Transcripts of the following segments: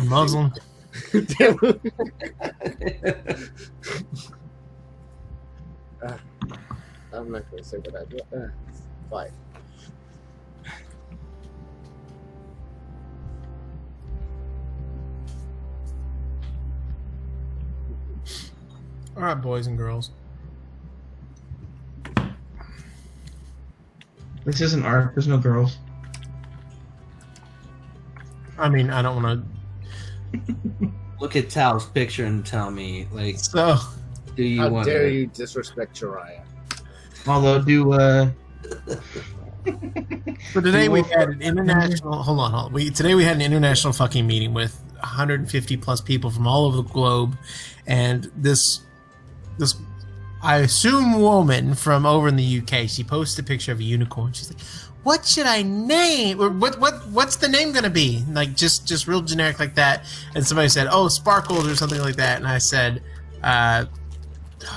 Muslim. I'm not going to say what I do. Bye. All right, boys and girls. This isn't art. There's no girls. I mean, I don't want Look at Tal's picture and tell me, like, to. So, do you How want dare to? you disrespect Jiraiya? Although, so today we had an international. Hold on. Today we had an international fucking meeting with 150 plus people from all over the globe, and this I assume woman from over in the UK. She posted a picture of a unicorn. She's like, "What should I name? Or what's the name gonna be?" Like just real generic like that. And somebody said, "Oh, Sparkles" or something like that. And I said,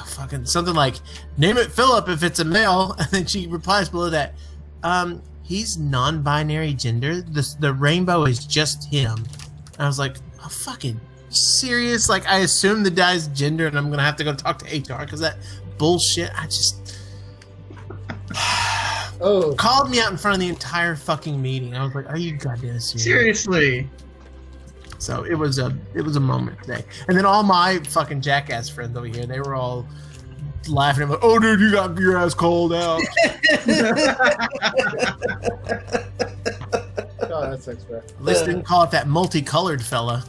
fucking something like, "Name it Philip if it's a male." And then she replies below that, "He's non-binary gender. The rainbow is just him." And I was like, "Oh, fucking serious?" Like, I assume the guy's gender, and I'm gonna have to go talk to HR because that bullshit. I just called me out in front of the entire fucking meeting. I was like, "Are you goddamn serious?" seriously. So it was a moment today. And then all my fucking jackass friends over here, they were all laughing at me. "Oh, dude, you got your ass called out." Oh, that's extra. At least they didn't call it that multicolored fella.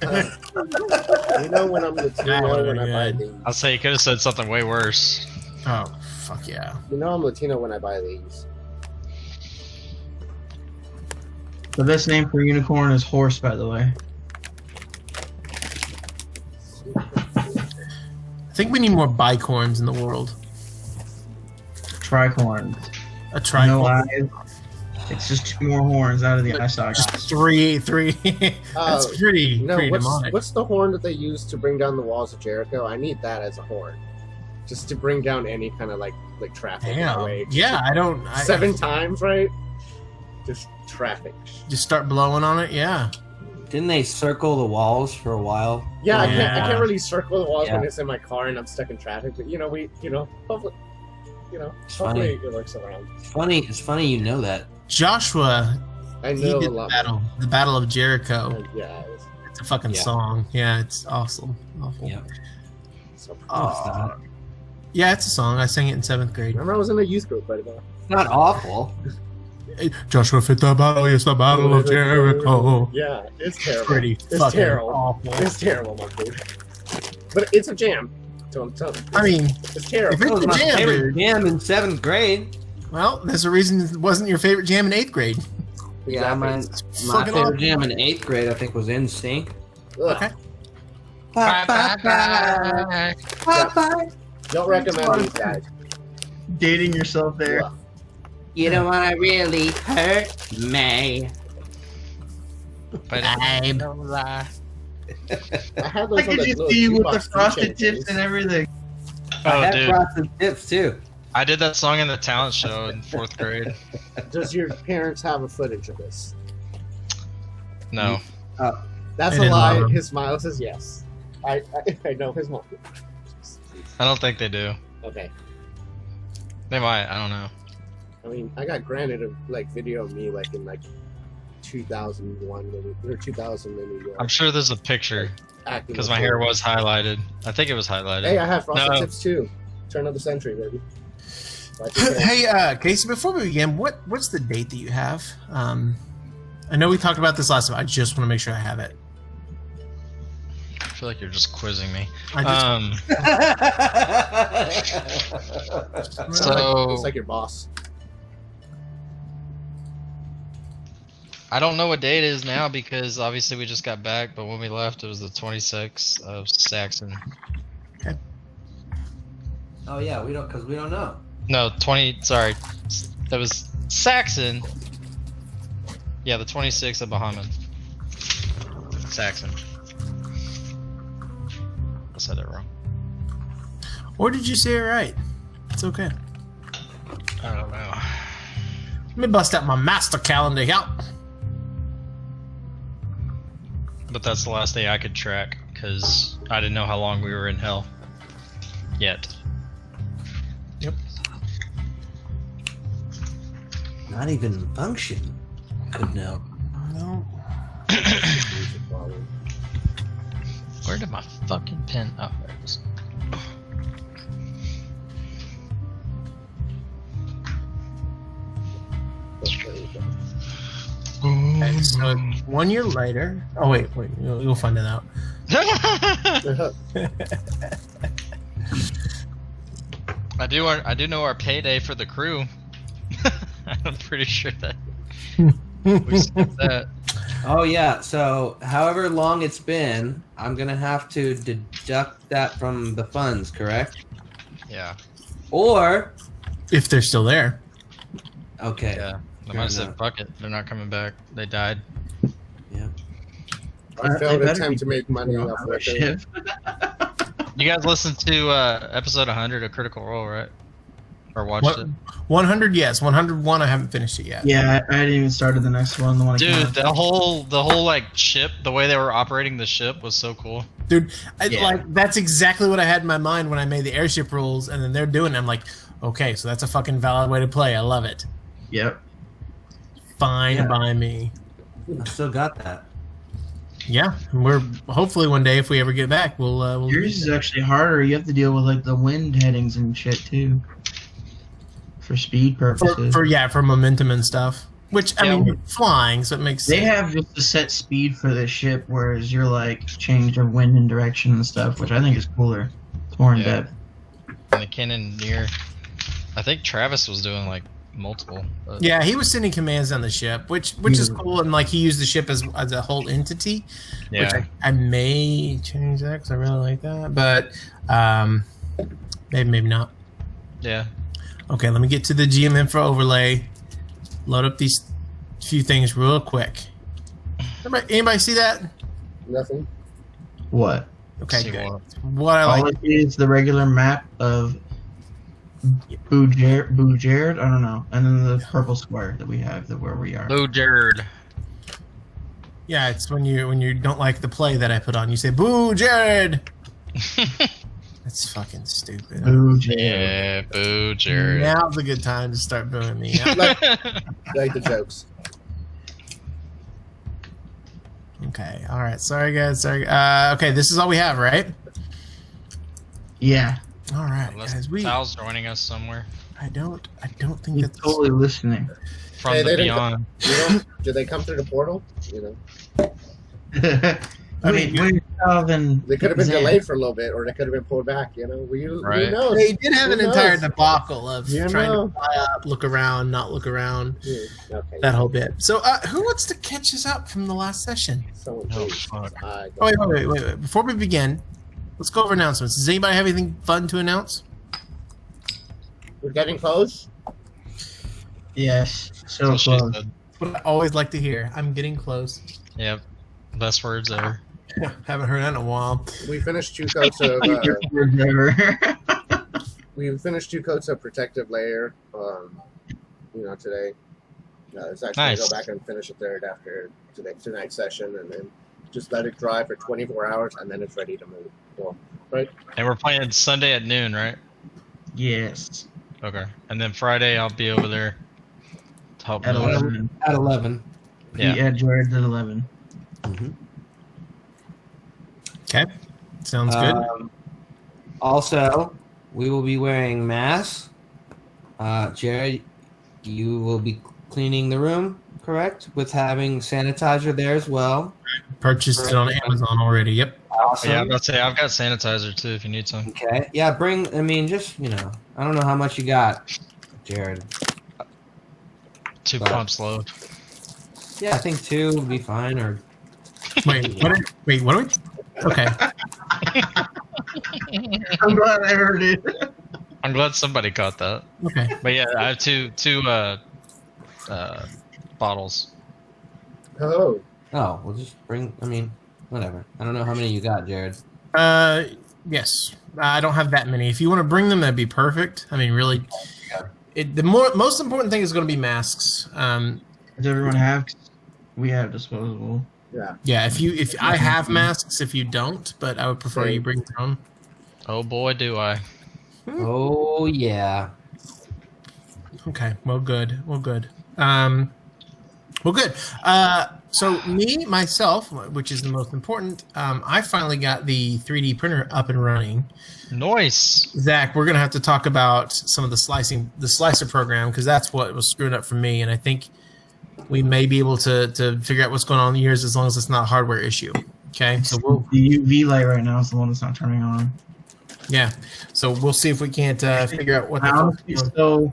You know when I'm Latino when I buy these. I'll say you could have said something way worse. Oh, fuck yeah. You know I'm Latino when I buy these. The best name for unicorn is horse, by the way. I think we need more bicorns in the world. Tricorns. A tricorn. No eyes. It's just two more horns out of the eye socket. Just three. That's pretty demonic. What's the horn that they use to bring down the walls of Jericho? I need that as a horn, just to bring down any kind of like traffic. Damn. Away. Yeah, I don't. 7 times, right? Just traffic. Just start blowing on it. Yeah. Didn't they circle the walls for a while? Yeah, I Yeah. can't really circle the walls Yeah. when it's in my car and I'm stuck in traffic. But hopefully, It's hopefully funny. it works around. It's funny you know that. I Joshua, he know a did lot. the Battle of Jericho. Yeah. It's a fucking Yeah. song. Yeah, it's awesome. Awful. Yeah. So, Oh. Yeah, it's a song. I sang it in 7th grade. remember I was in a youth group, right? It's not awful. Joshua fit the battle. Yes, the Battle of Jericho. Yeah, it's terrible. Pretty It's fucking terrible. awful. It's terrible, my dude. But it's a jam. So I'm telling you. I mean, It's terrible. if That it's was a my jam, favorite dude, jam in 7th grade. well, there's a reason it wasn't your favorite jam in 8th grade. Yeah, my It's favorite awful. jam in 8th grade, I think, was NSYNC. Ugh. Okay. Don't recommend these guys. Dating yourself there. Ugh. You don't want to really hurt me. But Babe. I had I those on could the just little see you with the jukebox frosted keychain tips things. and everything. I oh, had dude, frosted tips too. I did that song in the talent show in 4th grade. Does your parents have a footage of this? No, That's I a didn't lie. love him. His smile says yes. I know his mom. I don't think they do. Okay. They might. I don't know. I mean, I got granted a video of me in 2001 or 2000 in New York. I'm sure there's a picture acting because like my hair that. was highlighted. I think it was highlighted. Hey, I have frosted No. tips too. Turn of the century, baby. Like you said. Hey, Casey, before we begin, what's the date that you have? I know we talked about this last time. I just want to make sure I have it. I feel like you're just quizzing me. I just, So It's like your boss. I don't know what day it is now because obviously we just got back, but when we left it was the 26th of Saxon. Oh yeah, we don't know. No, 20. Sorry, that was Saxon. Yeah, the 26th of Bahamut. Saxon. I said it wrong. or did you say it right? It's okay. I don't know. Let me bust out my master calendar here. But that's the last day I could track because I didn't know how long we were in hell yet. Yep. Not even function. Could know. No. Where did my fucking pen? Oh, there it is. Okay, so 1 year later. Oh wait, you'll find it out. I do know our payday for the crew. I'm pretty sure that we skipped that. Oh yeah, so however long it's been, I'm gonna have to deduct that from the funds, correct? Yeah. Or If they're still there. okay, Yeah. I Fair might have said, enough. fuck it. They're not coming back. They died. yeah. I failed They better attempt be to make money on off our of ship. You guys listened to episode 100 of Critical Role, right? Or watched What, it? 100, yes. 101, I haven't finished it yet. Yeah, I hadn't even started the next one. The one that came Dude, out. the whole like ship, the way they were operating the ship was so cool. Dude, Yeah. like that's exactly what I had in my mind when I made the airship rules, and then they're doing it. I'm like, okay, so that's a fucking valid way to play. I love it. Yep. Fine Yeah. by me. I still got that. Yeah, we're hopefully one day if we ever get back, we'll Yours is actually harder. You have to deal with like the wind headings and shit too. For speed purposes. for momentum and stuff. Which I Yeah, mean, you're flying, so it makes They sense. have just a set speed for the ship, whereas you're like change your wind and direction and stuff, which I think is cooler. It's more in Yeah. depth. And the Cannoneer, I think Travis was doing like multiple. But Yeah, he was sending commands on the ship, which is Yeah. cool, and like he used the ship as a whole entity. Which yeah. I may change that because I really like that, but maybe not. Yeah. Okay, let me get to the GM info overlay. Load up these few things real quick. Anybody see that? Nothing. What? Okay, See good. what? What I All like. it is the regular map of Bujerd, I don't know, and then the purple square that we have, where we are. Boo Jared. Yeah, it's when you don't like the play that I put on. You say, "Boo, Jared." That's fucking stupid. Bujerd. Yeah, Boo Jared. Now's a good time to start booing me. Like the jokes. Okay, all right. Sorry, guys. Sorry. Okay, this is all we have, right? Yeah, All right, Unless guys. Sal's joining us somewhere I don't think he's that's totally listening. from Hey, the they didn't beyond. Did they come through the portal? You know, I mean, wait, Calvin. they could have been Zan. delayed for a little bit, or they could have been pulled back. You know, who Right. knows? They did have an Who entire knows? debacle of You trying know. to fly up, look around, not look around, Okay. that whole bit. So, who wants to catch us up from the last session? Someone Oh, please. fuck. I Oh, wait. Before we begin, let's go over announcements. Does anybody have anything fun to announce? We're getting close. Yes, so That's what she close. said. What I always like to hear. I'm getting close. Yep. Best words ever. Haven't heard that in a while. We finished 2 coats of. We finished 2 coats of protective layer. Today. It's actually Nice. gonna go back and finish a third after tonight's session, and then just let it dry for 24 hours, and then it's ready to move. Well, right? And we're playing Sunday at noon, right? Yes, Okay. And then Friday I'll be over there to help at move. 11. At 11. Yeah. Yeah, Jared's at 11. Okay. Sounds good. Also, we will be wearing masks. Jared, you will be cleaning the room, correct? With having sanitizer there as well. Purchased it on Amazon already. Yep. Awesome. Yeah, I'm about to say I've got sanitizer too if you need some. Okay. Yeah, I don't know how much you got, Jared. 2 But- pumps load. Yeah, I think 2 would be fine, or Wait, what are we? Okay. I'm glad I heard it. I'm glad somebody caught that. Okay. But yeah, I have two bottles. Oh, we'll just bring, whatever. I don't know how many you got, Jared. Yes. I don't have that many. If you want to bring them, that'd be perfect. I mean, really, the most important thing is going to be masks. Does everyone have? We have disposable. Yeah. Yeah, if I have masks, if you don't, but I would prefer you bring your own. Oh boy, do I. Oh yeah. Okay, well, good. Well, good. So myself, which is the most important, I finally got the 3D printer up and running. Nice. Zach, we're gonna have to talk about some of the slicer program, because that's what was screwing up for me, and I think we may be able to figure out what's going on in yours as long as it's not a hardware issue. Okay, so The UV light right now is the one that's not turning on. so we'll see if we can't figure out what the fuck Honestly, is going on. so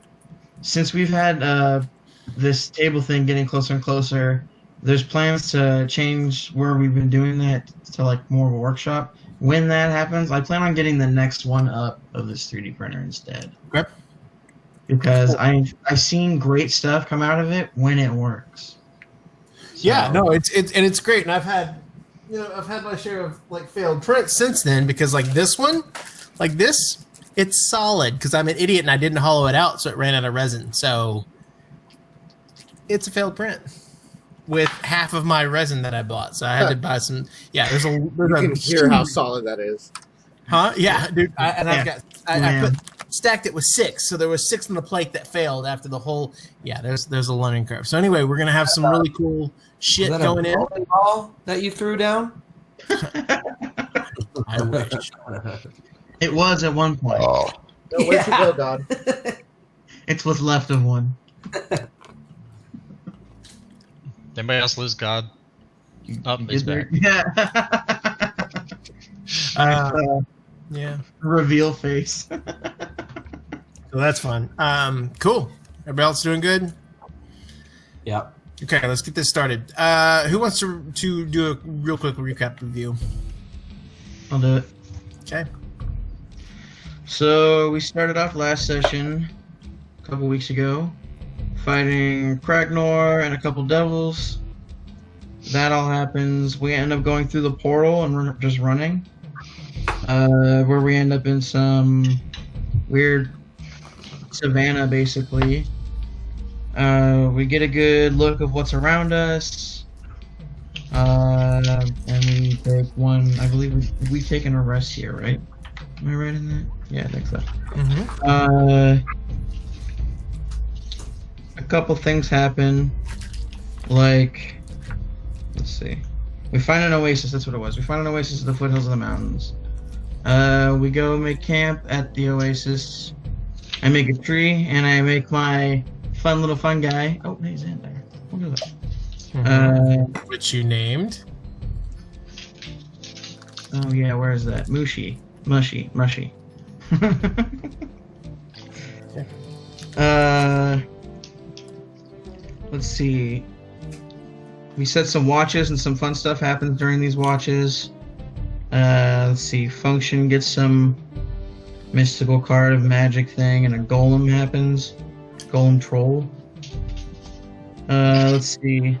since we've had this table thing getting closer and closer, there's plans to change where we've been doing that to like more of a workshop. When that happens, I plan on getting the next one up of this 3D printer instead. Okay. Because I've seen great stuff come out of it when it works. Yeah, So- no, it's great, and I've had my share of like failed prints since then, because like this one, like this, it's solid because I'm an idiot and I didn't hollow it out, so it ran out of resin. So it's a failed print with half of my resin that I bought. So I had to buy some. Yeah, there's You can hear how solid that is. Huh? Yeah, dude. I Yeah. stacked it with 6, so there was 6 on the plate that failed after the whole. Yeah, there's a learning curve. So anyway, we're gonna have some really cool shit Is that going a in. bowling ball that you threw down? I wish. It was at one point. No, where'd you go, God? It's what's left of one. Anybody else lose God? Oh, he's Is there- back. Yeah. Yeah. Reveal face. So that's fun. Cool. Everybody else doing good? Yep. Okay, let's get this started. Who wants to do a real quick recap review? I'll do it. Okay. So we started off last session a couple weeks ago, fighting Kragnor and a couple devils. That all happens. We end up going through the portal and we're just running. Where we end up in some weird savannah, basically. We get a good look of what's around us. And we take one. I believe we've taken a rest here, right? Am I right in that? Yeah, I think so. Mm-hmm. A couple things happen. Like, let's see. We find an oasis. That's what it was. We find an oasis at the foothills of the mountains. We go make camp at the oasis. I make a tree, and I make my fun guy. Oh, he's in there. Look at that. Which you named. Oh yeah, where is that? Mushy. Let's see. We set some watches and some fun stuff happens during these watches. Let's see. Function gets some mystical card of magic thing, and a golem happens. Golem troll. Let's see.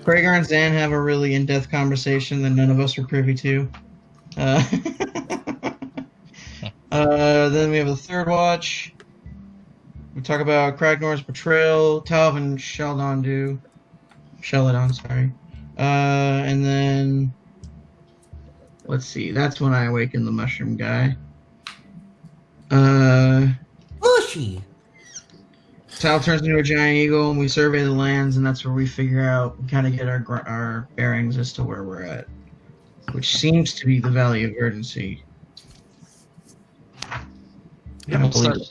Kragar and Zan have a really in-depth conversation that none of us were privy to. Then we have the third watch. We talk about Kragnor's betrayal. Talv and Sheldon do. Sheldon, sorry. And then let's see. That's when I awaken the mushroom guy. Bushy. Tal turns into a giant eagle, and we survey the lands, and that's where we figure out, we kind of get our bearings as to where we're at, which seems to be the Valley of Urgency. Yeah, I what's believe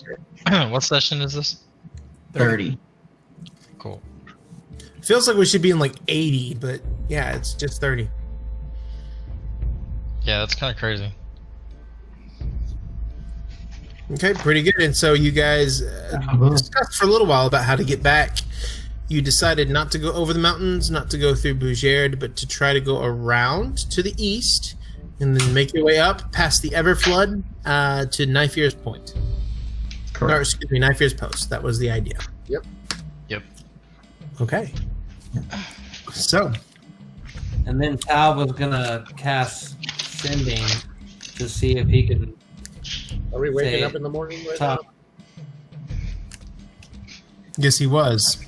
that? What session is this? 30. Cool. Feels like we should be in like 80, but yeah, it's just 30. Yeah, that's kind of crazy. Okay, pretty good. And so you guys discussed for a little while about how to get back. You decided not to go over the mountains, not to go through Bougerd, but to try to go around to the east and then make your way up past the Everflood to Knifear's Point. Or, Correct. excuse me, Knifear's Post. That was the idea. Yep. Okay. So, And then Tal was gonna cast Sending to see if he can Are we waking Say up in the morning right top. yes, he was.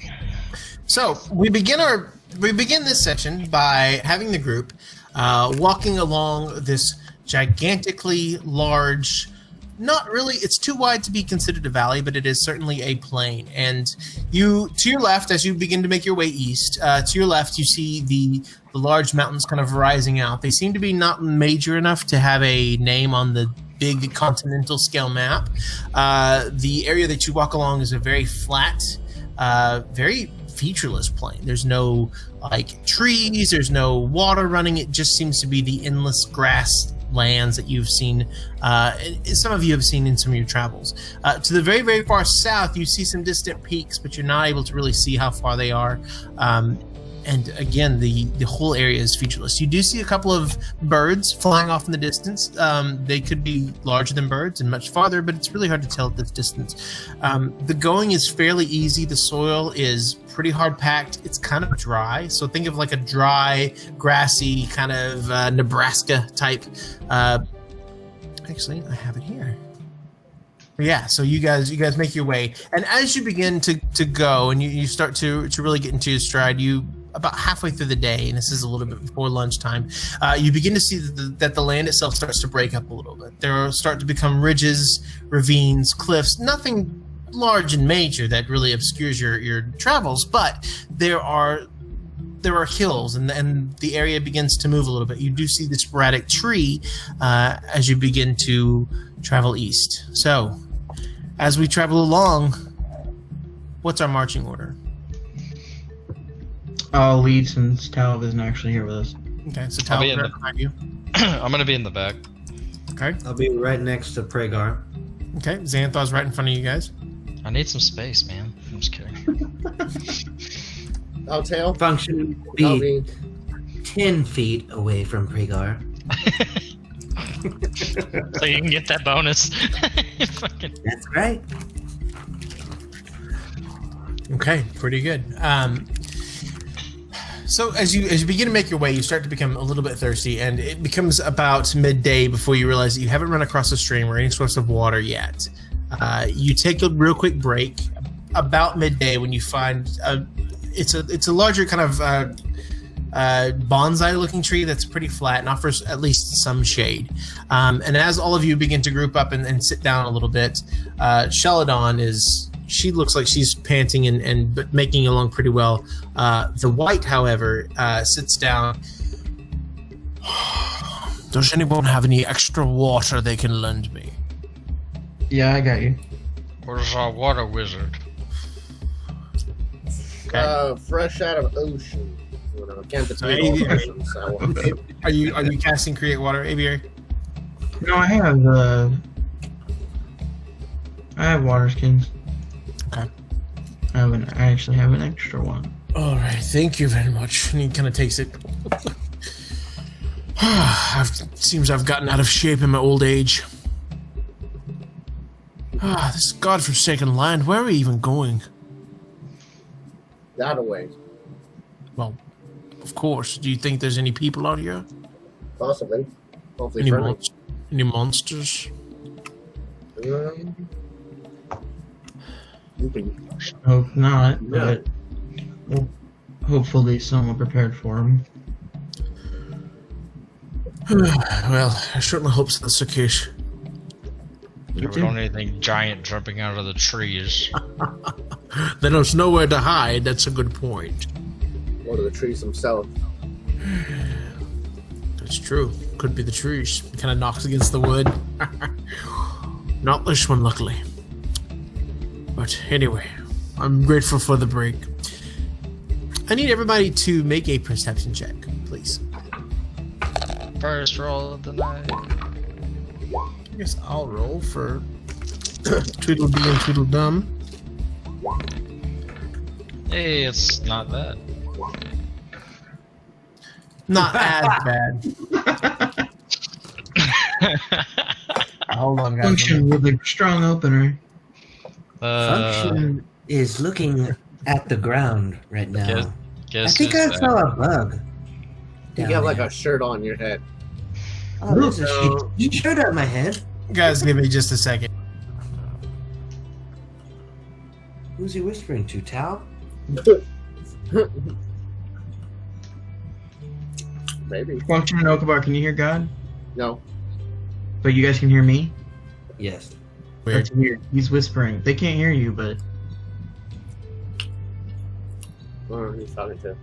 So we begin our we begin this session by having the group walking along this gigantically large, not really, it's too wide to be considered a valley, but it is certainly a plain. And you, to your left, as you begin to make your way east, to your left, you see the large mountains kind of rising out. They seem to be not major enough to have a name on the big continental scale map. The area that you walk along is a very flat, very featureless plain. There's no like trees, there's no water running. It just seems to be the endless grass lands that you've seen, some of you have seen in some of your travels. To the very, very far south, you see some distant peaks, but you're not able to really see how far they are. And again, the whole area is featureless. You do see a couple of birds flying off in the distance. They could be larger than birds and much farther, but it's really hard to tell at this distance. The going is fairly easy. The soil is pretty hard packed. It's kind of dry. So think of like a dry, grassy kind of Nebraska type. Actually, I have it here. Yeah, so you guys make your way, and as you begin to go and you start to really get into your stride, you about halfway through the day, and this is a little bit before lunchtime, you begin to see that the land itself starts to break up a little bit. There start to become ridges, ravines, cliffs, nothing large and major that really obscures your travels, but there are hills, and the area begins to move a little bit. You do see the sporadic tree as you begin to travel east. So, as we travel along, what's our marching order? I'll lead since Talib isn't actually here with us. Okay, so I'll be Talbot in behind you. I'm gonna be in the back. Okay, I'll be right next to Pragar. okay. Xanthar's right in front of you guys. I need some space, man. I'm just kidding. I'll tail. Function will I'll be be 10 feet away from Pragar. So you can get that bonus. Fucking- That's right. Okay, pretty good. So as you begin to make your way, you start to become a little bit thirsty, and it becomes about midday before you realize that you haven't run across a stream or any source of water yet. You take a real quick break about midday when you find it's a larger kind of bonsai-looking tree that's pretty flat and offers at least some shade. And as all of you begin to group up and sit down a little bit, Sheladon she looks like she's panting but making along pretty well. The white, however, sits down. Does anyone have any extra water they can lend me? Yeah, I got you. Where's our water wizard? fresh out of ocean. You know, can't So depend on aviary. ocean, so. Are you casting create water, Aviary? No, I have water skins. Okay. I actually have an extra one. All right, thank you very much. And he kind of takes it. Seems I've gotten out of shape in my old age. This godforsaken land. Where are we even going? That away. Well, of course. Do you think there's any people out here? Possibly. Hopefully Any, friendly. any monsters? You can- Hope not, Yeah. but well, hopefully someone prepared for him. Well, I certainly hope that's the case. We don't need anything giant jumping out of the trees. Then there's nowhere to hide. That's a good point. Go to the trees themselves. That's true. Could be the trees. Kind of knocks against the wood. Not this one, luckily. But anyway, I'm grateful for the break. I need everybody to make a perception check, please. First roll of the night. I guess I'll roll for Tweedledee and Tweedledum. Hey, it's not bad. Not as bad. Hold on, guys. Function with a strong opener. Function is looking at the ground right now. Guess- I guess think I it's saw a bug. You down got like there. a shirt on your head. Oh, there's a So- shirt on my head. Guys, give me just a second. Who's he whispering to, Tal? Maybe. Function and Okabar, can you hear God? No. But you guys can hear me? Yes. Weird. That's weird. He's whispering. They can't hear you, but Oh, he's talking to.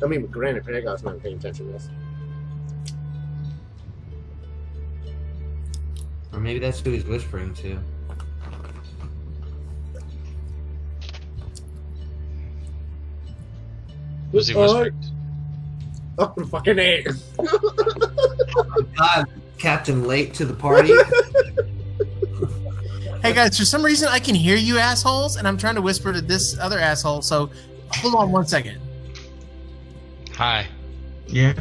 I mean, granted, Pentagon's not paying attention to this. Or maybe that's who he's whispering to. Was he whispering? Oh, fucking A. God, Captain late to the party. Hey guys, for some reason I can hear you assholes, and I'm trying to whisper to this other asshole. So hold on 1 second. Hi. yeah.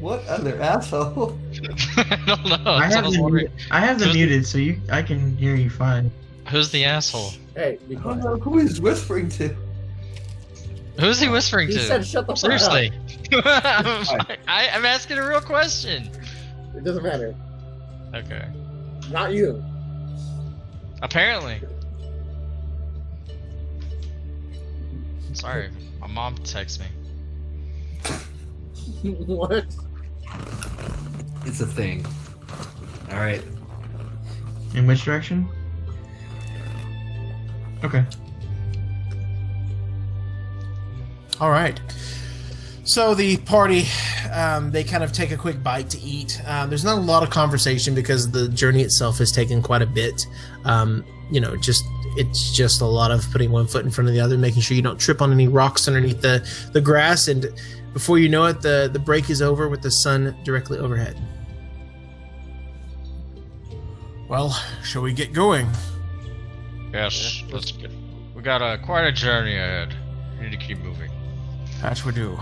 What other asshole? I don't know. I That's what I have was them, wondering. I have them Who's- muted, so I can hear you fine. Who's the asshole? Hey, be I don't quiet. know who he's whispering to. Who's he whispering He to? said shut the fuck Seriously. I'm asking a real question. up. It doesn't matter. Okay. Not you. Apparently. Sorry, my mom texts me. What? It's a thing. All right. In which direction? Okay. All right. So the party, they kind of take a quick bite to eat. There's not a lot of conversation because the journey itself has taken quite a bit. It's just a lot of putting one foot in front of the other, making sure you don't trip on any rocks underneath the grass, and before you know it, the break is over with the sun directly overhead. Well, shall we get going? Yes, let's get. We got quite a journey ahead. We need to keep moving That we do.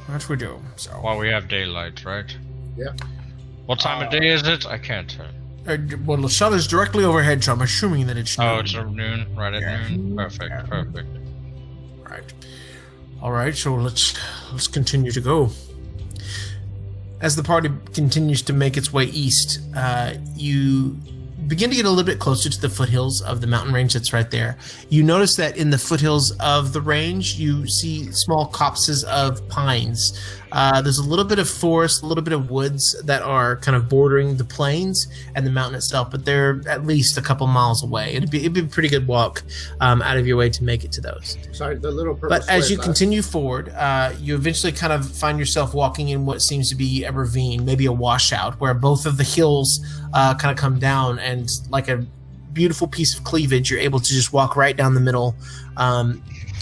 That we do. So, while we have daylight, right? Yeah. What time of day is it? I can't tell. well, the sun is directly overhead, so I'm assuming that it's noon. Oh, it's noon. Right at Yeah. noon. Perfect. Perfect. Right. All right. So let's continue to go. As the party continues to make its way east, you begin to get a little bit closer to the foothills of the mountain range that's right there. You notice that in the foothills of the range, you see small copses of pines. There's a little bit of forest, a little bit of woods that are kind of bordering the plains and the mountain itself, but they're at least a couple miles away. It'd be a pretty good walk out of your way to make it to those. Sorry, the little purple But as squares you left. continue forward, you eventually kind of find yourself walking in what seems to be a ravine, maybe a washout, where both of the hills kind of come down, and like a beautiful piece of cleavage, you're able to just walk right down the middle.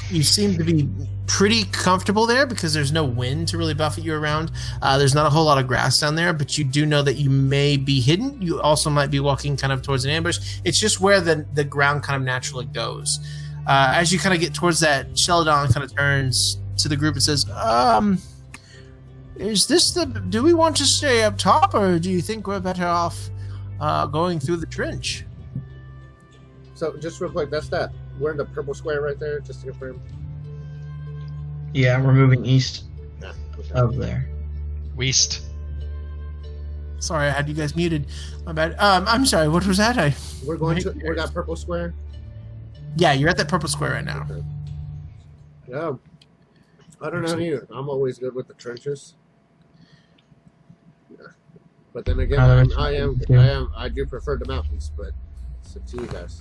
You seem to be pretty comfortable there because there's no wind to really buffet you around. There's not a whole lot of grass down there, but you do know that you may be hidden. You also might be walking kind of towards an ambush. It's just where the ground kind of naturally goes. As you kind of get towards that, Sheldon kind of turns to the group and says, is this do we want to stay up top, or do you think we're better off going through the trench? So just real quick, that's that. We're in the purple square right there, just to confirm. Yeah, we're moving east Yeah. Okay. of there. West. Sorry, I had you guys muted. My bad. I'm sorry, what was that? We're going to. We're that purple square. Yeah, you're at that purple square right now. Okay. Yeah. I don't know you. I'm always good with the trenches. Yeah. But then again, I do prefer the mountains, but it's up to you guys.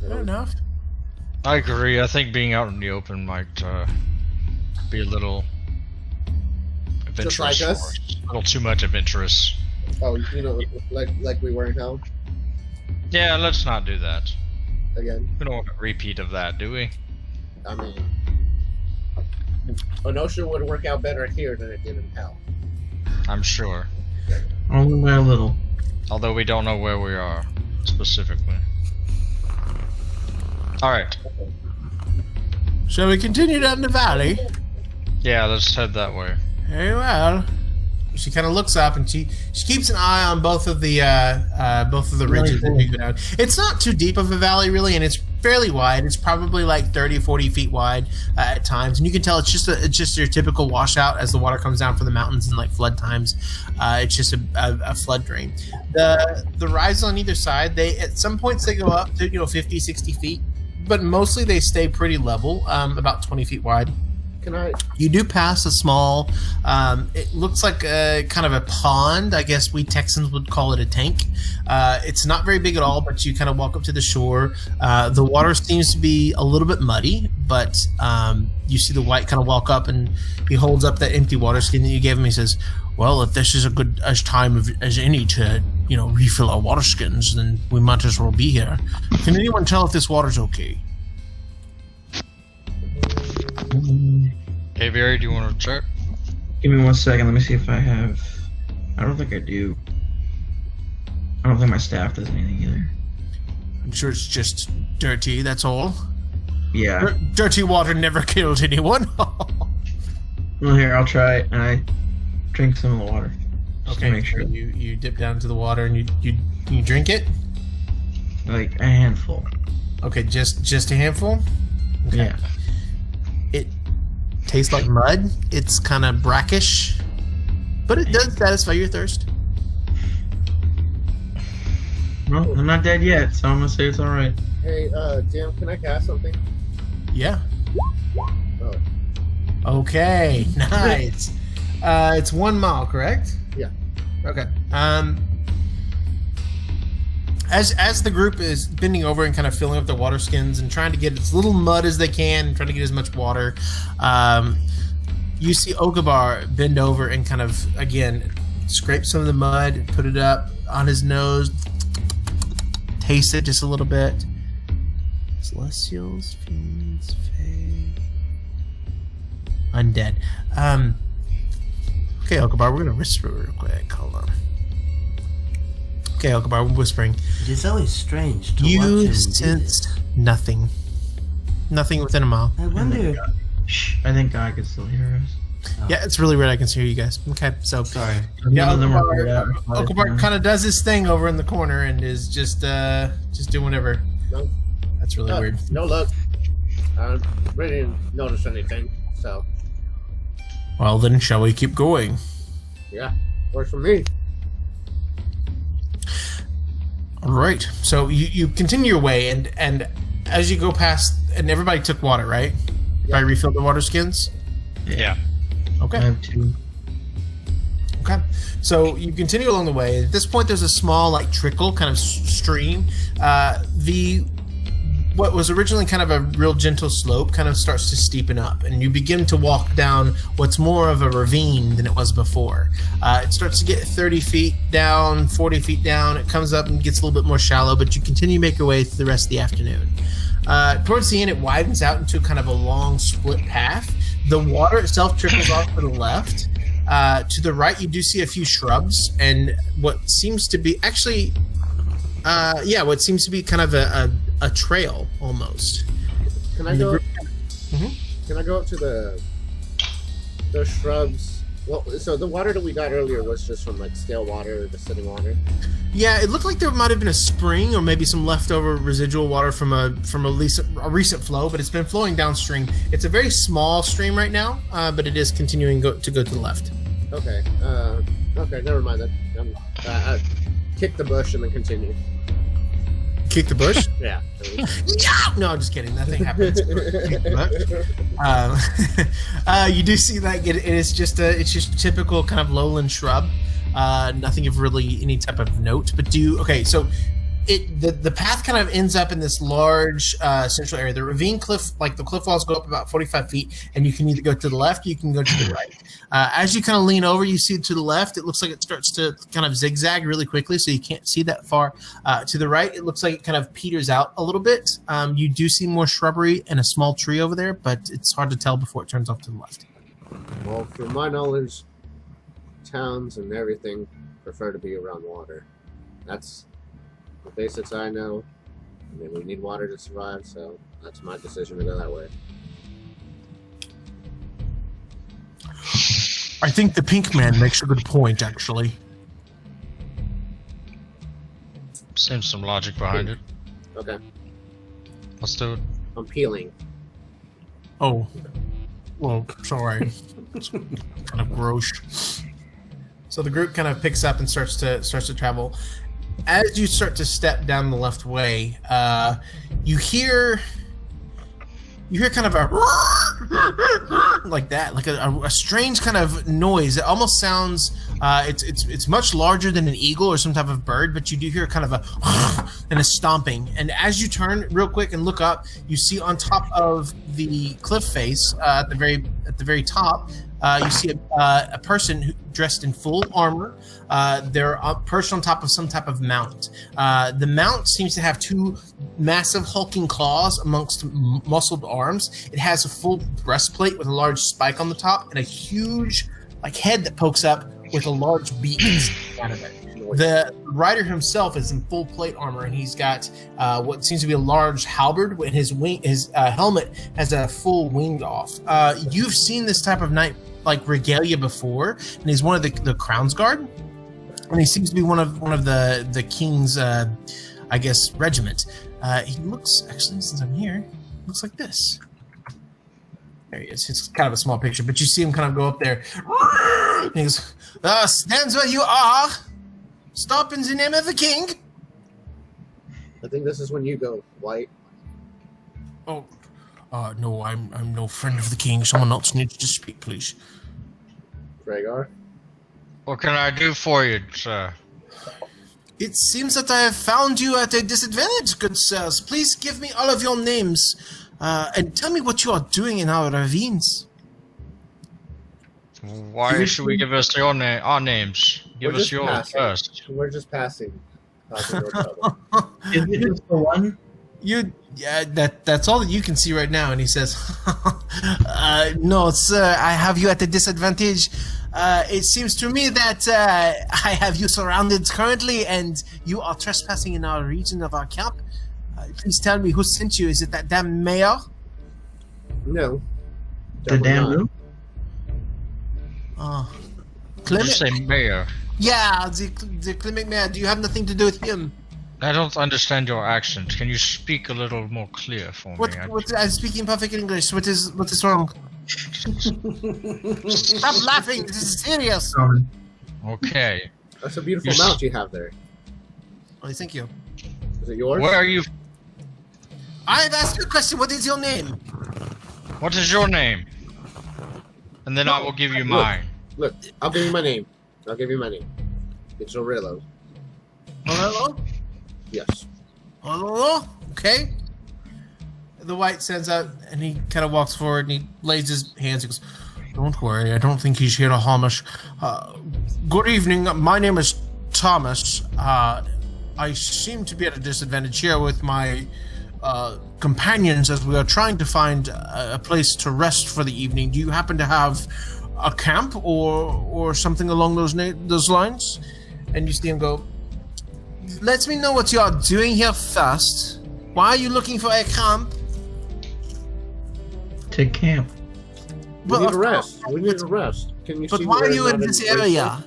Fair enough. I agree. I think being out in the open might be a little adventurous. Just like for us? A little too much adventurous. Oh, you know, like we were in hell Yeah, let's not do that. again. We don't want a repeat of that, do we? I mean, Onosha would work out better here than it did in hell. I'm sure. Only by a little. Although we don't know where we are specifically. Alright. Shall we continue down the valley? Yeah, let's head that way. Very well. She kind of looks up and she keeps an eye on both of the ridges that you go down. It's not too deep of a valley really, and it's fairly wide. It's probably like 30-40 feet wide at times, and you can tell it's just your typical washout as the water comes down from the mountains in like flood times. It's just a flood drain. The rises on either side, they at some points they go up to 50-60 feet, but mostly they stay pretty level, about 20 feet wide. Can I? You do pass a small, it looks like a kind of a pond. I guess we Texans would call it a tank. It's not very big at all, but you kind of walk up to the shore. The water seems to be a little bit muddy, but you see the white kind of walk up, and he holds up that empty water skin that you gave him. He says, well, if this is a good as time as any to, refill our water skins, then we might as well be here. Can anyone tell if this water's okay? Aviary, do you want to check? Give me 1 second. Let me see if I have. I don't think I do. I don't think my staff does anything either. I'm sure it's just dirty, that's all. Yeah. Dirty water never killed anyone. Well, here, I'll try it, and I drink some of the water. Just to make sure. So you dip down to the water and you drink it? Like a handful. Okay, just a handful? Okay. Yeah. It tastes like mud. It's kind of brackish, but it does satisfy your thirst. Well, I'm not dead yet, so I'm gonna say it's alright. Hey, Jim, can I cast something? Yeah. Oh, Okay, nice. It's 1 mile, correct? Yeah. Okay. As the group is bending over and kind of filling up their water skins and trying to get as little mud as they can and trying to get as much water, you see Okabar bend over and kind of, again, scrape some of the mud, put it up on his nose, taste it just a little bit. Celestials, fiends, fae, undead. Okay, Okabar, we're gonna whisper real quick. Hold on. Okay, Okabar, we're whispering. It is always strange to watch You him do sense this. nothing. Nothing within a mile. I wonder. Shh, I think God can still hear us. Yeah, it's really weird. I can hear you guys. Okay, so Sorry. yeah, None of them are weird out. Okabar kind of does his thing over in the corner and is just doing whatever. no, That's really weird. no luck. I really didn't notice anything, so Well, then, shall we keep going? yeah, works for me. All right. So you continue your way, and as you go past, and everybody took water, right? Yeah. Everybody refilled their water skins. Yeah. I Okay. have 2. Okay. So you continue along the way. At this point, there's a small, like, trickle, kind of stream. What was originally kind of a real gentle slope kind of starts to steepen up, and you begin to walk down what's more of a ravine than it was before. It starts to get 30 feet down, 40 feet down. It comes up and gets a little bit more shallow, but you continue to make your way through the rest of the afternoon. Towards the end, it widens out into kind of a long split path. The water itself trickles off to the left. To the right, you do see a few shrubs, and what seems to be actually, what seems to be kind of a trail almost. Can I And the go? group- Can I go up to the shrubs? Well, so the water that we got earlier was just from like stale water, the sitting water. Yeah, it looked like there might have been a spring or maybe some leftover residual water from a recent flow, but it's been flowing downstream. It's a very small stream right now, but it is continuing to go to the left. Okay. Okay. Never mind then. I kick the bush and then continue. Kick the bush? Yeah. Yeah! No, I'm just kidding. That thing happens. You do see that it's just a typical kind of lowland shrub. Nothing of really any type of note. But so the path kind of ends up in this large central area. The ravine cliff, like the cliff walls, go up about 45 feet, and you can either go to the left, or you can go to the right. As you kind of lean over, you see to the left, it looks like it starts to kind of zigzag really quickly, so you can't see that far. To the right, it looks like it kind of peters out a little bit. You do see more shrubbery and a small tree over there, but it's hard to tell before it turns off to the left. Well, from my knowledge, towns and everything prefer to be around water. That's the basics I know. I mean, we need water to survive, so that's my decision to go that way. I think the pink man makes a good point, actually. Seems some logic behind it. Okay. Let's do it. I'm peeling. Oh, well, sorry. It's kind of gross. So the group kind of picks up and starts to travel. As you start to step down the left way, you hear you hear kind of a like that, like a strange kind of noise. It almost sounds it's much larger than an eagle or some type of bird, but you do hear kind of a and a stomping. And as you turn real quick and look up, you see on top of the cliff face at the very top, you see a person dressed in full armor. They're perched on top of some type of mount. The mount seems to have two massive hulking claws amongst muscled arms. It has a full breastplate with a large spike on the top and a huge head that pokes up with a large beak out of it. The rider himself is in full plate armor, and he's got what seems to be a large halberd. With his helmet has a full wing off. You've seen this type of knight regalia before, and he's one of the Crown's Guard, and he seems to be one of the king's, I guess, regiment. He looks, actually, since I'm here, looks like this. There he is. It's kind of a small picture, but you see him kind of go up there. And he goes, "Stands where you are. Stop in the name of the king." I think this is when you go white. Oh, no, I'm no friend of the king. Someone else needs to speak, please. Rhaegar? What can I do for you, sir? It seems that I have found you at a disadvantage, good sirs. Please give me all of your names, and tell me what you are doing in our ravines. Why should we give us our names? Give us yours first. We're just passing. Causing no trouble. Is it just the one? That's all that you can see right now. And he says, "No, sir, I have you at a disadvantage. It seems to me that I have you surrounded currently, and you are trespassing in our region of our camp. Please tell me who sent you. Is it that damn mayor?" No. The damn who? Did you Clement? say mayor? Yeah, the Clement mayor. Do you have nothing to do with him? I don't understand your accent. Can you speak a little more clear for me? I'm speaking perfect English. What is wrong? Stop laughing. This is serious. Okay. That's a beautiful mount you have there. Oh, thank you. Is it yours? Where are you? I've asked you a question. What is your name? What is your name? And then I will give you mine. Look, I'll give you my name. It's Aurelio. Hello? Yes. Hello? Okay. The white stands out, and he kind of walks forward, and he lays his hands. He goes, "Don't worry. I don't think he's here to harm us. Good evening. My name is Thomas. I seem to be at a disadvantage here with my companions as we are trying to find a place to rest for the evening. Do you happen to have a camp or something along those lines?" And you see him go, "Let me know what you are doing here first. Why are you looking for a camp?" To camp. We need a rest. We need a rest. Can you But see why we're are you not in this a area?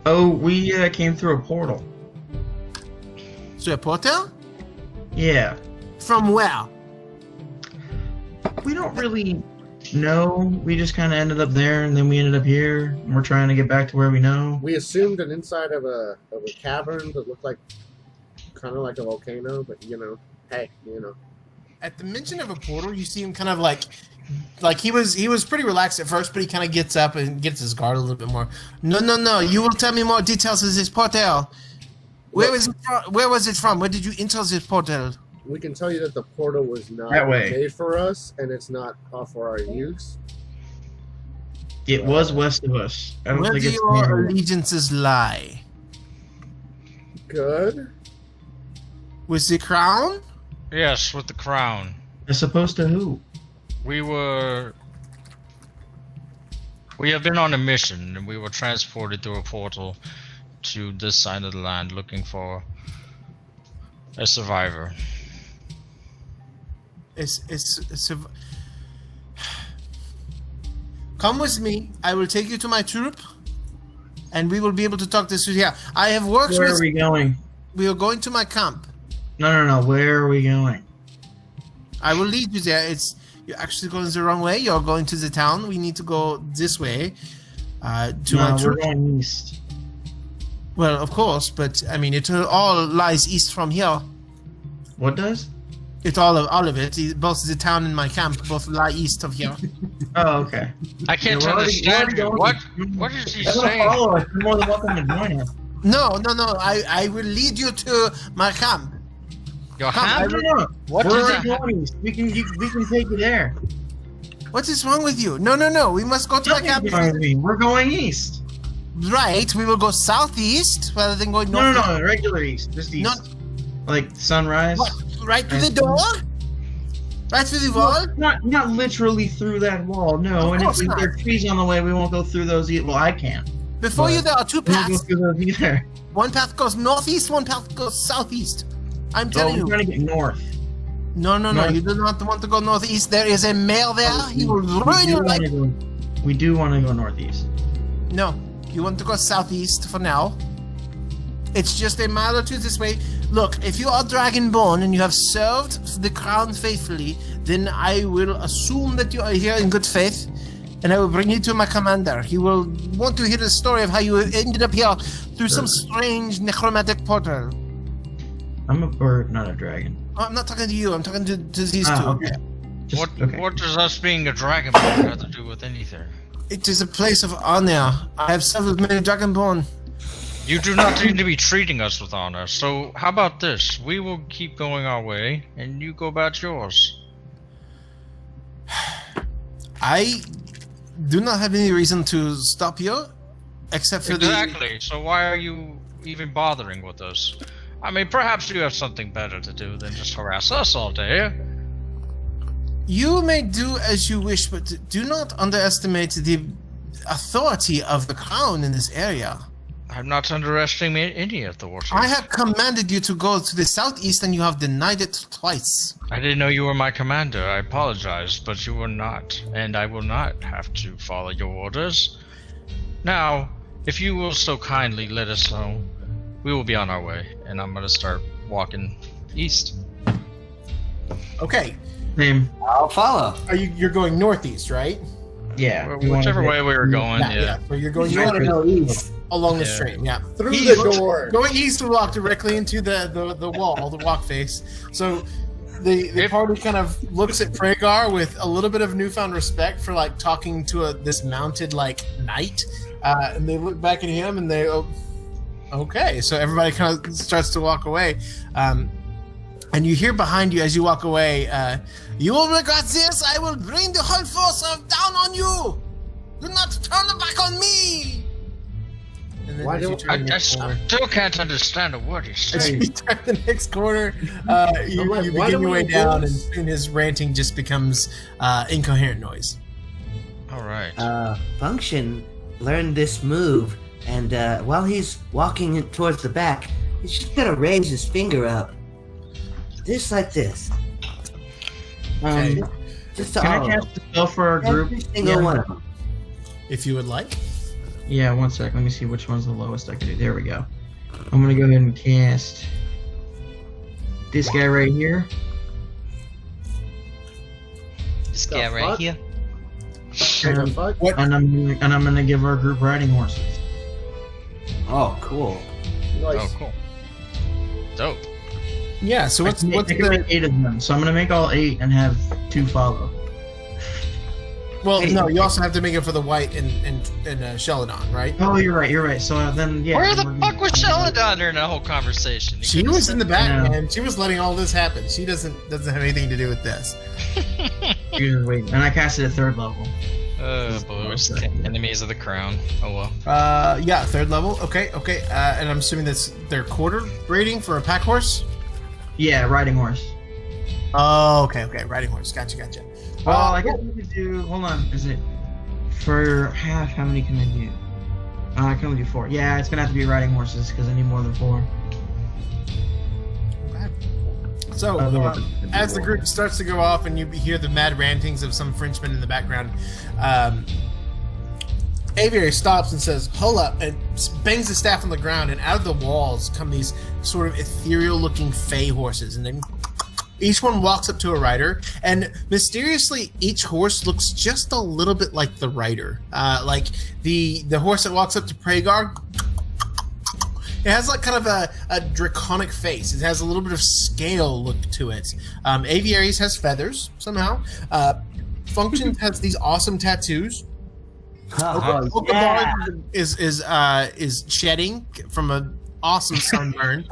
Oh, we came through a portal. So a portal? Yeah. From where? We don't really know. We just kind of ended up there, and then we ended up here, and we're trying to get back to where we know. We assumed an inside of a cavern that looked like kind of like a volcano, but hey, At the mention of a portal, you see him kind of like he was pretty relaxed at first, but he kind of gets up and gets his guard a little bit more. No. You will tell me more details of this portal. Where was it from? Where did you enter this portal? We can tell you that the portal was not That way. made for us, and it's not for our use. It was west of us. I don't Where think do it's your near. allegiances lie? Good. With the crown? Yes, with the crown. As opposed to who? We have been on a mission, and we were transported through a portal to this side of the land looking for a survivor. Come with me. I will take you to my troop, and we will be able to talk this through here. I have worked Where with... are we going? We are going to my camp. No. Where are we going? I will lead you there. You're actually going the wrong way. You're going to the town. We need to go this way. To my No, we're troop. going east. Well, of course, but I mean, it all lies east from here. What does? It's all of it. Both the town and my camp both lie east of here. Oh, okay. I can't Yeah, we're already understand you. going. What is he If you wanna saying? follow us, you're more than welcome to join us. No. I will lead you to my camp. Your Come, hand? No. What We're is already that? going east. We can take you there. What is wrong with you? No. We must go to my camp. Nothing's wrong with me. We're going east. Right. We will go southeast rather than going north. No, regular east. Just east. Not Like sunrise. what? Right to the door. Right through the wall. Not literally through that wall, no. Of And course if not. there are trees on the way, we won't go through those either. Well, I can't. Before you, there are two We won't go paths. through those either. One path goes northeast. One path goes southeast. I'm Oh, telling we're you. trying to get north. No. North. You do not want to go northeast. There is a male there. He will ruin your life. We do want to go northeast. No, you want to go southeast for now. It's just a mile or two this way. Look, if you are Dragonborn and you have served the crown faithfully, then I will assume that you are here in good faith, and I will bring you to my commander. He will want to hear the story of how you ended up here through some strange necromantic portal. I'm a bird, not a dragon. Oh, I'm not talking to you. I'm talking to these two. Okay. Just, okay. What does us being a dragonborn have to do with anything? It is a place of honor. I have served with many Dragonborn. You do not seem to be treating us with honor, so how about this? We will keep going our way, and you go about yours. I do not have any reason to stop you, except for Exactly, so why are you even bothering with us? I mean, perhaps you have something better to do than just harass us all day. You may do as you wish, but do not underestimate the authority of the crown in this area. I'm not underestimating any authority. I have commanded you to go to the southeast and you have denied it twice. I didn't know you were my commander. I apologize, but you were not, and I will not have to follow your orders. Now, if you will so kindly let us know, we will be on our way, and I'm gonna start walking east. Okay, Same. I'll follow. you're going northeast, right? Yeah. Whichever way we were going, yeah. So you're going You want to north go east. along the Yeah. stream, yeah. Through East. the door. Going east will walk directly into the wall, the walk face. So the If- party kind of looks at Pragar with a little bit of newfound respect for like talking to this mounted like knight, and they look back at him and they okay. So everybody kind of starts to walk away, and you hear behind you as you walk away, "You will regret this. I will bring the whole force down on you. Do not turn back on me." And then Why as you don't- turn I, the I next corner- still can't understand a word he's as saying. you turn the next corner, you I'm like, why begin do your we way do down, and this? soon his ranting just becomes incoherent noise. Alright. Function learned this move, and while he's walking towards the back, he's just gonna raise his finger up, just like this. Okay. Just to Can all I of cast a spell for our them. group? Every single one of them. If you would like. Yeah, one sec. Let me see which one's the lowest I can do. There we go. I'm gonna go ahead and cast this guy right here. This guy right here. What the fuck? What? And I'm gonna give our group riding horses. Oh, cool. Nice. Oh, cool. Dope. Yeah. So what's I can the? make 8 of them, so I'm gonna make all 8 and have 2 follow. Well, Hey. no. You also have to make it for the white and Sheldon, right? Oh, you're right. So then, yeah. Where the we're fuck was gonna- Sheldon during that whole conversation? He She could've was said- in the back, Yeah. man. She was letting all this happen. She doesn't have anything to do with this. You're just waiting. And I cast it at 3rd level. Blue is enemies of the crown. Oh well. Yeah, 3rd level. Okay. And I'm assuming that's their quarter rating for a pack horse. Yeah, riding horse. Oh, okay. Riding horse. Gotcha. Well, I guess we could do. Hold on. Is it for half? How many can I do? I can only do 4. Yeah, it's gonna have to be riding horses because I need more than 4. Okay. So, Otherwise, as the group starts to go off and you hear the mad rantings of some Frenchmen in the background, Aviary stops and says, "Hold up," and bangs the staff on the ground, and out of the walls come these sort of ethereal-looking fey horses, and then each one walks up to a rider, and mysteriously, each horse looks just a little bit like the rider. Like the horse that walks up to Pragar It has like kind of a draconic face. It has a little bit of scale look to it. Aviaries has feathers somehow. Function has these awesome tattoos. Okabar is shedding from an awesome sunburn.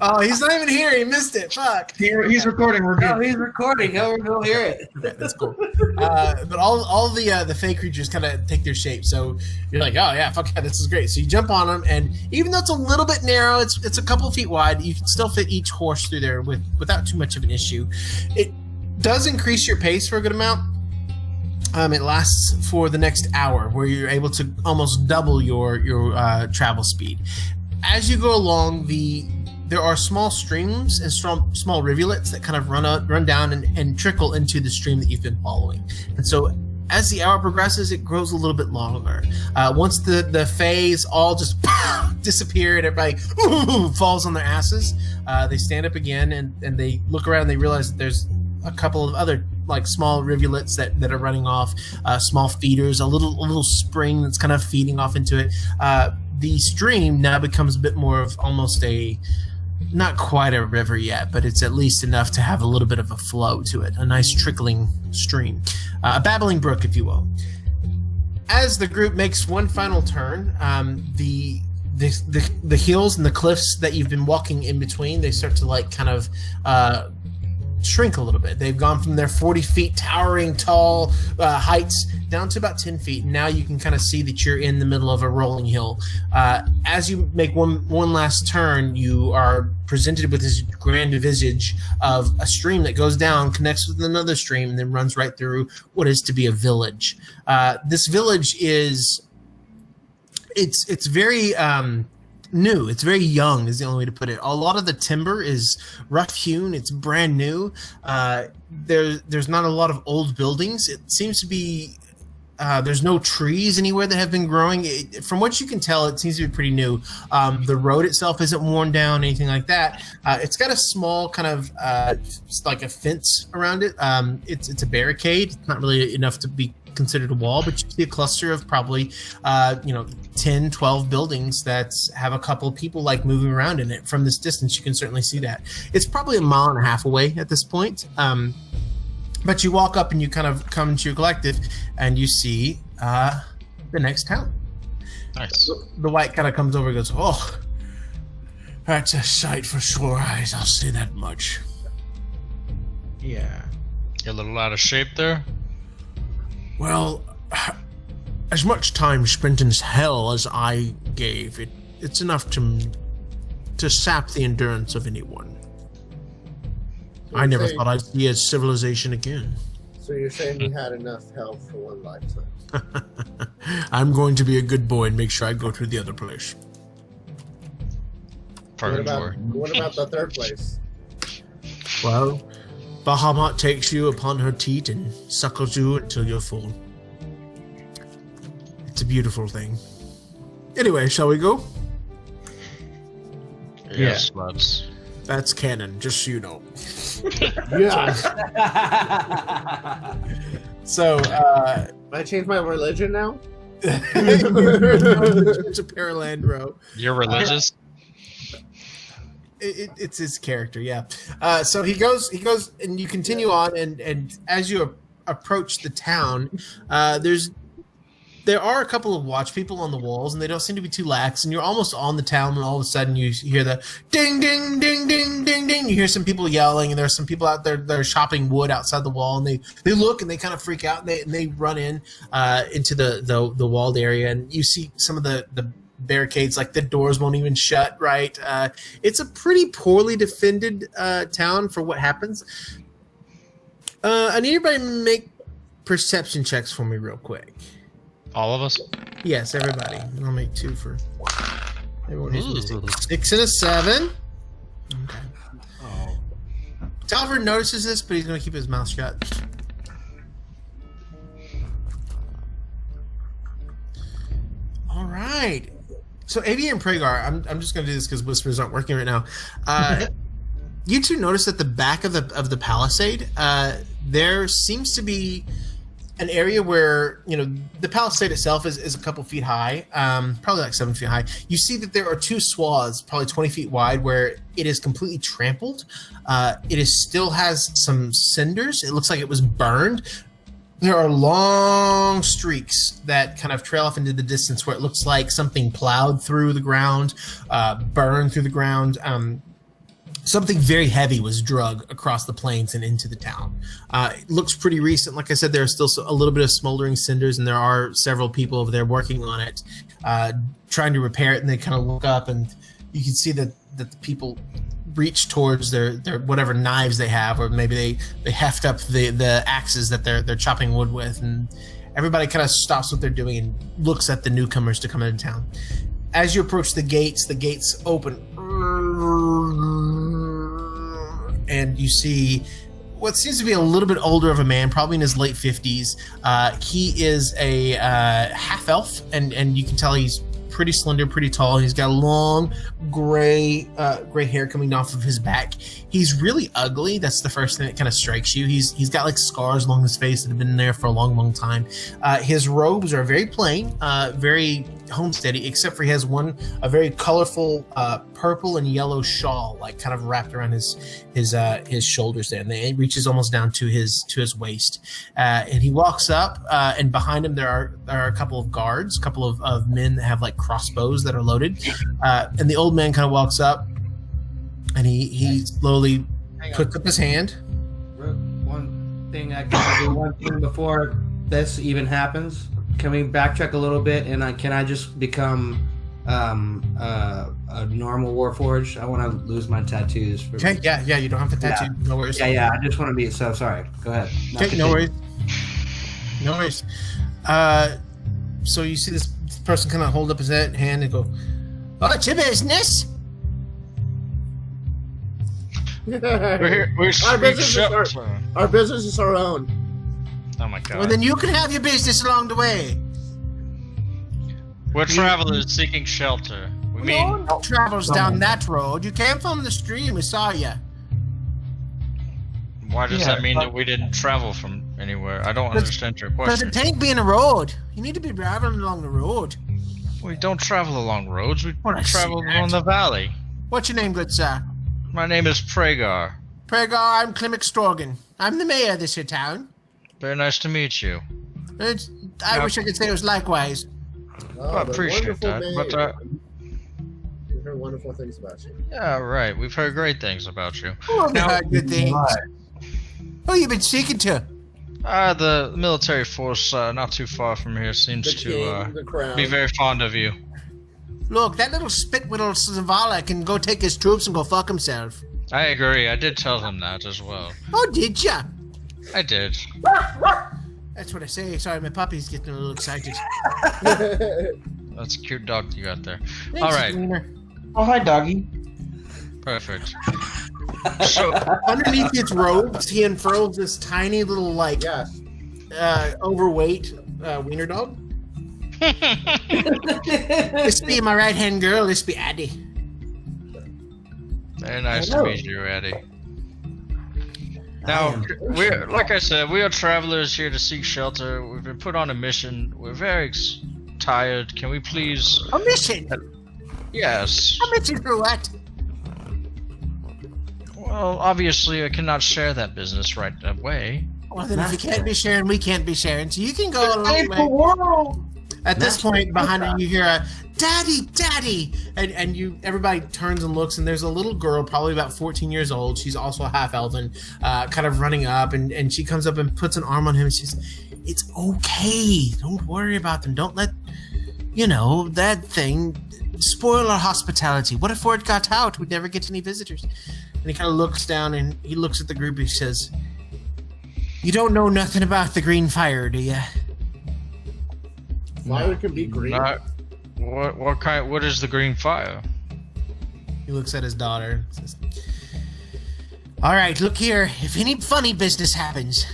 Oh, he's not even here. He missed it. Fuck. He's recording. We're good. Oh, he's recording. We'll hear it. That's cool. But all the fake creatures kind of take their shape. So you're like, oh yeah, fuck yeah, this is great. So you jump on them, and even though it's a little bit narrow, it's a couple feet wide. You can still fit each horse through there without too much of an issue. It does increase your pace for a good amount. It lasts for the next hour, where you're able to almost double your travel speed. As you go along, there are small streams and small rivulets that kind of run down and trickle into the stream that you've been following. And so as the hour progresses, it grows a little bit longer. Once the fays all just disappear and everybody falls on their asses, they stand up again and they look around and they realize that there's a couple of other like small rivulets that are running off, small feeders, a little spring that's kind of feeding off into it. The stream now becomes a bit more of almost not quite a river yet, but it's at least enough to have a little bit of a flow to it, a nice trickling stream, a babbling brook, if you will. As the group makes one final turn, the hills and the cliffs that you've been walking in between, they start to like kind of shrink a little bit. They've gone from their 40 feet towering tall heights down to about 10 feet. Now you can kind of see that you're in the middle of a rolling hill. As you make one last turn, you are presented with this grand visage of a stream that goes down, connects with another stream, and then runs right through what is to be a village. This village is it's very new. It's very young is the only way to put it. A lot of the timber is rough hewn. It's brand new. There's not a lot of old buildings. It seems to be there's no trees anywhere that have been growing. From what you can tell, it seems to be pretty new. The road itself isn't worn down, anything like that. It's got a small kind of like a fence around it. It's a barricade. It's not really enough to be considered a wall, but you see a cluster of probably 10, 12 buildings that have a couple of people like moving around in it. From this distance, you can certainly see that. It's probably 1.5 miles away at this point. But you walk up and you kind of come into your collective and you see the next town. Nice. The white kind of comes over and goes, oh, that's a sight for sore eyes, I'll say that much. Yeah. You're a little out of shape there. Well, as much time spent in hell as I gave, it's enough to sap the endurance of anyone. So I you're never saying- thought I'd see a civilization again. So you're saying you had enough hell for one lifetime? I'm going to be a good boy and make sure I go to the other place. Purgatory. What about the third place? Well, Bahamut takes you upon her teat and suckles you until you're full. It's a beautiful thing. Anyway, shall we go? Yes, let's. That's canon, just so you know. Yeah. So, I change my religion now? it's a Paralandro. You're religious? It's his character, yeah. So he goes, and you continue on, and as you approach the town, there are a couple of watch people on the walls, and they don't seem to be too lax. And you're almost on the town, and all of a sudden you hear the ding, ding, ding, ding, ding, ding. You hear some people yelling, and there's some people out there that are chopping wood outside the wall, and they look and they kind of freak out, and they run into the walled area, and you see some of the barricades, like the doors won't even shut right. It's a pretty poorly defended town for what happens. I need everybody to make perception checks for me real quick. All of us? Yes, everybody. I'll make 2 for everyone who's missing. Ooh. 6 and a 7. Okay. Oh. Talver notices this, but he's going to keep his mouth shut. All right. So, Avi and Pragar, I'm just going to do this because whispers aren't working right now. You two notice at the back of the palisade, there seems to be an area where the palisade itself is a couple feet high, probably like 7 feet high. You see that there are two swaths, probably 20 feet wide, where it is completely trampled. Still has some cinders. It looks like it was burned. There are long streaks that kind of trail off into the distance where it looks like something plowed through the ground, burned through the ground. Something very heavy was dragged across the plains and into the town. It looks pretty recent. Like I said, there are still a little bit of smoldering cinders, and there are several people over there working on it, trying to repair it. And they kind of look up, and you can see that the people reach towards their whatever knives they have, or maybe they heft up the axes that they're chopping wood with, and everybody kind of stops what they're doing and looks at the newcomers to come into town. As you approach the gates open, and you see what seems to be a little bit older of a man, probably in his late 50s. He is a half elf, and you can tell he's pretty slender, pretty tall. He's got long gray hair coming off of his back. He's really ugly. That's the first thing that kind of strikes you. He's got like scars along his face that have been there for a long time. His robes are very plain, very homesteady, except for he has a very colorful purple and yellow shawl, like kind of wrapped around his shoulders there, and it reaches almost down to his waist. And he walks up, and behind him there are a couple of guards, a couple of men that have like crossbows that are loaded. And the old man kind of walks up, and he slowly puts up his hand. One thing I can do, one thing before this even happens. Can we backtrack a little bit, and can I just become a normal Warforged? I want to lose my tattoos. Okay, yeah, you don't have to tattoo. Yeah. No worries. Yeah, I just want to be so sorry. Go ahead. Okay, no worries. No worries. So you see this person kind of hold up his hand and go, "Oh, it's your business." Our business is our own. Oh my god. Well, then you can have your business along the way. We're travelers seeking shelter. No one travels down that road. You came from the stream. We saw you. Why does that mean that we didn't travel from anywhere? I don't understand your Because question. it ain't being a road. You need to be traveling along the road. We don't travel along roads. We What a travel snap. along the valley. What's your name, good sir? My name is Pragar. Pragar, I'm Klimek Strogan. I'm the mayor of this here town. Very nice to meet you. I wish I could say it was likewise. Oh, I appreciate that, but we heard wonderful things about you. yeah, right. We've heard great things about you. Oh, we heard good things. Who you been speaking to? The military force not too far from here seems The king, the crown. be very fond of you. Look, that little spitwhittle Zavala can go take his troops and go fuck himself. I agree. I did tell him that as well. Oh, did ya? I did. That's what I say. Sorry, my puppy's getting a little excited. That's a cute dog you got there. Thanks, All right. Wiener. Oh, hi, doggy. Perfect. So, Underneath his robes, he unfurls this tiny little, like, Yes. overweight wiener dog. This be my right-hand girl. This be Addie. very nice to meet you, Eddie. Now, we're like I said, we are travelers here to seek shelter. We've been put on a mission. We're very tired. Can we please? A mission? Yes. A mission for what? Well, obviously, I cannot share that business right away. Well, then if you can't be sharing, we can't be sharing. So you can go along way. world. At this point, behind you hear a "Daddy, Daddy," and everybody turns and looks, and there's a little girl, probably about 14 years old. She's also half elven, kind of running up, and she comes up and puts an arm on him, and she says, "It's okay. Don't worry about them. Don't let that thing spoil our hospitality. What if word got out? We'd never get any visitors." And he kind of looks down and he looks at the group. He says, "You don't know nothing about the green fire, do you?" Fire can be green. What kind? What is the green fire? He looks at his daughter and says, "All right, look here. If any funny business happens,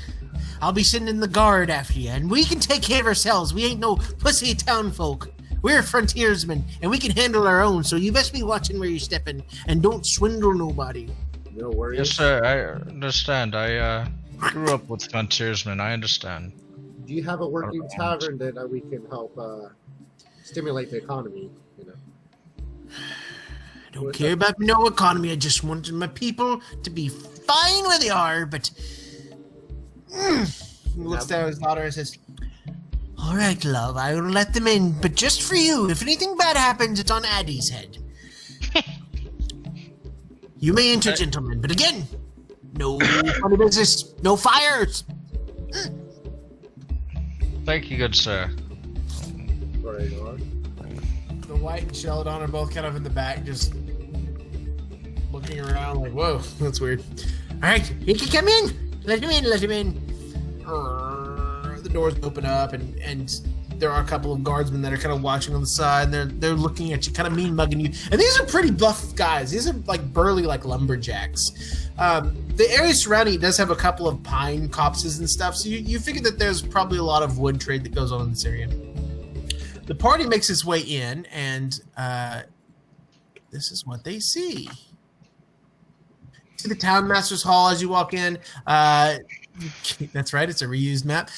I'll be sending the guard after you, and we can take care of ourselves. We ain't no pussy town folk. We're frontiersmen, and we can handle our own, so you best be watching where you're stepping, and don't swindle nobody." No worries. Yes, sir. I understand. I grew up with frontiersmen. I understand. Do you have a working tavern that we can help stimulate the economy? You know. I don't care about no economy. I just wanted my people to be fine where they are. But he looks down at his daughter and says, "All right, love, I will let them in, but just for you. If anything bad happens, it's on Addie's head. You may enter, gentlemen, but again, no funny business, no fires." Thank you, good sir. Right on. The White and Sheldon are both kind of in the back, just looking around like, whoa, that's weird. All right, he can come in. Let him in, let him in. The doors open up, and there are a couple of guardsmen that are kind of watching on the side, and they're looking at you, kind of mean mugging you. And these are pretty buff guys. These are like burly, like lumberjacks. The area surrounding it does have a couple of pine copses and stuff, so you figure that there's probably a lot of wood trade that goes on in this area. The party makes its way in, and this is what they see. To the town master's hall as you walk in. That's right, it's a reused map.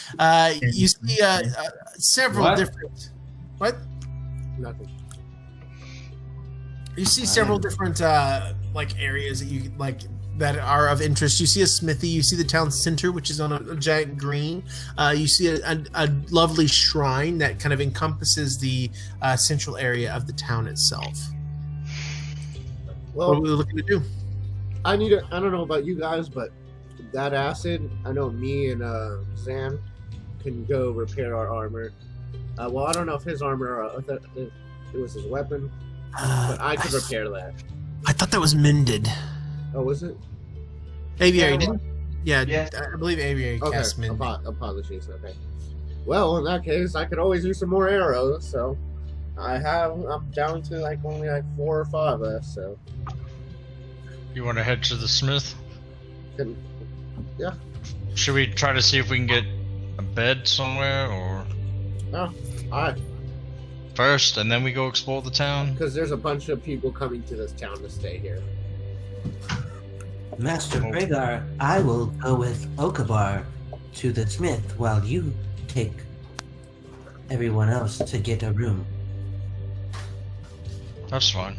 You see several different. What? Nothing. You see several different like areas that you like that are of interest. You see a smithy. You see the town center, which is on a giant green. You see a lovely shrine that kind of encompasses the central area of the town itself. Well, what are we looking to do? I don't know about you guys, but that acid, I know me and Zan can go repair our armor. Well, I don't know if his armor or if it was his weapon, but I could repair that. I thought that was mended. Oh, was it? Aviary didn't? Yeah, Yes. I believe Aviary cast mended. Apologies. Okay. Well, in that case, I could always use some more arrows. So I'm down to like only like 4 or 5 left. So You want to head to the smith? Yeah. Should we try to see if we can get a bed somewhere, or All right. first, and then we go explore the town? Because there's a bunch of people coming to this town to stay here. Master Rhaegar, I will go with Okabar to the smith while you take everyone else to get a room. That's fine.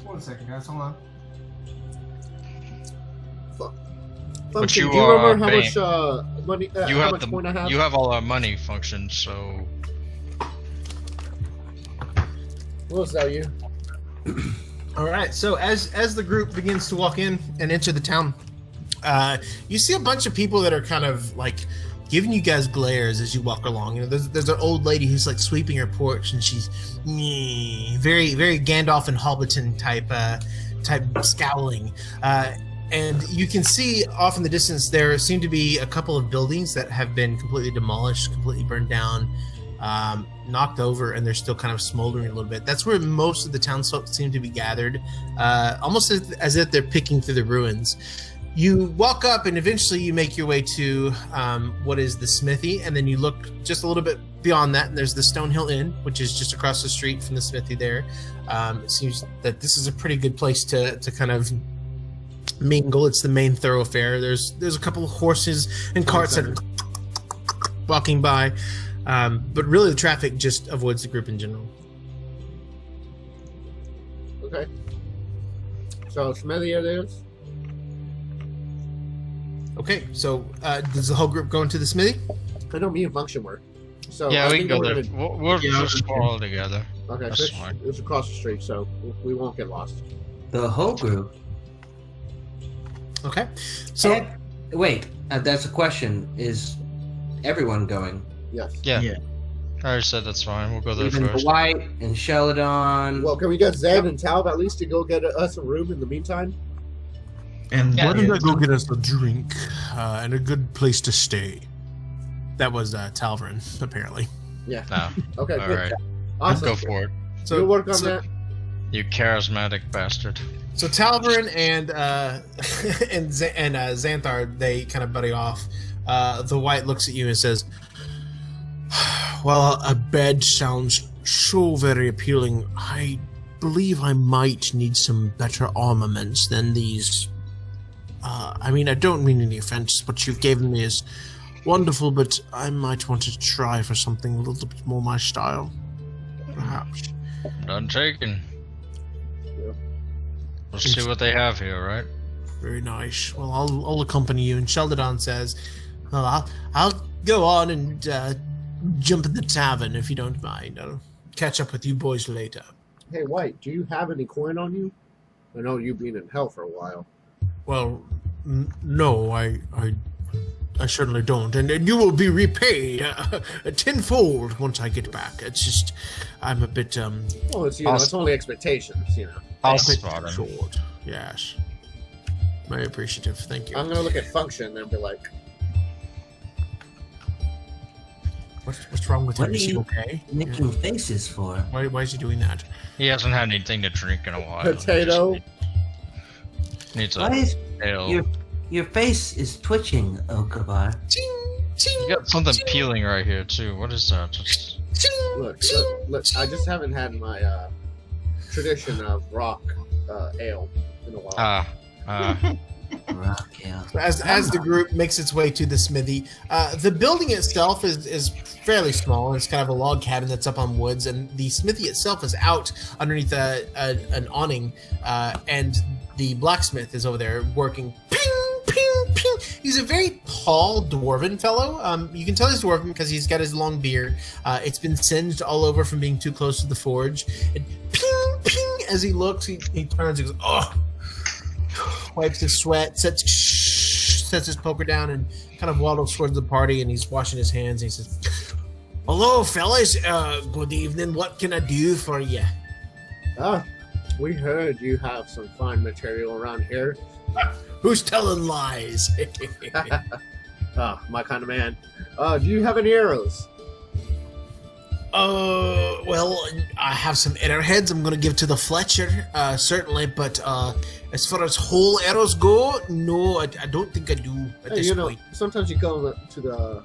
1 second, guys. Hold on. Function, you do you are remember how paying- much money? You how have much point I have? you have all our money functions, so We'll sell you. All right. So as the group begins to walk in and enter the town, you see a bunch of people that are kind of like giving you guys glares as you walk along. You know, there's an old lady who's like sweeping her porch, and she's very very Gandalf and Hobbiton type scowling. And you can see off in the distance there seem to be a couple of buildings that have been completely demolished, completely burned down, knocked over, and they're still kind of smoldering a little bit. That's where most of the townsfolk seem to be gathered, almost as if they're picking through the ruins. You walk up, and eventually you make your way to what is the smithy, and then you look just a little bit beyond that, and there's the Stonehill Inn, which is just across the street from the smithy there. It seems that this is a pretty good place to kind of mingle. It's the main thoroughfare. There's a couple of horses and carts that are walking by, but really the traffic just avoids the group in general. Okay. So smithy it is. Okay, so does the whole group go into the smithy? I know me and Function work. So yeah, I we can think go we're there. gonna- We'll Yeah, just okay. all together. Okay, That's so fine. it's across the street, so we won't get lost. The whole group. Okay, so Wait, that's a question. Is everyone going? Yes. Yeah. Yeah. I already said that's fine. We'll go there Even first. Dwight and Sheldon. Well, can we get Zed and Talb at least to go get us a room in the meantime? And Yeah. why don't I go get us a drink and a good place to stay? That was Talvin, apparently. Yeah. No. Okay. All good. right. Awesome. Go for it. So You'll work on so, that. You charismatic bastard. So Talvin and Xanthar, they kind of buddy off. The White looks at you and says, "Well, a bed sounds so very appealing. I believe I might need some better armaments than these. I mean, I don't mean any offense. What you've given me is wonderful, but I might want to try for something a little bit more my style. Perhaps. Done taken. Yeah. Let's see what they have here, right? Very nice. Well, I'll accompany you. And Sheldon says, well, I'll go on and jump in the tavern if you don't mind. I'll catch up with you boys later. Hey, White, do you have any coin on you? I know you've been in hell for a while. Well, no, I certainly don't, and you will be repaid tenfold once I get back. It's just I'm a bit Well, it's it's only expectations, I'll a bit spot him. short. Yes, very appreciative. Thank you. I'm gonna look at function and be like, What's wrong with What him? are Is he you okay? making faces for? Why is he doing that? He hasn't had anything to drink in a while. potato. Needs a Why is ale. your face is twitching, Okabar? You got something peeling right here too. What is that? Just... Look, I just haven't had my tradition of rock ale in a while. Rock ale. As the group makes its way to the smithy, the building itself is fairly small. It's kind of a log cabin that's up on woods, and the smithy itself is out underneath an awning, and the blacksmith is over there working. Ping, ping, ping. He's a very tall dwarven fellow. You can tell he's dwarven because he's got his long beard. It's been singed all over from being too close to the forge. And ping, ping, as he looks, he turns and goes, oh. Wipes his sweat, sets his poker down, and kind of waddles towards the party. And he's washing his hands. And he says, "Hello, fellas. Good evening. What can I do for you?" We heard you have some fine material around here. Who's telling lies? My kind of man. Do you have any arrows? Well, I have some arrowheads I'm going to give to the Fletcher, certainly, but as far as whole arrows go, no, I don't think I do at this point. Sometimes you go to the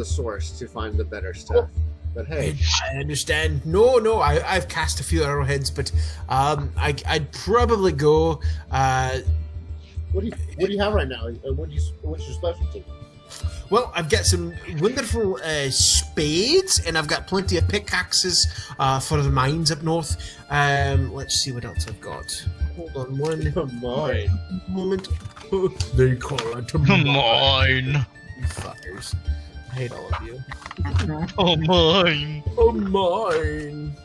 source to find the better stuff. But hey, I understand. No, I've cast a few arrowheads, but I'd probably go. what do you have right now? What's your specialty? Well, I've got some wonderful spades, and I've got plenty of pickaxes for the mines up north. Let's see what else I've got. Hold on one moment. They call it Mine. You fuckers. I hate all of you. Oh, mine. Oh, mine.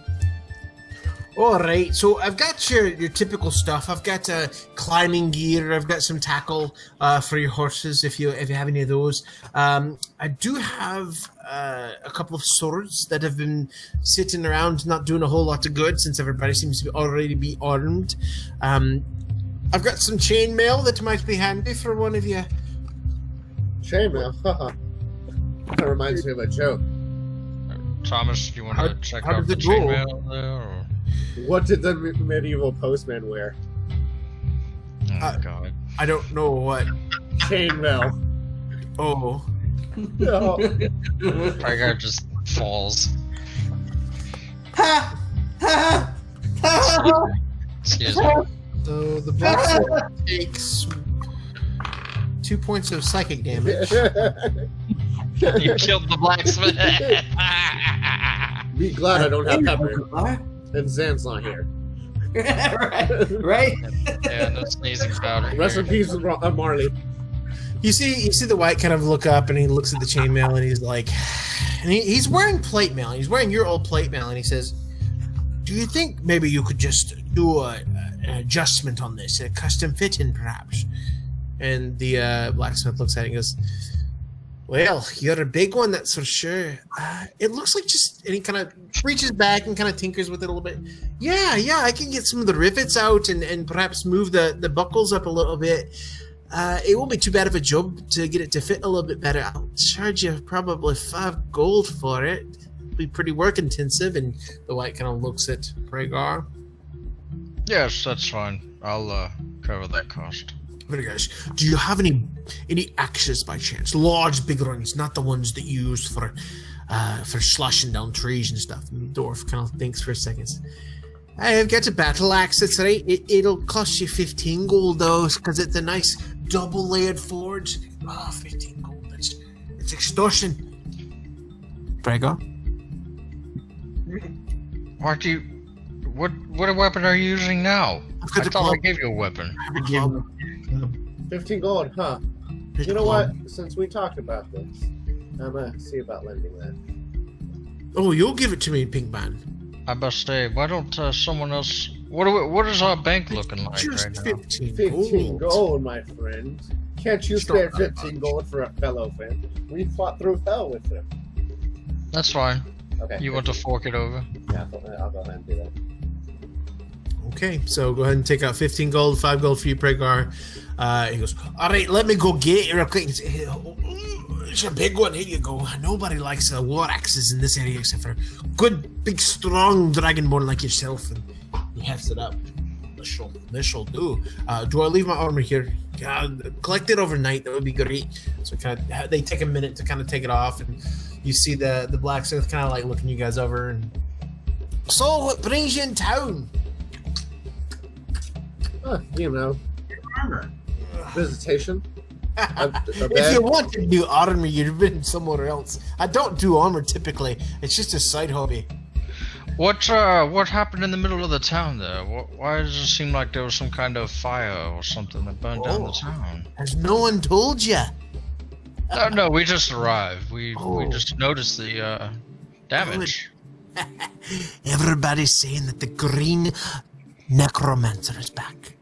All right, so I've got your typical stuff. I've got climbing gear. I've got some tackle for your horses if you have any of those. I do have a couple of swords that have been sitting around, not doing a whole lot of good since everybody seems to already be armed. I've got some chainmail that might be handy for one of you. Chainmail? That reminds me of a joke. Thomas, you want to check how out did the it go? chainmail there? Or... What did the medieval postman wear? Oh, God. I don't know what. Chainmail. Oh. No. Rygar just falls. Ha! Ha! Ha! Excuse me. So the blacksmith takes 2 points of psychic damage. You killed the blacksmith. Be glad I don't have pepper. Okabar? And Zan's not here. right? Yeah, no sneezing powder. Rest in peace, Marley. You see the white kind of look up and he looks at the chainmail and he's like, and he's wearing plate mail. He's wearing your old plate mail and he says, "Do you think maybe you could just do an adjustment on this, a custom fitting perhaps?" And the blacksmith looks at it and goes, "Well, you're a big one, that's for sure. It looks like just," and he kind of reaches back and kind of tinkers with it a little bit. Yeah, I can get some of the rivets out and perhaps move the buckles up a little bit. It won't be too bad of a job to get it to fit a little bit better. I'll charge you probably 5 gold for it. It'll be pretty work intensive." And the white kind of looks at Rhaegar. Yes, that's fine. I'll cover that cost. Very nice. Do you have any axes by chance? Large, big ones, not the ones that you use for slashing down trees and stuff. And the dwarf kind of thinks for a second. "I've got a battle axe. That's right. It'll cost you 15 gold though, because it's a nice double-layered forge." 15 gold. It's extortion. Gregor? What do you? What weapon are you using now? I've got I the thought I club. gave you a weapon. Give him 15 gold, huh? You know what? Since we talked about this, I'm gonna see about lending that. Oh, you'll give it to me, Pink Man. I must say, why don't someone else? What is our bank looking like Just right now? 15 15 gold. gold, my friend. Can't you spare 15 gold for a fellow friend? We fought through hell with him. That's fine. Okay. You want to fork it over? Yeah, I'll go ahead and do that. Okay, so go ahead and take out 15 gold, 5 gold for you, Pregar. He goes, all right, let me go get it real quick. It's a big one. Here you go. Nobody likes war axes in this area except for good, big, strong dragonborn like yourself. And he hefts it up. This'll do. Do I leave my armor here? Collect it overnight. That would be great. So they take a minute to kind of take it off, and you see the blacksmith kind of like looking you guys over. And so, what brings you in town? You know, visitation. If you want to do armor, you've been somewhere else. I don't do armor typically. It's just a side hobby. What happened in the middle of the town there? Why does it seem like there was some kind of fire or something that burned down the town? Has no one told you? No, we just arrived. We Oh. just noticed the damage. Everybody's saying that the green necromancer is back.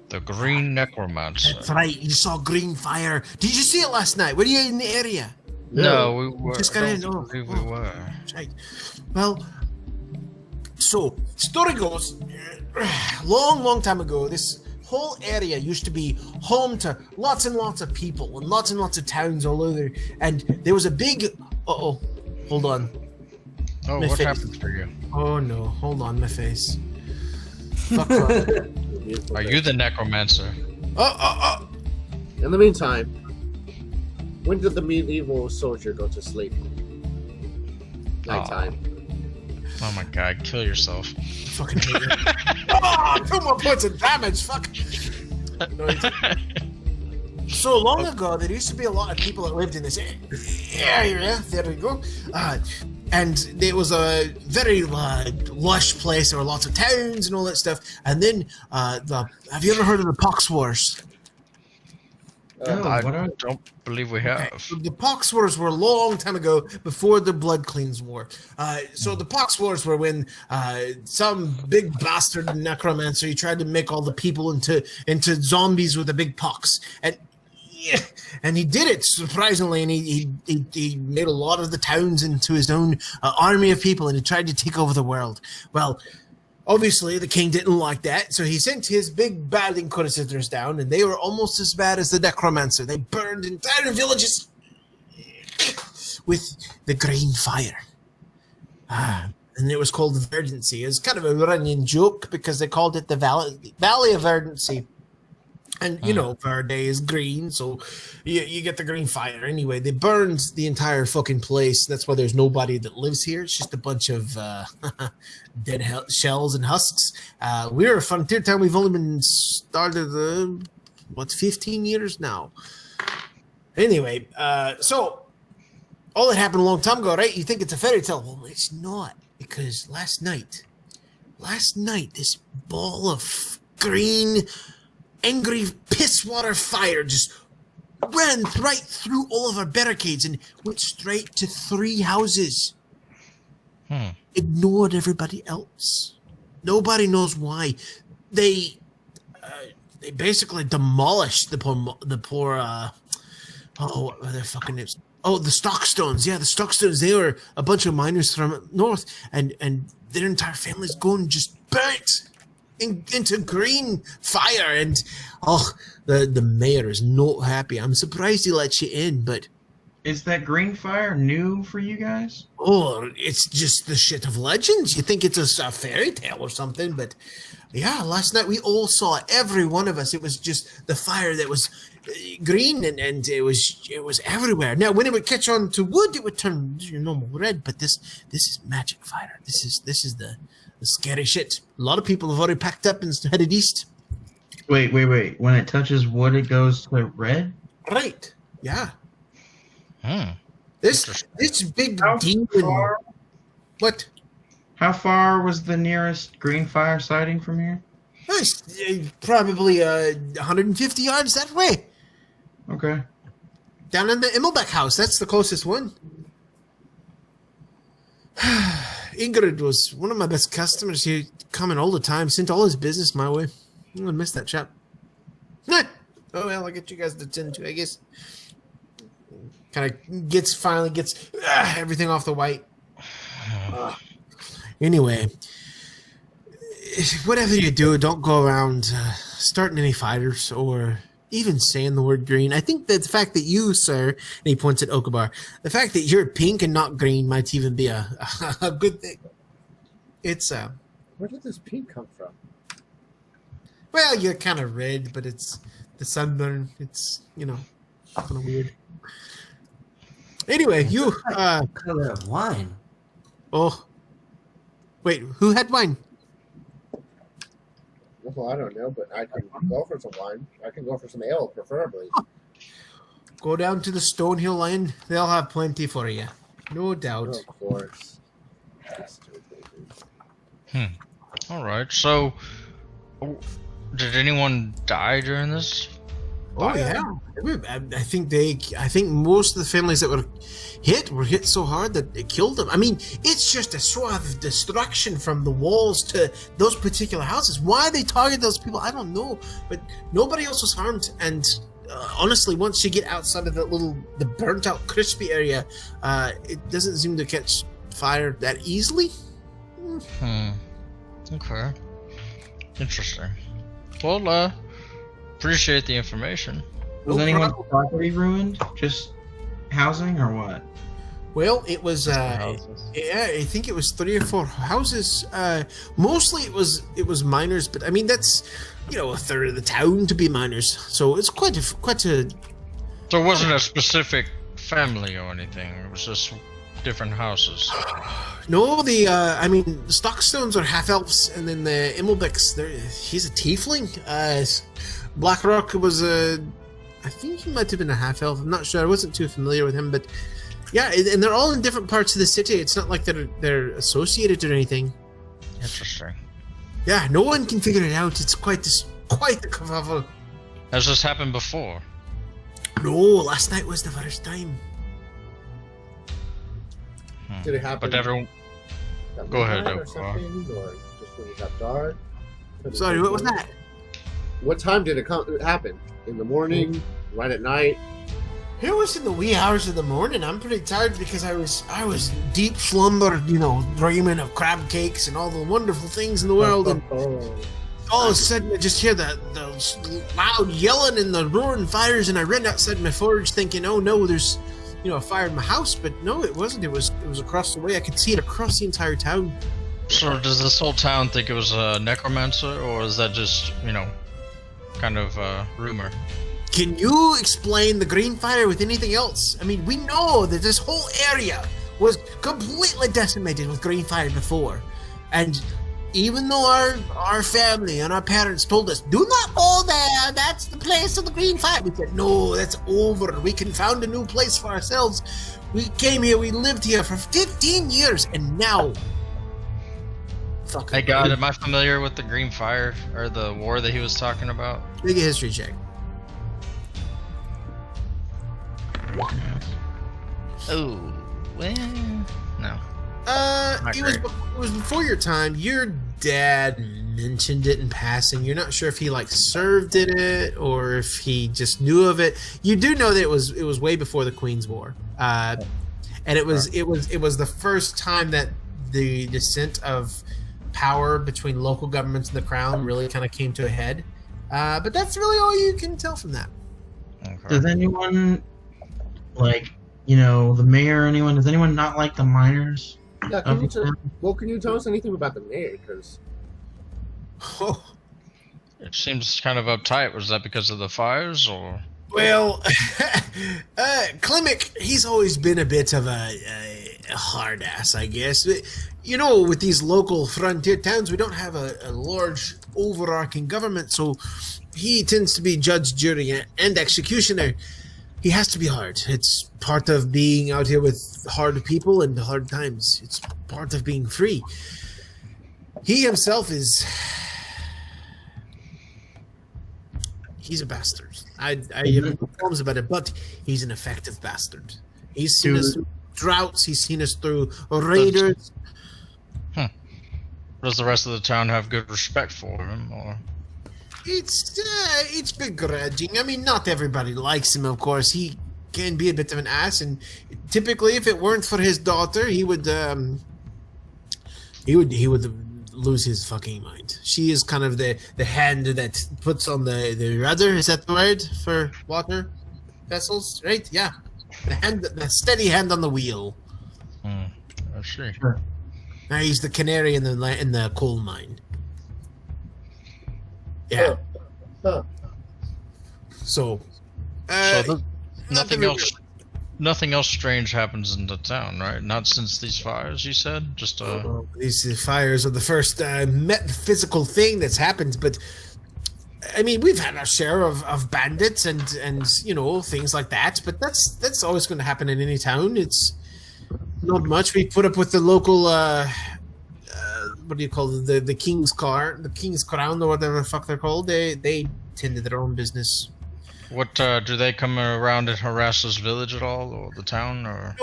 The Green Necromancer. That's right. You saw green fire. Did you see it last night? Were you in the area? No, we were. Just I got in. don't Oh, believe we oh. were. That's right. Well, so story goes, long time ago, this whole area used to be home to lots and lots of people and lots of towns all over. And there was a big. Hold on. Oh, My what face. happened to you? Oh no! Hold on, my face. Fuck off. Are you the Necromancer? In the meantime, when did the medieval soldier go to sleep? Nighttime. Oh my god, kill yourself. Fucking hate it. Oh, 2 more points of damage. Fuck. No, so long ago, there used to be a lot of people that lived in this area. There we go. And there was a very lush place. There were lots of towns and all that stuff. And then, have you ever heard of the Pox Wars? No, I what are don't believe we have. So the Pox Wars were a long time ago, before the Blood Cleans War. So the Pox Wars were when some big bastard necromancer, he tried to make all the people into zombies with a big pox, and he did it surprisingly, and he made a lot of the towns into his own army of people, and he tried to take over the world. Well, obviously, the king didn't like that, so he sent his big bad inquisitors down, and they were almost as bad as the necromancer. They burned entire villages with the green fire. And it was called Verdancy. It was kind of a running joke because they called it the Valley of Verdancy. And, you know, Verde is green, so you get the green fire. Anyway, they burned the entire fucking place. That's why there's nobody that lives here. It's just a bunch of dead shells and husks. We're a frontier town. We've only been started, 15 years now. Anyway, so all that happened a long time ago, right? You think it's a fairy tale. Well, it's not, because last night, this ball of green, angry pisswater fire just ran right through all of our barricades and went straight to 3 houses. Ignored everybody else. Nobody knows why. They basically demolished the poor what are their fucking names? Oh, the Stockstones. Yeah, the Stockstones. They were a bunch of miners from north, and their entire family's going just burnt into green fire. And the mayor is not happy. I'm surprised he let you in, but Is that green fire new for you guys? it's just the shit of legends. You think it's a fairy tale or something, but yeah, last night we all saw it, every one of us. It was just the fire that was green, and it was everywhere. Now, when it would catch on to wood, it would turn your normal red, but this is magic fire. This is the scary shit. A lot of people have already packed up and headed east. Wait. When it touches wood, it goes to red? Right. Yeah. Hmm. This big How demon. far, What? how far was the nearest green fire sighting from here? It's, probably 150 yards that way. Okay. Down in the Immelbeck house. That's the closest one. Ingrid was one of my best customers. He coming all the time. Sent all his business my way. I'm gonna miss that chap. Nah. Oh well, I'll get you guys to tend to, I guess. Kind of finally gets everything off the white. Anyway, whatever you do, don't go around starting any fighters or even saying the word green. I think that the fact that you, sir, and he points at Okabar, the fact that you're pink and not green might even be a good thing. It's Where did this pink come from? well, you're kind of red, but it's the sunburn. It's kind of weird. Anyway, you Color of wine. oh, wait, who had wine? Well, I don't know, but I can go for some wine. I can go for some ale, preferably. Go down to the Stonehill Inn. They'll have plenty for you, no doubt. Of course. All right. So, did anyone die during this? Oh yeah, I think most of the families that were hit so hard that it killed them. I mean, it's just a swath of destruction from the walls to those particular houses. Why they target those people, I don't know. But nobody else was harmed. And honestly, once you get outside of the burnt out, crispy area, it doesn't seem to catch fire that easily. Okay. Interesting. Well, appreciate the information. Was No anyone's problem. property ruined? Just housing or what? Well, it was houses. yeah, I think it was 3 or 4 houses. Mostly it was miners, but I mean that's a third of the town to be miners, so it's quite a. So it wasn't a specific family or anything. It was just different houses. No, the Stockstones are half elves, and then the Immelbecks, he's a tiefling. Blackrock was I think he might have been a half elf. I'm not sure. I wasn't too familiar with him, but yeah, and they're all in different parts of the city. It's not like they're associated or anything. Interesting. Yeah, no one can figure it out. It's quite the kerfuffle. Has this happened before? No, last night was the first time. Did it happen? But everyone. at Go ahead, midnight or Oak. something, or just when it got dark? Could it Sorry, be what was morning? that? What time did it happen? In the morning? Right at night? It was in the wee hours of the morning. I'm pretty tired because I was deep slumber, dreaming of crab cakes and all the wonderful things in the world, and all of a sudden I just hear the loud yelling and the roaring fires, and I ran outside my forge thinking, oh no, there's a fire in my house, but no, it wasn't. It was across the way. I could see it across the entire town. So does this whole town think it was a necromancer, or is that just, kind of rumor? Can you explain the green fire with anything else? I mean, we know that this whole area was completely decimated with green fire before, and even though our family and our parents told us, do not go there, that's the place of the green fire, we said, no, that's over, we can found a new place for ourselves. We came here, we lived here for 15 years, and now... Hey God, am I familiar with the Green Fire, or the war that he was talking about? Make a history check. Oh, well, no. It was before your time. Your dad mentioned it in passing. You're not sure if he served in it or if he just knew of it. You do know that it was way before the Queen's War, and it was the first time that the descent of power between local governments and the crown really kind of came to a head. But that's really all you can tell from that. Okay. Does anyone the mayor or anyone? Does anyone not like the miners? Yeah, can you tell us anything about the mayor? Because Oh. It seems kind of uptight. Was that because of the fires, or? Well, Klimek, he's always been a bit of a hard ass, I guess. With these local frontier towns, we don't have a large overarching government, so he tends to be judge, jury, and executioner. he has to be hard. It's part of being out here with hard people and hard times. It's part of being free. He himself is... He's a bastard. I have no qualms about it, but he's an effective bastard. He's seen us through droughts. He's seen us through raiders. Does the rest of the town have good respect for him, or? It's begrudging. I mean, not everybody likes him, of course. He can be a bit of an ass, and typically, if it weren't for his daughter, he would lose his fucking mind. She is kind of the hand that puts on the rudder. Is that the word for water vessels? Right? Yeah, the steady hand on the wheel. I see. Sure. Now he's the canary in the coal mine. Yeah. Huh. So, nothing else strange happens in the town, right? Not since these fires, you said? Just these fires are the first metaphysical thing that's happened, but I mean, we've had our share of bandits and things like that, but that's always going to happen in any town. It's not much. We put up with the local what do you call it? The King's Crown, or whatever the fuck they're called. They tend to their own business. What do they come around and harass this village at all, or the town, or?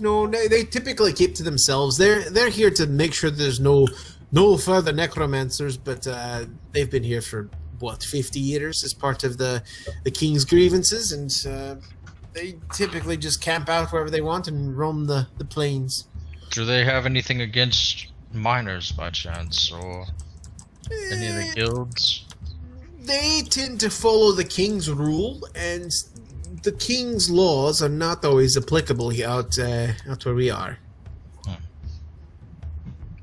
No. They typically keep to themselves. They're here to make sure there's no further necromancers, but they've been here for 50 years as part of the king's grievances, and they typically just camp out wherever they want and roam the plains. Do they have anything against miners by chance, or any of the guilds? They tend to follow the king's rule, and the king's laws are not always applicable out where we are.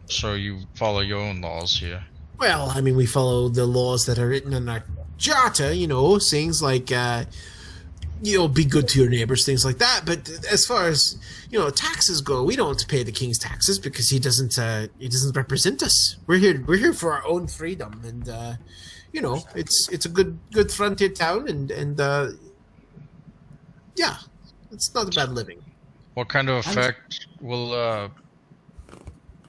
So you follow your own laws here? Well, I mean, we follow the laws that are written in our charter, things like, be good to your neighbors, things like that. But as far as, taxes go, we don't pay the king's taxes because he doesn't represent us. We're here for our own freedom, and, it's a good frontier town, and yeah, it's not a bad living. What kind of effect will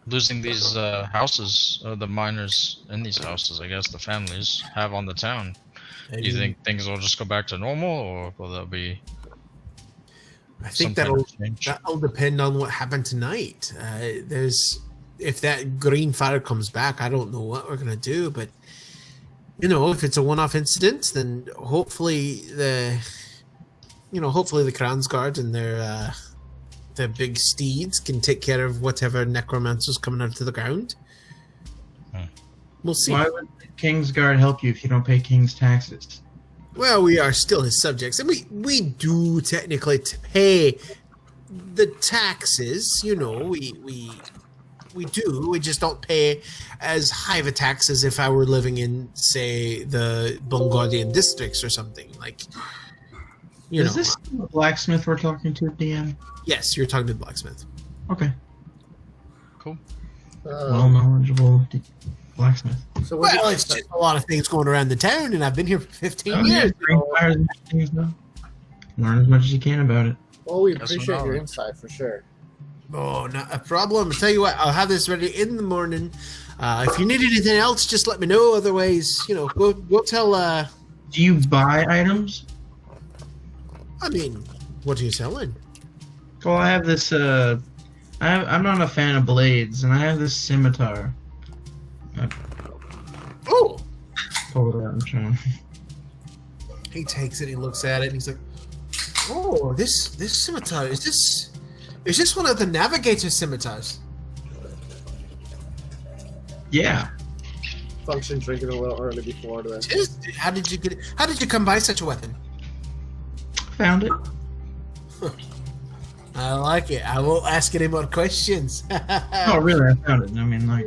losing these houses, the miners in these houses, I guess the families, have on the town? Do you think things will just go back to normal, or will there be? I think that'll depend on what happened tonight. If that green fire comes back, I don't know what we're gonna do, but if it's a one-off incident, then hopefully the Kransguard and their big steeds can take care of whatever necromancer's coming out of the ground. We'll see. Why would the King's Guard help you if you don't pay King's taxes? Well, we are still his subjects, and we do technically pay the taxes. We do. We just don't pay as high of a tax as if I were living in, say, the Bongodian districts or something. Like, Is this the blacksmith we're talking to, DM? Yes, you're talking to the blacksmith. Okay. Cool. Well knowledgeable blacksmith. So Well, it's just a lot of things going around the town, and I've been here for 15 years. Learn as much as you can about it. well, we That's appreciate your knowledge. insight for sure. Oh, not a problem. I'll tell you what, I'll have this ready in the morning. If you need anything else, just let me know. Otherwise, go tell. Do you buy items? I mean, what are you selling? Well, I have this. I'm not a fan of blades, and I have this scimitar. Oh, Pull it out and show him. he takes it. He looks at it, and he's like, "Oh, this scimitar is this one of the navigator scimitars?" Yeah. Function drinking a little early before the. How did you get it? How did you come by such a weapon? Found it. I like it. I won't ask any more questions. Oh, really? I found it. I mean, like,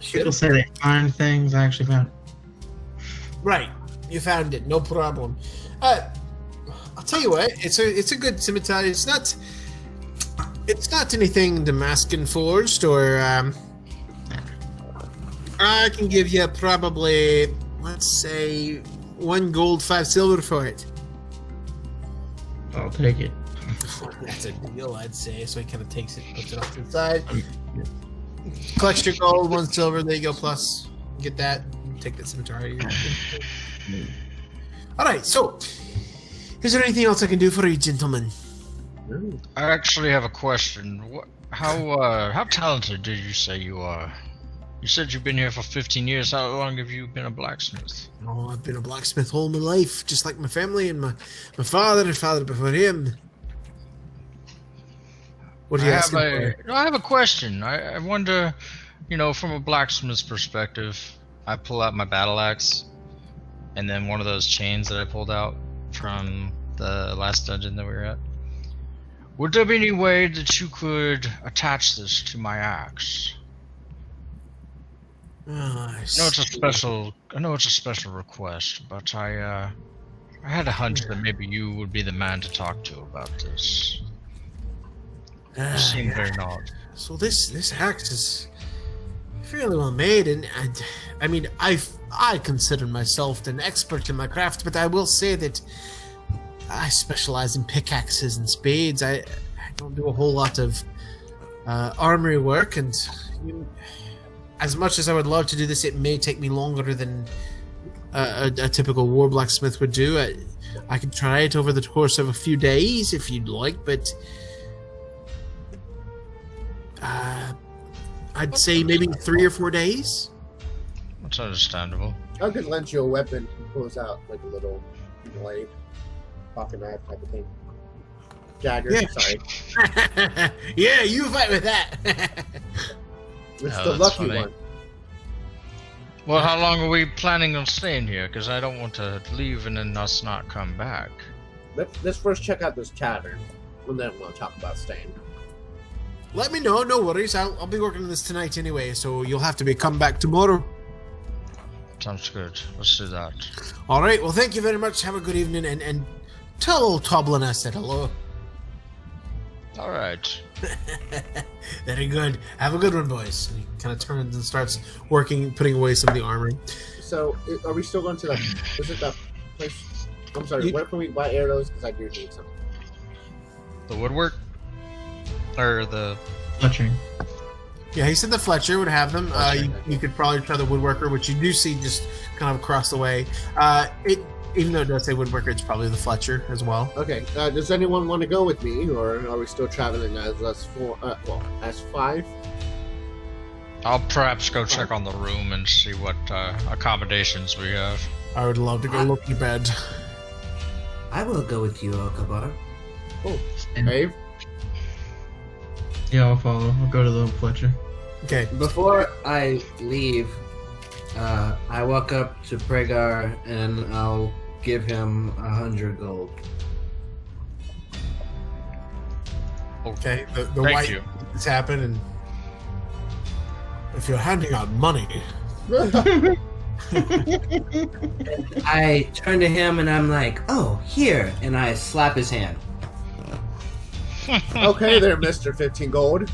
people say they find things. I actually found it. Right, you found it. No problem. I'll tell you what. It's a good scimitar. It's not anything Damascus forged, or I can give you probably, let's say, 1 gold, 5 silver for it. I'll take it. That's a deal, I'd say. So he kind of takes it, puts it off to the side. Collects your gold, 1 silver. There you go. Plus, get that. Take that scimitar. All right. So, is there anything else I can do for you, gentlemen? I actually have a question. How talented did you say you are? You said you've been here for 15 years. How long have you been a blacksmith? Oh, I've been a blacksmith all my life, just like my family and my father and father before him. What do you ask? I have a question. I wonder, from a blacksmith's perspective, I pull out my battle axe, and then one of those chains that I pulled out from the last dungeon that we were at. Would there be any way that you could attach this to my axe? Oh, I know it's a special request, but I had a hunch that maybe you would be the man to talk to about this. You seem very odd. So this axe is fairly well made, and I mean I consider myself an expert in my craft, but I will say that I specialize in pickaxes and spades. I don't do a whole lot of armory work, and as much as I would love to do this, it may take me longer than a typical war blacksmith would do. I could try it over the course of a few days if you'd like, but I'd say maybe 3 or 4 days. That's understandable. I could lend you a weapon and pulls out like a little blade, pocket knife type of thing. Dagger, Yeah. sorry. Yeah, you fight with that. It's Oh, the that's lucky funny. one. Well, how long are we planning on staying here? Because I don't want to leave and then us not come back. Let's first check out this tavern, and then we'll talk about staying. Let me know, no worries. I'll be working on this tonight anyway, so you'll have to come back tomorrow. Sounds good. Let's do that. All right, well, thank you very much. Have a good evening, and tell old Toblin I said hello. All right. Very good. Have a good one, boys. And he kind of turns and starts working, putting away some of the armor. So, are we still going to is it that place? I'm sorry, where can we buy arrows? Because I do need some. The woodwork? Or the... Fletching. Yeah, he said the Fletcher would have them. You could probably try the woodworker, which you do see just kind of across the way. Even though it does say woodworker, it's probably the Fletcher as well. Okay, does anyone want to go with me, or are we still traveling as us four? As 5? I'll perhaps go check on the room and see what accommodations we have. I would love to go look at your bed. I will go with you, Okabar. Oh, Dave? Yeah, I'll follow. I'll go to the Fletcher. Okay. Before I leave, I walk up to Pregar and I'll give him 100 gold. Okay. The Thank white you. has happened, and if you're handing out money, I turn to him and I'm like, "Oh, here!" and I slap his hand. Okay, there, Mr. 15 Gold.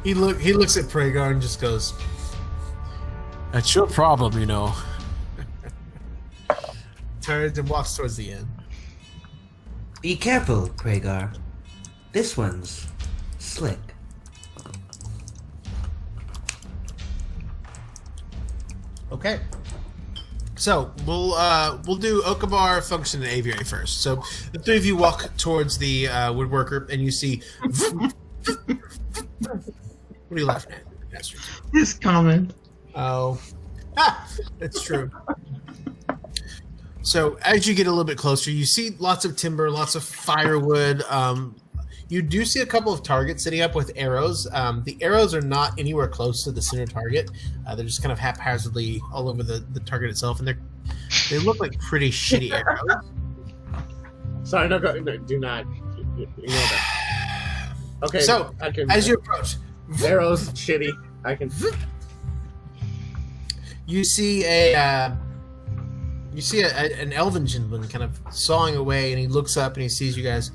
he looks at Pregar and just goes, "That's your problem, you know." Turns and walks towards the inn. Be careful, Pregar. This one's slick. Okay. So we'll do Okabar, Function, and Aviary first. So the three of you walk towards the woodworker, and you see. What are you laughing at, bastard? This comment. Oh, that's true. So as you get a little bit closer, you see lots of timber, lots of firewood. You do see a couple of targets sitting up with arrows. The arrows are not anywhere close to the center target. They're just kind of haphazardly all over the target itself, and they look like pretty shitty arrows. Sorry, no, do not. You know that. Okay, So I can. as you approach, arrows, shitty. I can. you see an elven gentleman kind of sawing away, and he looks up and he sees you guys.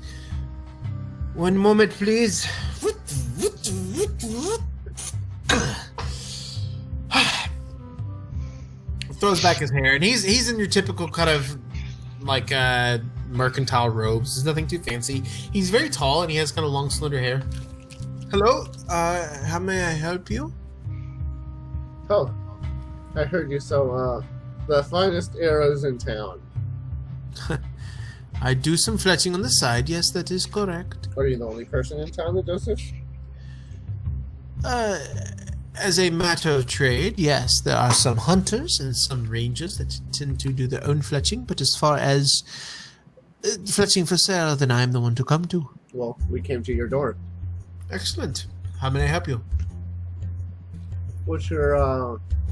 One moment, please. Throws back his hair, and he's in your typical kind of like mercantile robes. There's nothing too fancy. He's very tall and he has kind of long, slender hair. Hello, how may I help you? Oh, I heard you sell the finest arrows in town. I do some fletching on the side. Yes, that is correct. Are you the only person in town that does this? As a matter of trade, yes, there are some hunters and some rangers that tend to do their own fletching, but as far as fletching for sale, then I'm the one to come to. Well, we came to your door. Excellent. How may I help you? What's your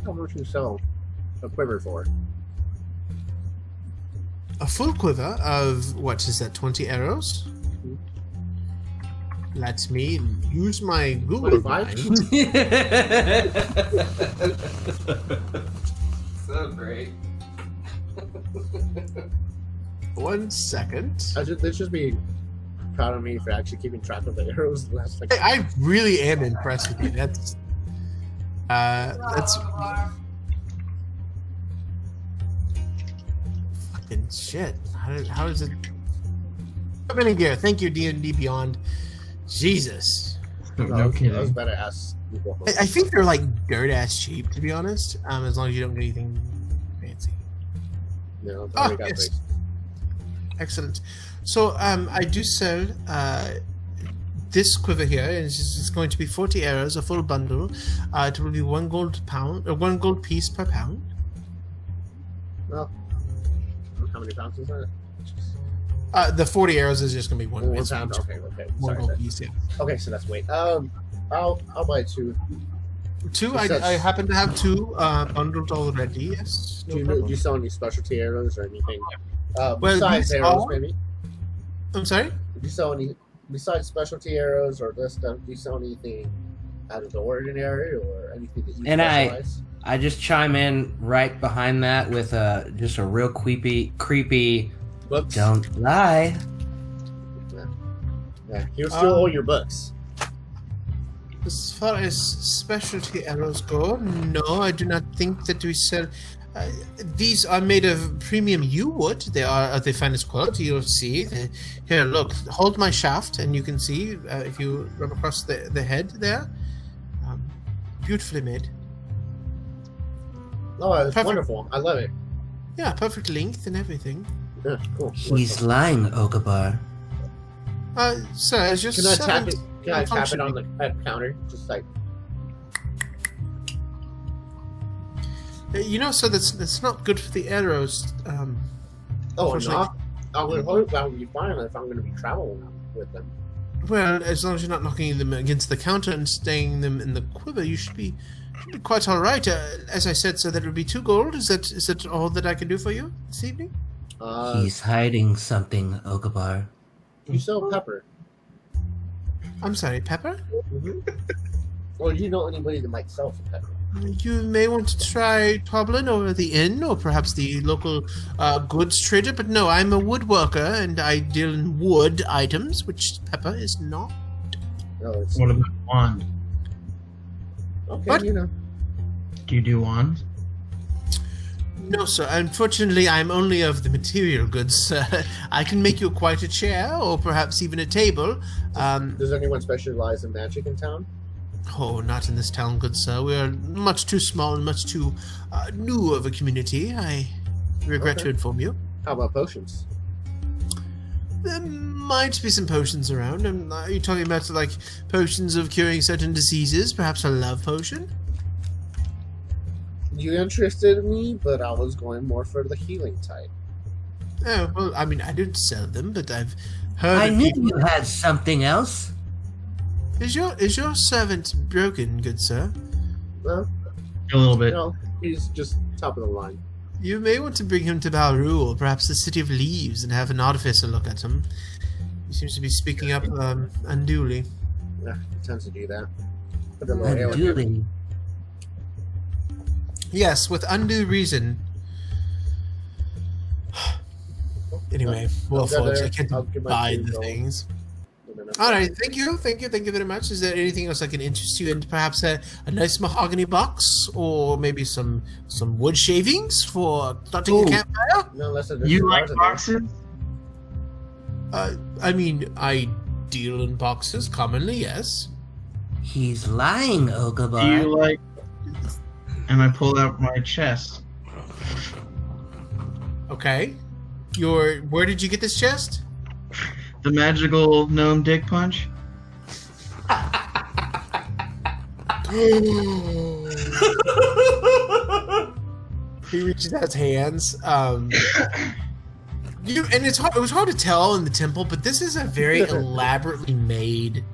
how much you sell a quiver for? A full quiver of, what is that, 20 arrows? Let me use my Google 25? Mind. So great. 1 second. They should be proud of me for actually keeping track of the arrows. Last like I really am impressed with you. That's fucking shit. How is it? How many gear? Thank you, D&D Beyond. Jesus. No I was kidding. better ask people. I think they're like dirt ass cheap, to be honest. As long as you don't get anything fancy. No, Ah, we got yes. things. Excellent. So I do sell this quiver here, and it's going to be 40 arrows, a full bundle. It will be £1 gold piece per pound. Well, how many pounds is that? The 40 arrows is just going to be one. One it's pound. one- Okay. one Sorry. gold piece, yeah. Okay, so that's weight. I'll buy 2. Two. What's that? I happen to have 2 bundled already. Yes. No Do problem. you sell any specialty arrows or anything? Well, Besides these arrows, are- maybe. I'm sorry. Do you sell any besides specialty arrows or this stuff? Do you sell anything out of the ordinary or anything that you And specialize? I just chime in right behind that with just a real creepy. Books. Don't lie. Yeah, he'll steal all your books. As far as specialty arrows go, no, I do not think that we sell. These are made of premium yew wood. They are of the finest quality. You'll see. Here, look. Hold my shaft, and you can see if you rub across the head there. Beautifully made. Oh, it's Perfect. wonderful. I love it. Yeah, perfect length and everything. Yeah, cool. He's lying, Okabar. Sir, it's just Can I tap serving- it? Can I tap it on functioning. the counter? Just like You know, so that's not good for the arrows. oh, Unfortunately- not. I would hope that would be fine if I'm going to be traveling with them. Well, as long as you're not knocking them against the counter and staying them in the quiver, you should be quite all right. As I said, so that would be 2 gold. Is that all that I can do for you this evening? He's hiding something, Okabar. You sell pepper. I'm sorry, pepper? Mm-hmm. Well, you know anybody that might sell some pepper? You may want to try Toblin or the inn, or perhaps the local goods trader. But no, I'm a woodworker, and I deal in wood items, which pepper is not. No, it's What about wand? okay. What? You know, Do you do wands? No, sir. Unfortunately, I'm only of the material goods. I can make you quite a chair, or perhaps even a table. does anyone specialize in magic in town? Oh, not in this town, good sir. We are much too small and much too new of a community. I regret Okay. to inform you. How about potions? There might be some potions around. Are you talking about, like, potions of curing certain diseases? Perhaps a love potion? You interested me, but I was going more for the healing type. Oh, well, I mean, I don't sell them, but I've heard I of knew people... you had something else. Is your servant broken, good sir? Well, A little bit. no, he's just top of the line. You may want to bring him to Balru, or perhaps the City of Leaves, and have an artificer look at him. He seems to be speaking up unduly. Yeah, he tends to do that. Put a little ale in him. Unduly. Yes, with undue reason. Anyway, well, I'll go folks, there. I can't I'll give my buy food the gold. things. And then All right, thank you very much. Is there anything else I can interest you in? Perhaps a nice mahogany box, or maybe some wood shavings for starting a Ooh. campfire? No, unless there's You cigars like in there. boxes? I mean, I deal in boxes commonly, yes. He's lying, Do you Ogabar. like? And I pull out my chest. Okay. Where did you get this chest? The magical gnome dick punch. He reaches out his hands. And it was hard to tell in the temple, but this is a very elaborately made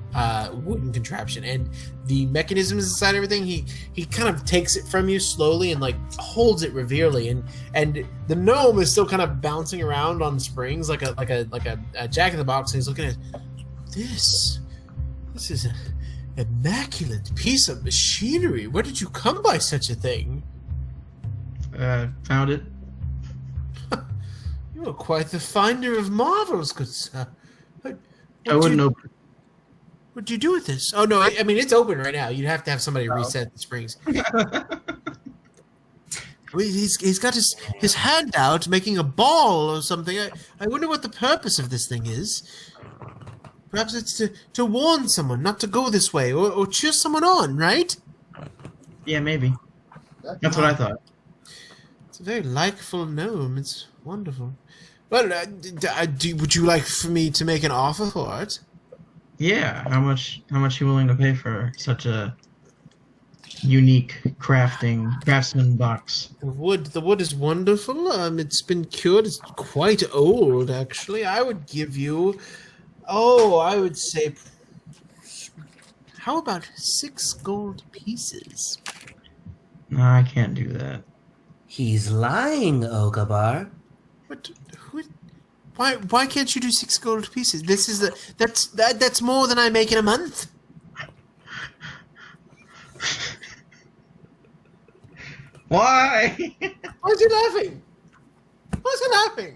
wooden contraption, and the mechanisms inside everything. He kind of takes it from you slowly and like holds it reverely, and the gnome is still kind of bouncing around on springs like a jack in the box. And he's looking at this. This is an immaculate piece of machinery. Where did you come by such a thing? Found it. You are quite the finder of marvels, good sir. I wouldn't open it. What do you do with this? Oh no, I mean it's open right now. You'd have to have somebody reset the springs. I mean, he's got his hand out making a ball or something. I wonder what the purpose of this thing is. Perhaps it's to warn someone not to go this way, or cheer someone on, right? Yeah, maybe. That's what I thought. It's a very likeful gnome. It's wonderful. Well, would you like for me to make an offer for it? Yeah. How much you willing to pay for such a unique craftsman box? The wood is wonderful. It's been cured. It's quite old, actually. I would give you, I would say, how about 6 gold pieces? No, I can't do that. He's lying, Ogabar. But why can't you do 6 gold pieces? That's more than I make in a month. Why? Why is he laughing? Why is he laughing?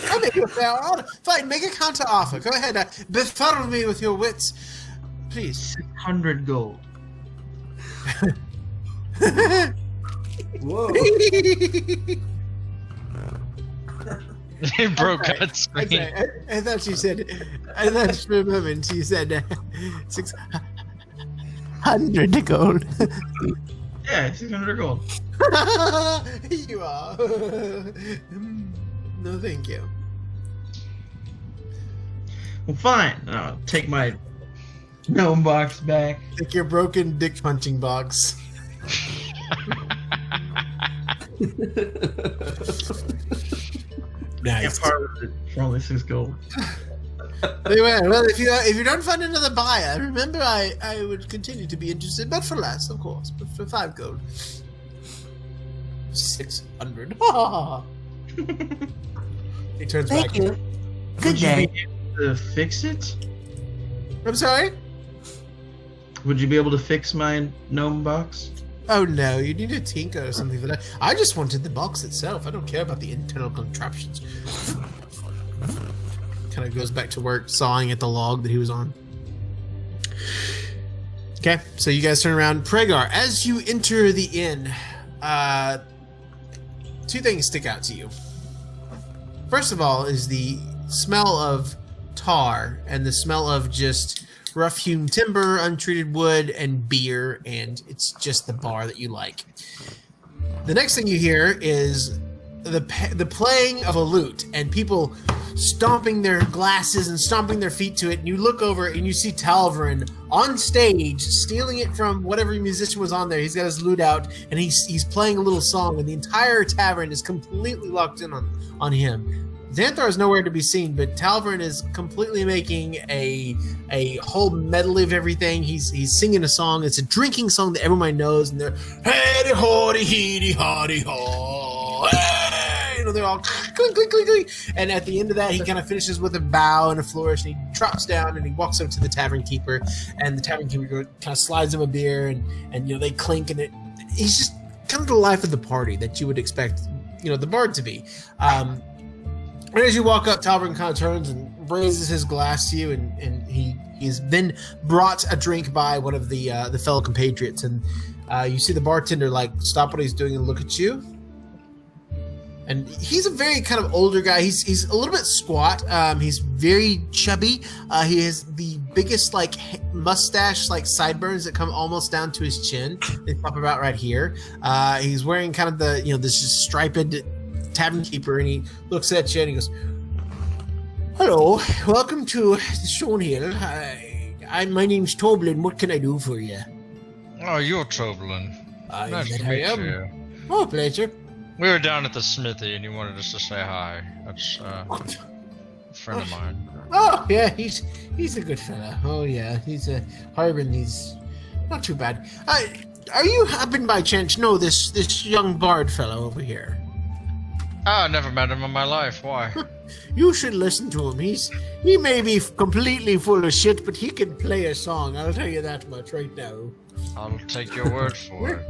I'll make you a fair offer. Fine, make a counter offer. Go ahead. Befuddle me with your wits. Please. 600 gold. Whoa. It broke out I screen. thought you said, for a moment, you said 600 gold. Yeah, 600 gold. You are. No, thank you. Well, fine. I'll take my gnome box back. Take your broken dick punching box. Yeah, Nice. part of it for only 6 gold. Very well. Well, if you don't find another buyer, remember I would continue to be interested, but for less, of course, but for 5 gold. 600. He turns Thank back. you. Good Would you day. be able to fix it? I'm sorry? Would you be able to fix my gnome box? Oh no, you need a tinker or something for that. I just wanted the box itself. I don't care about the internal contraptions. Kind of goes back to work, sawing at the log that he was on. Okay, so you guys turn around. Pregar, as you enter the inn, 2 things stick out to you. First of all is the smell of tar and the smell of just rough-hewn timber, untreated wood, and beer, and it's just the bar that you like. The next thing you hear is the playing of a lute and people stomping their glasses and stomping their feet to it, and you look over and you see Talvarin on stage stealing it from whatever musician was on there. He's got his lute out and he's playing a little song, and the entire tavern is completely locked in on him. Xanthar is nowhere to be seen, but Talvarin is completely making a whole medley of everything. He's singing a song. It's a drinking song that everyone knows, and they're hey hody heedy hody ho. Hey! You know, they're all clink clink clink clink. And at the end of that, he kind of finishes with a bow and a flourish, and he drops down and he walks up to the tavern keeper, and the tavern keeper kind of slides him a beer, and you know they clink, and he's just kind of the life of the party that you would expect, you know, the bard to be. And as you walk up, Talbert kind of turns and raises his glass to you, and he's then brought a drink by one of the fellow compatriots, and you see the bartender like stop what he's doing and look at you. And he's a very kind of older guy. He's a little bit squat. He's very chubby. He has the biggest like mustache, like sideburns that come almost down to his chin. They pop about right here. He's wearing kind of the this just striped tavern keeper, and he looks at you and he goes, "Hello, welcome to Stonehill. My name's Toblin. What can I do for you?" Oh, you're Toblin. Nice to I meet am. you. Oh, pleasure. We were down at the smithy and you wanted us to say hi. That's a friend of mine. Oh yeah, he's a good fella. Oh yeah, he's a Harbin. He's not too bad. Are you happen by chance know this young bard fellow over here? Ah, I never met him in my life. Why? You should listen to him. He may be completely full of shit, but he can play a song. I'll tell you that much right now. I'll take your word for it.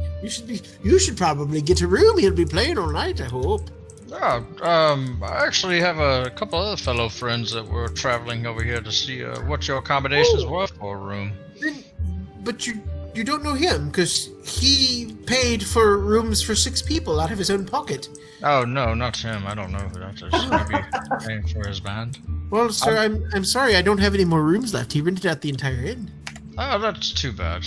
You should probably get a room. He'll be playing all night, I hope. Yeah, I actually have a couple other fellow friends that were traveling over here to see what your accommodations were for a room. But you don't know him, because he paid for rooms for 6 people out of his own pocket. Oh no, not him. I don't know who that is. Maybe paying for his band. Well, sir, I'm sorry. I don't have any more rooms left. He rented out the entire inn. Oh, that's too bad.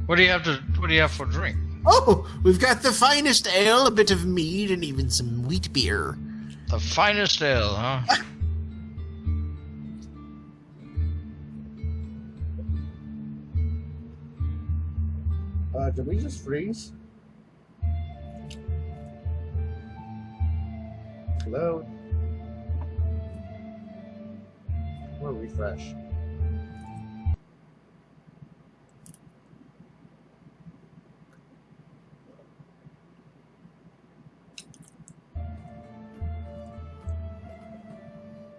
What do you have for drink? Oh, we've got the finest ale, a bit of mead, and even some wheat beer. The finest ale, huh? Did we just freeze? Hello? I want to refresh.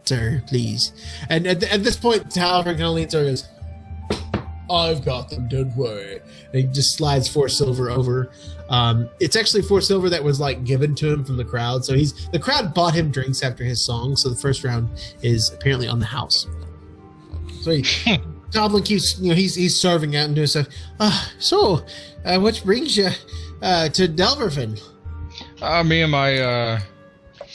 Sir, please. And at this point, Talvin kind of leans over and goes, "I've got them, don't worry." And he just slides 4 silver over. It's actually 4 silver that was like given to him from the crowd. So the crowd bought him drinks after his song. So the first round is apparently on the house. So Toblin keeps, he's serving out and doing stuff. So, what brings you to Delverfin? Me and my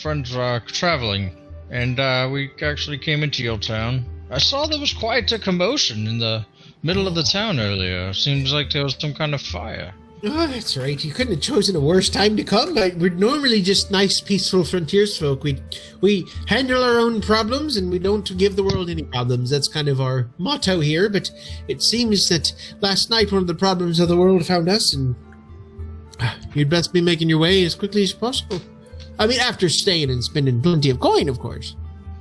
friends are traveling, and we actually came into your town. I saw there was quite a commotion in the middle of the town earlier. Seems like there was some kind of fire. Oh, that's right. You couldn't have chosen a worse time to come. We're normally just nice, peaceful frontiers folk. We handle our own problems, and we don't give the world any problems. That's kind of our motto here. But it seems that last night one of the problems of the world found us, and you'd best be making your way as quickly as possible. I mean, after staying and spending plenty of coin, of course.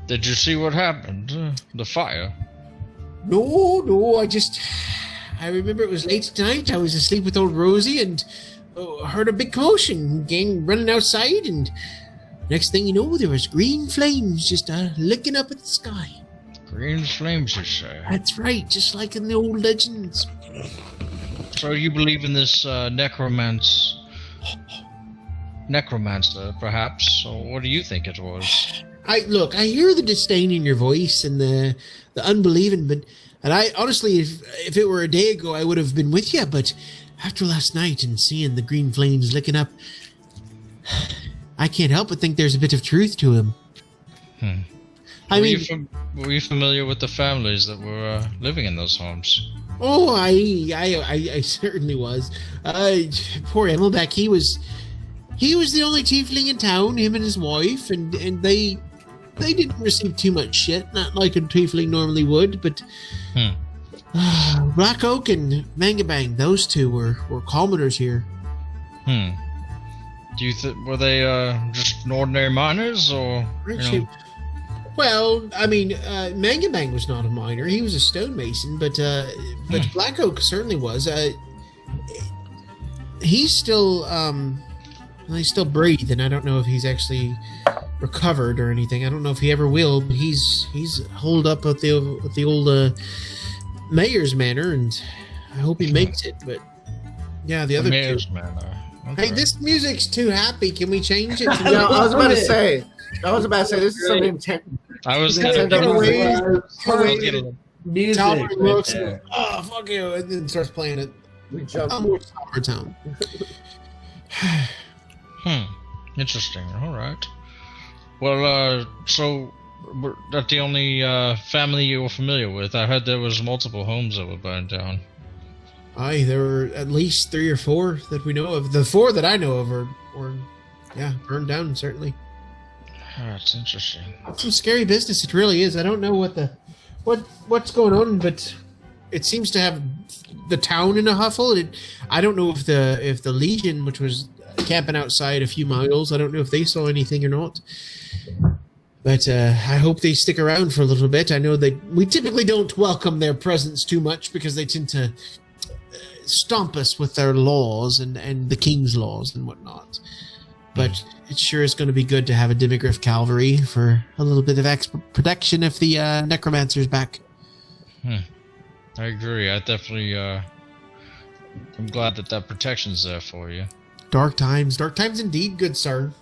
Did you see what happened? The fire? No, I remember it was late at night. I was asleep with old Rosie and heard a big commotion, gang running outside, and next thing you know, there was green flames just licking up at the sky. Green flames, you say? That's right, just like in the old legends. So you believe in this necromancer, perhaps? Or what do you think it was? I hear the disdain in your voice and the unbelieving, and I honestly, if it were a day ago, I would have been with you. But after last night and seeing the green flames licking up, I can't help but think there's a bit of truth to him. Were you familiar with the families that were living in those homes? Oh, I certainly was. Poor Emmelbeck, he was the only tiefling in town, him and his wife, and they didn't receive too much shit, not like a tiefling normally would, but Black Oak and Mangabang, those two were commoners here. Do you were they just ordinary miners, or Well, I mean, Mangabang was not a miner; he was a stonemason. But Black Oak certainly was. He's still breathing. I don't know if he's actually recovered or anything. I don't know if he ever will. But he's holed up at the old mayor's manor, and I hope he makes it. But yeah, the other mayor's two. manor. Okay. Hey, this music's too happy. Can we change it? No, I was about to say, this is some I was They gonna turned get up a the little- way. I was gonna- Music. Talbot right looks, there. oh fuck you, and then starts playing it. We jumped. I'm more Somber Town. Interesting. All right. Well, so that's the only family you were familiar with. I heard there was multiple homes that were burned down. Aye, there were at least 3 or 4 that we know of. The 4 that I know of are burned down, certainly. Oh, that's interesting. It's some scary business, it really is. I don't know what's going on, but it seems to have the town in a huffle. I don't know if the Legion, which was camping outside a few miles, I don't know if they saw anything or not. But I hope they stick around for a little bit. I know we typically don't welcome their presence too much because they tend to stomp us with their laws and the king's laws and whatnot. But it sure is going to be good to have a Demigryph cavalry for a little bit of extra protection if the necromancer's back. I agree. I definitely. I'm glad that protection's there for you. Dark times indeed, good sir.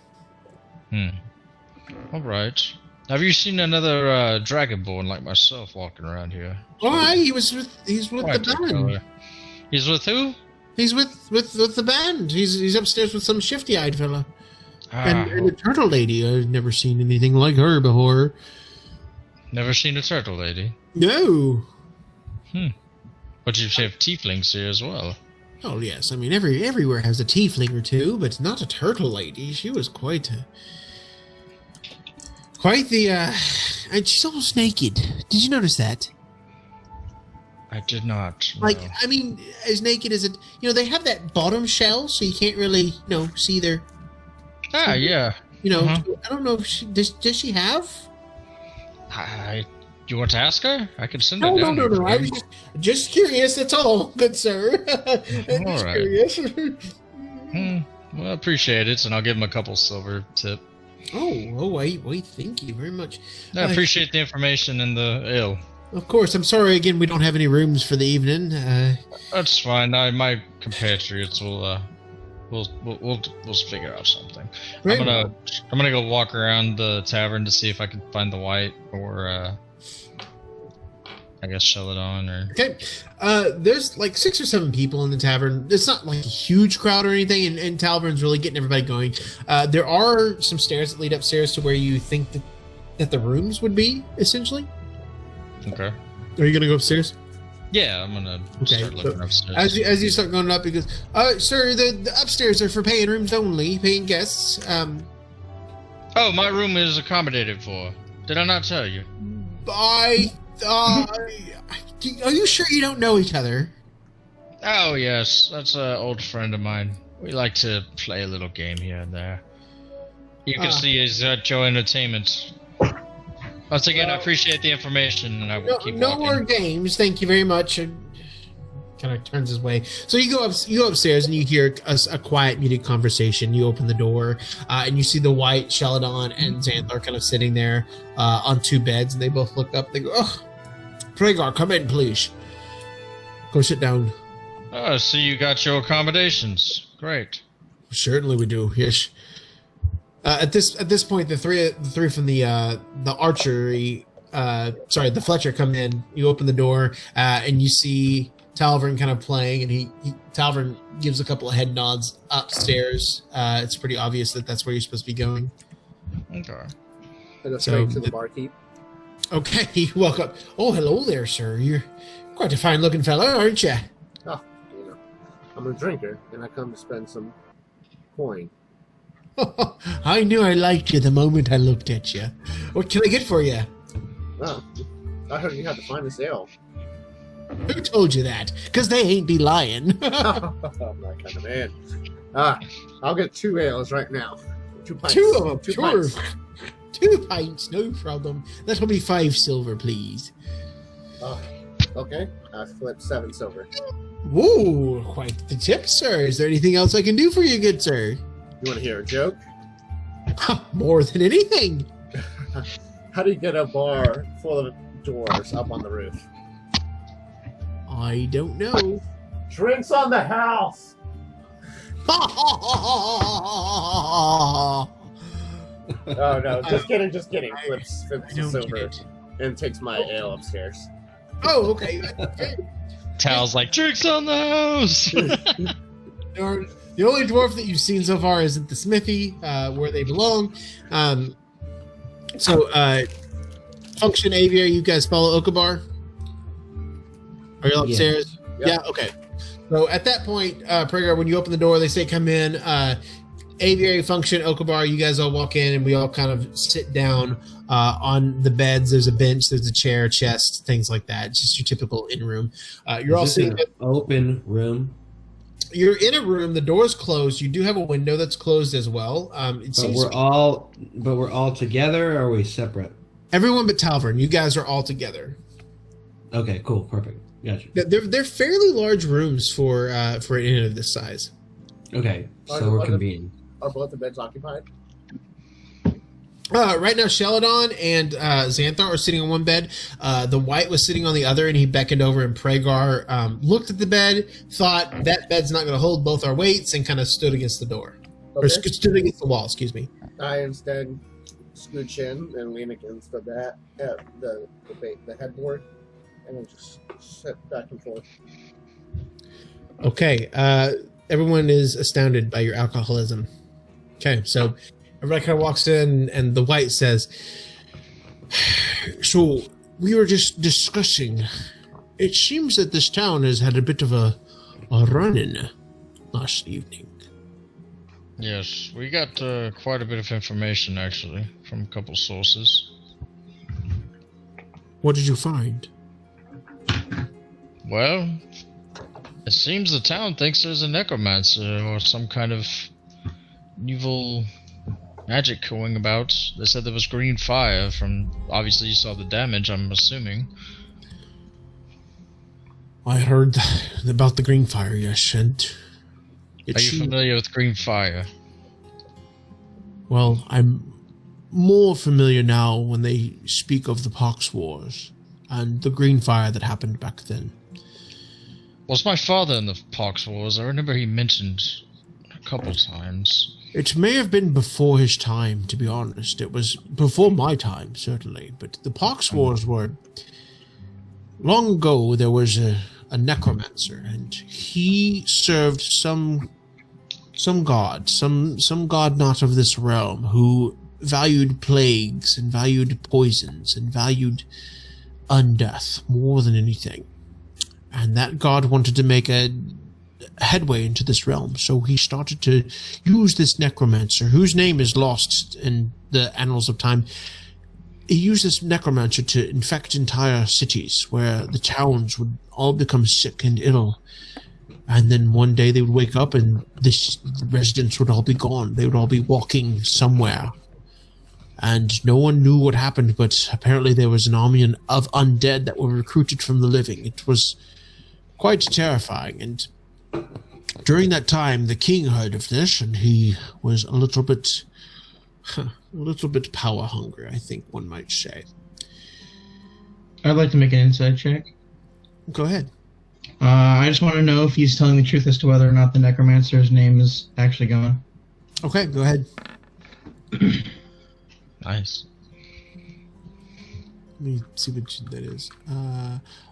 All right. Have you seen another dragonborn like myself walking around here? Why? He's with Quite the band. color. He's with who? He's with the band. He's upstairs with some shifty-eyed fella. And Ah, a turtle lady. I've never seen anything like her before. never seen a turtle lady. No. But you have tieflings here as well. Oh yes, I mean everywhere has a tiefling or two, but not a turtle lady. She was quite the and she's almost naked. Did you notice that? I did not. Like, no. I mean, as naked as it, they have that bottom shell, so you can't really, see their, Ah, yeah. I don't know if does she have? You want to ask her? I can send her No, down. no. here. I was just curious. That's all, good sir. I'm All just right. curious. Well, I appreciate it, and I'll give him a couple silver tip. Oh, wait, thank you very much. I appreciate the information and the ale. Of course, I'm sorry again. We don't have any rooms for the evening. That's fine. My compatriots will we'll figure out something. Right. I'm gonna go walk around the tavern to see if I can find the white or I guess Celadon or. Okay. There's like 6 or 7 people in the tavern. It's not like a huge crowd or anything, and Talburn's really getting everybody going. There are some stairs that lead upstairs to where you think that the rooms would be, essentially. Okay. Are you gonna go upstairs? Yeah, I'm gonna Okay, start looking so upstairs. As you start going up, he goes, sir, the upstairs are for paying rooms only, paying guests. Oh, my room is accommodated for. Did I not tell you? Are you sure you don't know each other? Oh yes, that's an old friend of mine. We like to play a little game here and there. You can see he's at your entertainment. Once again, I appreciate the information, and I will keep No walking. more games, thank you very much. And kind of turns his way. So you go upstairs and you hear a quiet, muted conversation. You open the door and you see the white Celadon and Xandlar kind of sitting there on 2 beds, and they both look up. They go, "Oh, Pragar, come in, please. Go sit down." Oh, so you got your accommodations. Great. Certainly we do. Yes. At this point, the three from the archery, the Fletcher come in. You open the door and you see Talvern kind of playing, and Talvern gives a couple of head nods upstairs. It's pretty obvious that that's where you're supposed to be going. Okay. I go So straight to the barkeep. Okay, welcome. Oh, hello there, sir. You're quite a fine-looking fellow, aren't you? Oh, I'm a drinker, and I come to spend some coin. I knew I liked you the moment I looked at you. What can I get for you? Oh, I heard you had the finest ale. Who told you that? Because they ain't be lying. I'm that kind of man. I'll get 2 ales right now. 2 pints. 2 of them, 2 sure. pints. 2 pints, no problem. That'll be 5 silver, please. Oh, okay. I flipped 7 silver. Whoa, quite the tip, sir. Is there anything else I can do for you, good sir? You want to hear a joke? More than anything. How do you get a bar full of doors up on the roof? I don't know. Drinks on the house! Oh no, just kidding, just kidding. Flips I don't us get over it. and takes my ale upstairs. Oh, okay. Okay. Tal's like, drinks on the house! The only dwarf that you've seen so far is at the smithy, where they belong. Function Aviary, you guys follow Okabar? Are you upstairs? Yeah. Yeah, okay. So at that point, Prager, when you open the door, they say come in. Aviary, Function, Okabar, you guys all walk in and we all kind of sit down on the beds. There's a bench, there's a chair, chest, things like that. It's just your typical in-room. You're all Is this sitting an open room? You're in a room. The door's closed. You do have a window that's closed as well. It But seems we're all together, or are we separate? everyone but Talvern. You guys are all together. Okay, cool, perfect. Gotcha. They're fairly large rooms for an inn of this size. Okay, Are so the- we're are the- convened. Are both the beds occupied? Right now, Sheladon and Xanthar are sitting on one bed. The White was sitting on the other, and he beckoned over, and Pragar looked at the bed, thought that bed's not going to hold both our weights, and kind of stood against the door. Or Okay. stood against the wall, excuse me. I instead scooch in and lean against the headboard, and then just sit back and forth. Okay, everyone is astounded by your alcoholism. Okay, so everybody kind of walks in, and the White says, "So we were just discussing. It seems that this town has had a bit of a run-in last evening. Yes, we got quite a bit of information actually from a couple sources. What did you find?" Well, it seems the town thinks there's a necromancer or some kind of evil magic going about. They said there was green fire from, obviously you saw the damage, I'm assuming. I heard about the green fire, yes, and it Are you seemed- familiar with green fire? Well, I'm more familiar now when they speak of the Pox Wars and the green fire that happened back then. Was my father in the Pox Wars? I remember he mentioned a couple times. It may have been before his time, to be honest. It was before my time, certainly. But the Pox Wars were... Long ago, there was a necromancer, and he served some god, some god not of this realm, who valued plagues, and valued poisons, and valued undeath more than anything. And that god wanted to make a headway into this realm, so he started to use this necromancer, whose name is lost in the annals of time. He used this necromancer to infect entire cities, where the towns would all become sick and ill. And then one day they would wake up and the residents would all be gone. They would all be walking somewhere. And no one knew what happened, but apparently there was an army of undead that were recruited from the living. It was quite terrifying, and during that time, the king heard of this, and he was a little bit power hungry, I think one might say. I'd like to make an insight check. Go ahead. I just want to know if he's telling the truth as to whether or not the necromancer's name is actually gone. Okay, go ahead. Nice. Let me see what that is.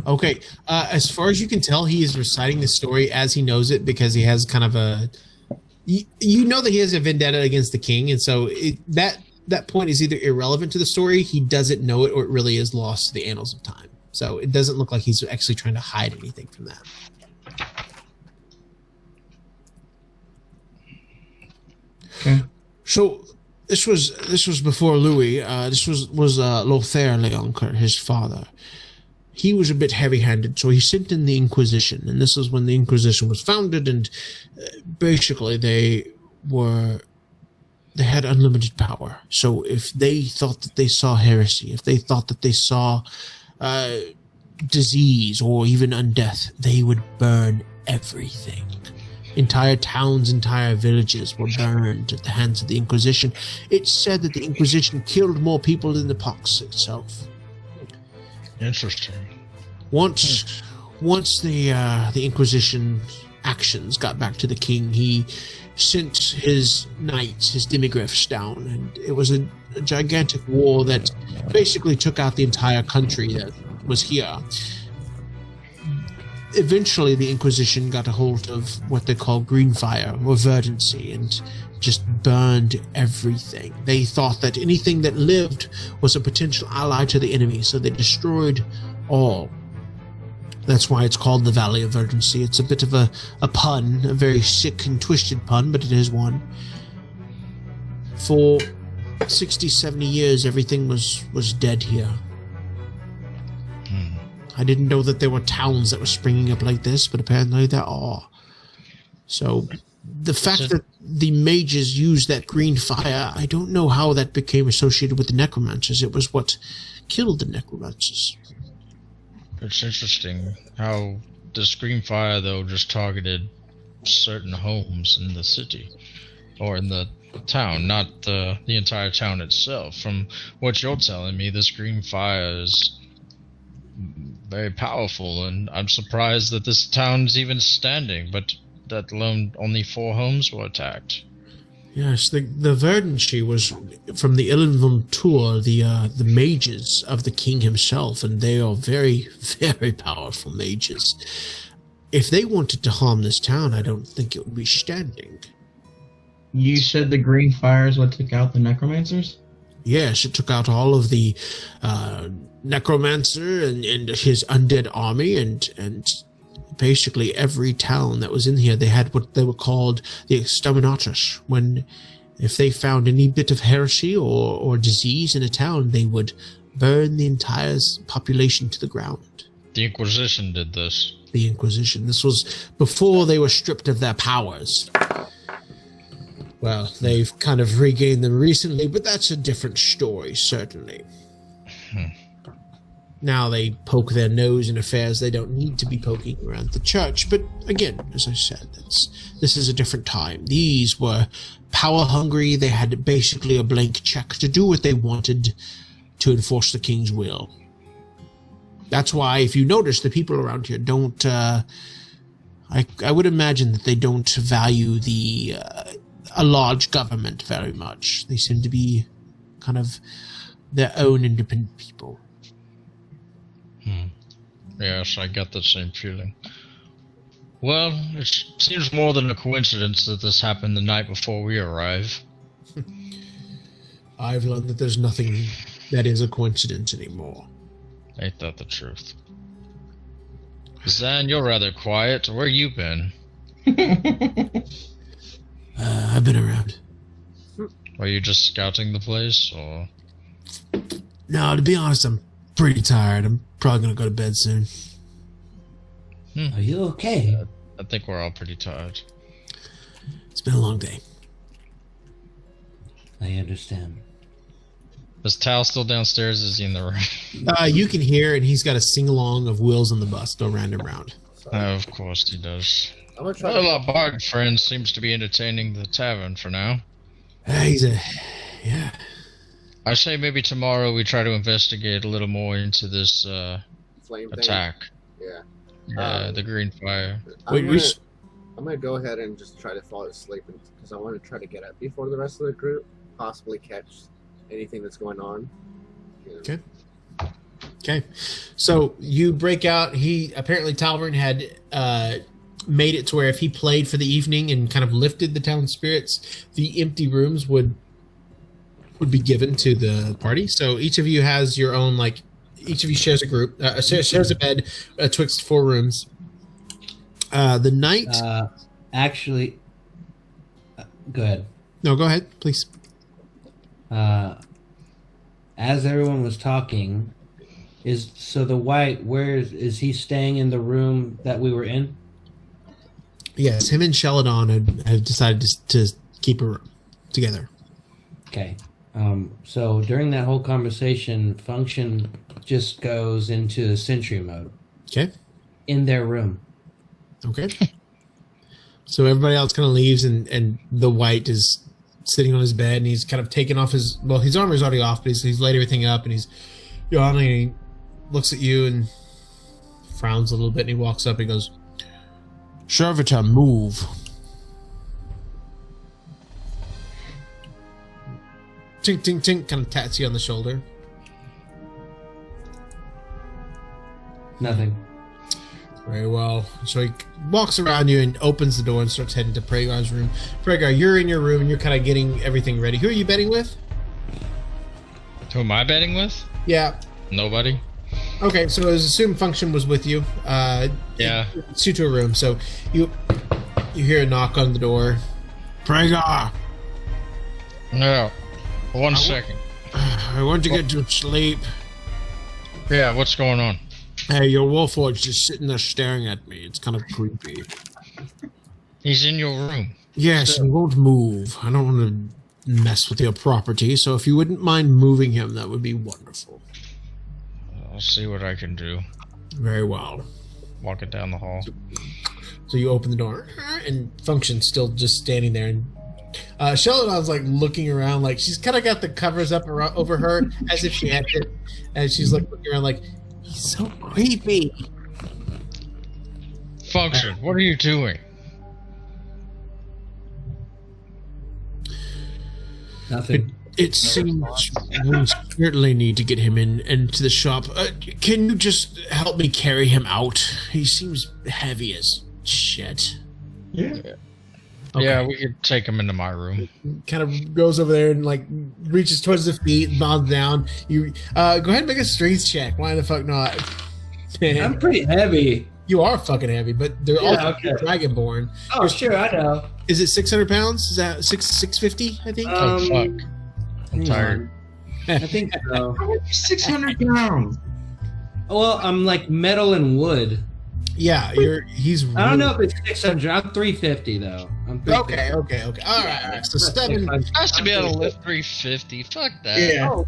Okay. As far as you can tell, he is reciting the story as he knows it, because he has kind of a... You know that he has a vendetta against the king, and so that point is either irrelevant to the story, he doesn't know it, or it really is lost to the annals of time. So it doesn't look like he's actually trying to hide anything from that. Okay. So this was before Louis. This was Lothair Leoncoeur, his father. He was a bit heavy-handed, so he sent in the Inquisition, and this is when the Inquisition was founded. And basically, they had unlimited power. So if they thought that they saw heresy, if they thought that they saw disease or even undeath, they would burn everything. Entire towns, entire villages were burned at the hands of the Inquisition. It's said that the Inquisition killed more people than the pox itself. Interesting. Once the Inquisition actions got back to the king, he sent his knights, his demigriffs down, and it was a gigantic war that basically took out the entire country that was here. Eventually, the Inquisition got a hold of what they call green fire or verdancy and just burned everything. They thought that anything that lived was a potential ally to the enemy, so they destroyed all. That's why it's called the Valley of Verdancy. It's a bit of a pun, a very sick and twisted pun, but it is one. For 60, 70 years, everything was dead here. I didn't know that there were towns that were springing up like this, but apparently there are. So, the fact that the mages used that green fire, I don't know how that became associated with the necromancers. It was what killed the necromancers. It's interesting how this green fire, though, just targeted certain homes in the city. Or in the town, not the entire town itself. From what you're telling me, this green fire is very powerful, and I'm surprised that this town's even standing, but that alone only 4 homes were attacked. Yes, the Verdancy was from the Illenvum Tour, the mages of the king himself, and they are very, very powerful mages. If they wanted to harm this town, I don't think it would be standing. You said the green fire is what took out the necromancers? Yes, it took out all of the necromancer and his undead army, and basically every town that was in here. They had what they were called the exterminatus. When, if they found any bit of heresy or disease in a town, they would burn the entire population to the ground. The Inquisition did this. The Inquisition. This was before they were stripped of their powers. Well, they've kind of regained them recently, but that's a different story, certainly. Now they poke their nose in affairs they don't need to be poking around the church. But again, as I said, this is a different time. These were power hungry. They had basically a blank check to do what they wanted to enforce the king's will. That's why, if you notice, the people around here don't... I would imagine that they don't value a large government very much. They seem to be kind of their own independent people. Yes, I get the same feeling. Well, it seems more than a coincidence that this happened the night before we arrive. I've learned that there's nothing that is a coincidence anymore. Ain't that the truth? Zan, you're rather quiet. Where you been? I've been around. Are you just scouting the place, or...? No, to be honest, I'm pretty tired. I'm probably gonna go to bed soon. Are you okay? I think we're all pretty tired. It's been a long day. I understand. Is Tal still downstairs? Is he in the room? You can hear, and he's got a sing-along of Wheels on the Bus go round and round. Of course he does. I'm gonna try Well, to... our bard friend seems to be entertaining the tavern for now. Yeah. I say maybe tomorrow we try to investigate a little more into this flame thing. attack. Yeah. The green fire. I'm gonna go ahead and just try to fall asleep because I want to try to get up before the rest of the group, possibly catch anything that's going on. Okay. So you break out. Apparently Talvern had made it to where if he played for the evening and kind of lifted the town spirits, the empty rooms would be given to the party. So each of you has your own, like, each of you shares a group, shares a bed twixt 4 rooms. The night... Actually... go ahead. No, go ahead, please. As everyone was talking, the White, where is he staying in the room that we were in? Yes, him and Sheldon have decided to keep a room together. Okay. So during that whole conversation, Function just goes into the sentry mode. Okay. In their room. Okay. So everybody else kind of leaves, and the White is sitting on his bed, and he's kind of taken off his armor's already off, but he's laid everything up, and he's yawning, and he looks at you and frowns a little bit, and he walks up and goes, "Servitor, move." tink, tink, tink, kind of taps you on the shoulder. Nothing. Very well. So he walks around you and opens the door and starts heading to Pragar's room. Pragar, you're in your room and you're kind of getting everything ready. Who are you betting with? Who am I betting with? Yeah. Nobody. Okay, so his assumed function was with you. Yeah. It's you to a room. So you hear a knock on the door. Pragar, No. One second. I want to get to sleep. Yeah, what's going on? Hey, your Warforged just sitting there staring at me. It's kind of creepy. He's in your room. Yes, he won't move. I don't want to mess with your property, so if you wouldn't mind moving him, that would be wonderful. I'll see what I can do. Very well. Walking down the hall. So you open the door, and Function's still just standing there. And Sheldon's like looking around, like she's kind of got the covers up over her as if she had it, and she's like looking around, like he's so creepy. Function, what are you doing? Nothing. It seems we certainly need to get him into the shop. Can you just help me carry him out? He seems heavy as shit. Yeah. Okay. Yeah, we could take him into my room. Kind of goes over there and like reaches towards the feet, bows down. You go ahead and make a strength check. Why the fuck not? I'm pretty heavy. You are fucking heavy, but they're Yeah, also okay. dragonborn. Oh, sure, I know. Is it 600 pounds? Is that 650? I think. Oh, fuck. I'm hang tired. on. I think so. 600 pounds. Well, I'm like metal and wood. Yeah, he's. I don't know if it's 600. I'm 350 though. I'm 350. Okay. All right. So 7. I should be able to lift 350. Fuck that. Yeah. Oh,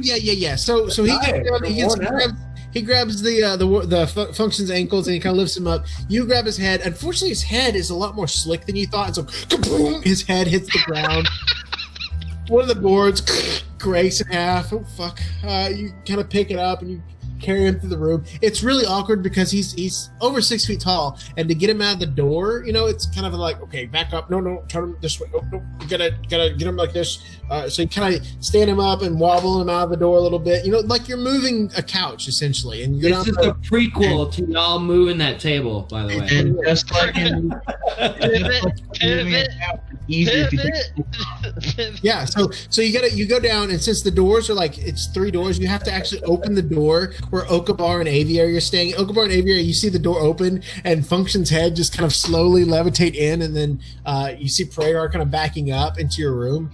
yeah. So he Alright, gets down, he grabs the Function's ankles and he kind of lifts him up. You grab his head. Unfortunately, his head is a lot more slick than you thought. And so, kaboom, his head hits the ground. One of the boards breaks in half. Oh fuck! You kind of pick it up and you carry him through the room. It's really awkward because he's over 6 feet tall, and to get him out of the door, it's kind of like, okay, back up. No, turn him this way. Oh, no, you gotta get him like this. So you kind of stand him up and wobble him out of the door a little bit. Like you're moving a couch essentially. And This is a prequel to y'all moving that table, by the way. And just like in Pivot. easy if you Yeah, so you go down, and since the doors are like, it's 3 doors, you have to actually open the door where Okabar and Aviary are staying. Okabar and Aviary, you see the door open and Function's head just kind of slowly levitate in, and then you see Prayer kind of backing up into your room.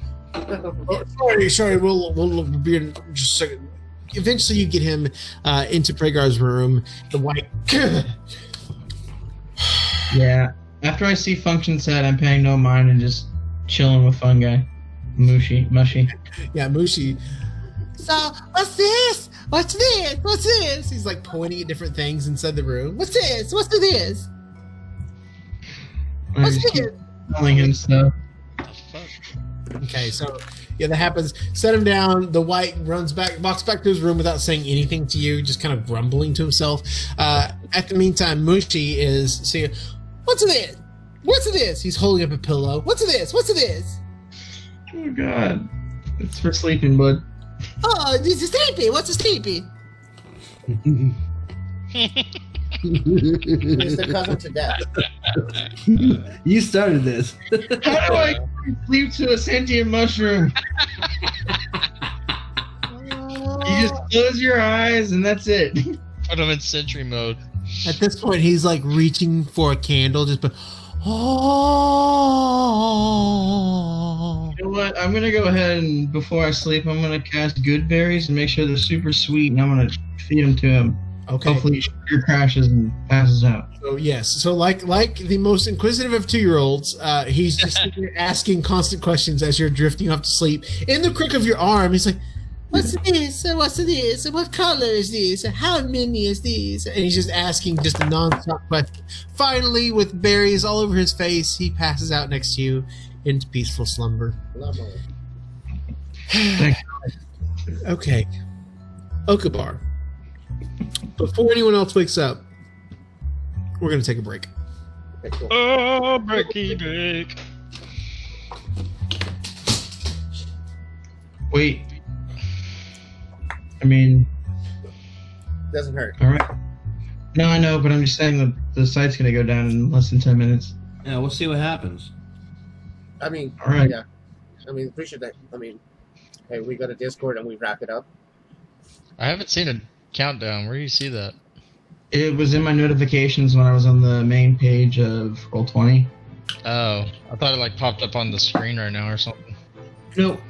Sorry, we'll be in just a second. Eventually you get him into Pragar's room. The white Yeah. After I see Function's head, I'm paying no mind and just chilling with Fun Guy. Mushy. Yeah, Mushi. So, what's this? What's this? What's this? He's like pointing at different things inside the room. What's this? What's this? I just keep telling him stuff. Okay, so yeah, that happens. Set him down. The white walks back to his room without saying anything to you, just kind of grumbling to himself. At the meantime, Mushi is saying, "What's this? What's this?" He's holding up a pillow. What's this? What's this? Oh god. It's for sleeping, bud. Oh, this is sleepy. What's a sleepy? It's the cousin to death. You started this. How do I sleep to a sentient mushroom? You just close your eyes and that's it. Put him in sentry mode. At this point, he's like reaching for a candle, just but. Oh. You know what? I'm gonna go ahead and before I sleep, I'm gonna cast good berries and make sure they're super sweet, and I'm gonna feed them to him. Okay. Hopefully, sugar crashes and passes out. So yes, so like the most inquisitive of 2-year-olds, he's just sitting there asking constant questions as you're drifting off to sleep. In the crook of your arm, he's like, "What's this? What's this? What color is this? How many is this?" And he's just asking just a non-stop question. Finally, with berries all over his face, he passes out next to you into peaceful slumber. Okay, Okabar. Before anyone else wakes up, we're gonna take a break. Okay, cool. Oh, breaky break. Wait. I mean, Doesn't hurt. all right. No, I know, but I'm just saying that the site's gonna go down in less than 10 minutes. Yeah, we'll see what happens. I mean, All right. yeah. I mean, appreciate that. I mean, hey, we go to Discord and we wrap it up. I haven't seen a countdown. Where do you see that? It was in my notifications when I was on the main page of Roll20. Oh, I thought it like popped up on the screen right now or something. Nope.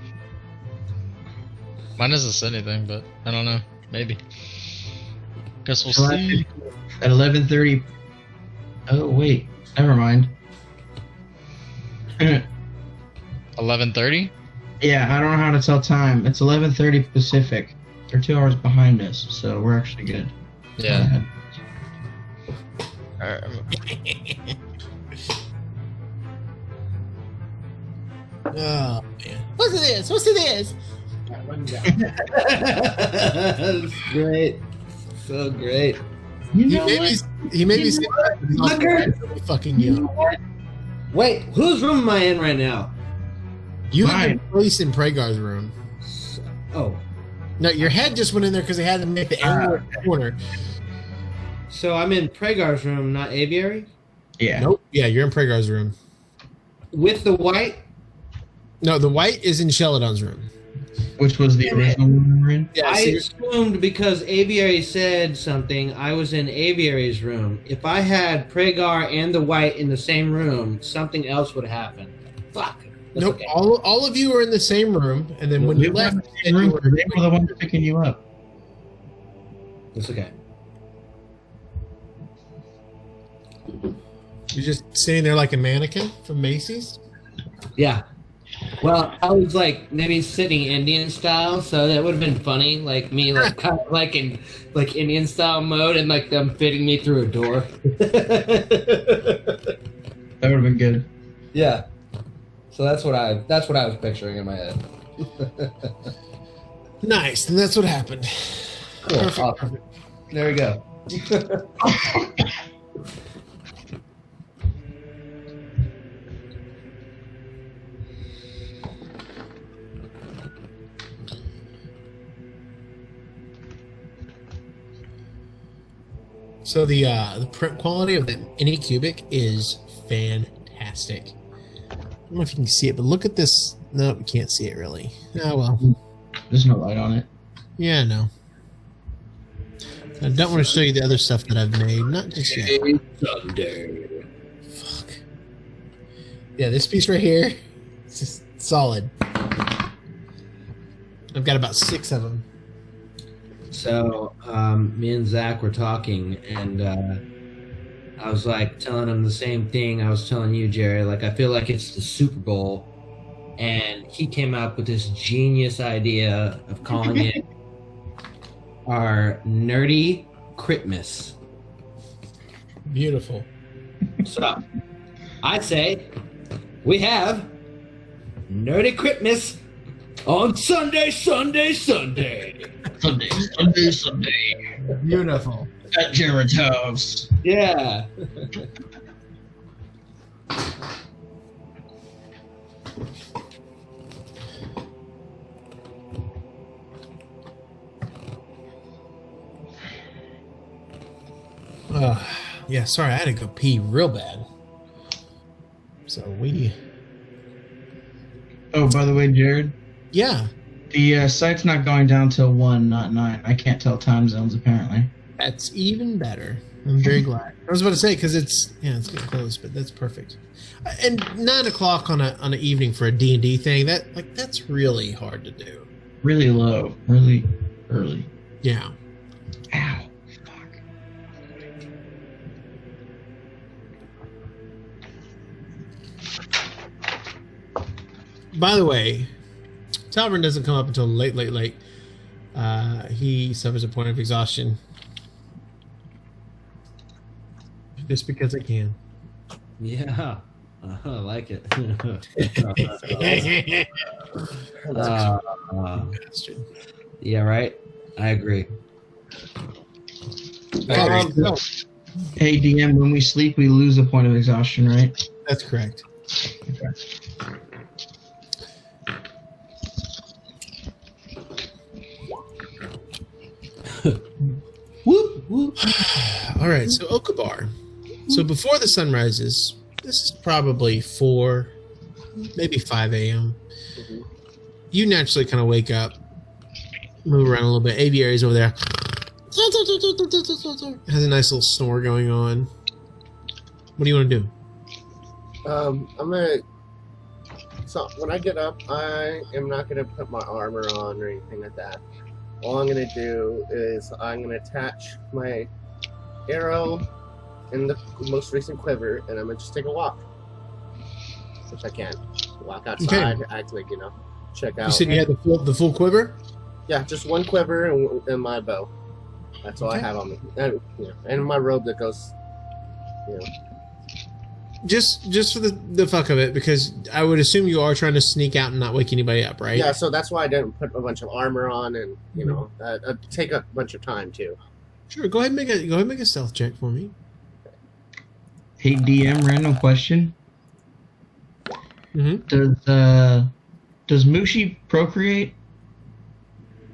Mine doesn't say anything, but I don't know. Maybe. Guess we'll July see. 15th at 11:30. Oh wait, never mind. 11:30. Yeah, I don't know how to tell time. It's 11:30 Pacific. They're 2 hours behind us, so we're actually good. Yeah. Oh man. What's this? What's this? Great. So great. You He know made what? me. He made me say that. but he's also Fucker. really fucking young. Wait, whose room am I in right now? You have Mine. been placed in Pragar's room. Oh, No, your head just went in there because they had to make the angle in the corner. so I'm in Pragar's room, not Aviary? Yeah. Nope. Yeah, you're in Pragar's room. With the white? No, the white is in Sheldon's room. Which was the original one we were in? Yeah, I so you're- assumed because Aviary said something, I was in Aviary's room. If I had Pragar and the white in the same room, something else would happen. Fuck. That's nope. okay. All of you are in the same room, and then when We you were left, in the same room, you they were the ones picking you up. It's okay. you're just sitting there like a mannequin from Macy's. Yeah. Well, I was like maybe sitting Indian style, so that would have been funny. Like me, like kind of like in Indian style mode, and like them fitting me through a door. That would have been good. Yeah. So that's what I was picturing in my head. Nice, and that's what happened. Cool. Perfect. Awesome. There we go. So the print quality of the Anycubic is fantastic. I don't know if you can see it, but look at this. No, you can't see it really. Oh well. There's no light on it. Yeah, no. I don't want to show you the other stuff that I've made. Not just yet. Sunday. Fuck. Yeah, this piece right here. It's just solid. I've got about 6 of them. So me and Zach were talking, and I was like telling him the same thing I was telling you, Jerry. Like I feel like it's the Super Bowl, and he came up with this genius idea of calling it our Nerdy Critmas. Beautiful. So I say we have Nerdy Critmas on Sunday, Sunday, Sunday. Sunday. Beautiful. At Jared's house. Yeah. Yeah, sorry, I had to go pee real bad. So we... Oh, by the way, Jared, Yeah, the site's not going down till 1, not 9. I can't tell time zones, apparently. that's even better. I'm very glad. I was about to say, because it's getting close, but that's perfect. And 9 o'clock on an evening for a D&D thing, that's really hard to do. Really low. Really early. Yeah. Ow. Fuck. By the way, Talvin doesn't come up until late. He suffers a point of exhaustion. Just because I can. Yeah. I like it. Bastard. Yeah, right? I agree. No, Hey, DM, when we sleep, we lose a point of exhaustion, right? that's correct. Whoop, whoop. All right, so Okabar. So before the sun rises, this is probably 4, maybe 5 a.m. Mhm. You naturally kind of wake up, move around a little bit. Aviary's over there. Has a nice little snore going on. What do you want to do? I'm gonna. So when I get up, I am not gonna put my armor on or anything like that. All I'm gonna do is I'm gonna attach my arrow in the most recent quiver, and I'm gonna just take a walk, if I can. Walk outside, act like check out. You said you had the full quiver? Yeah, just one quiver and my bow. That's all I Okay. have on me. And my robe that goes. Just for the fuck of it, because I would assume you are trying to sneak out and not wake anybody up, right? Yeah, so that's why I didn't put a bunch of armor on, and take a bunch of time too. Sure. Go ahead and make a stealth check for me. Hey DM, random question. Mm-hmm. Does Mushi procreate?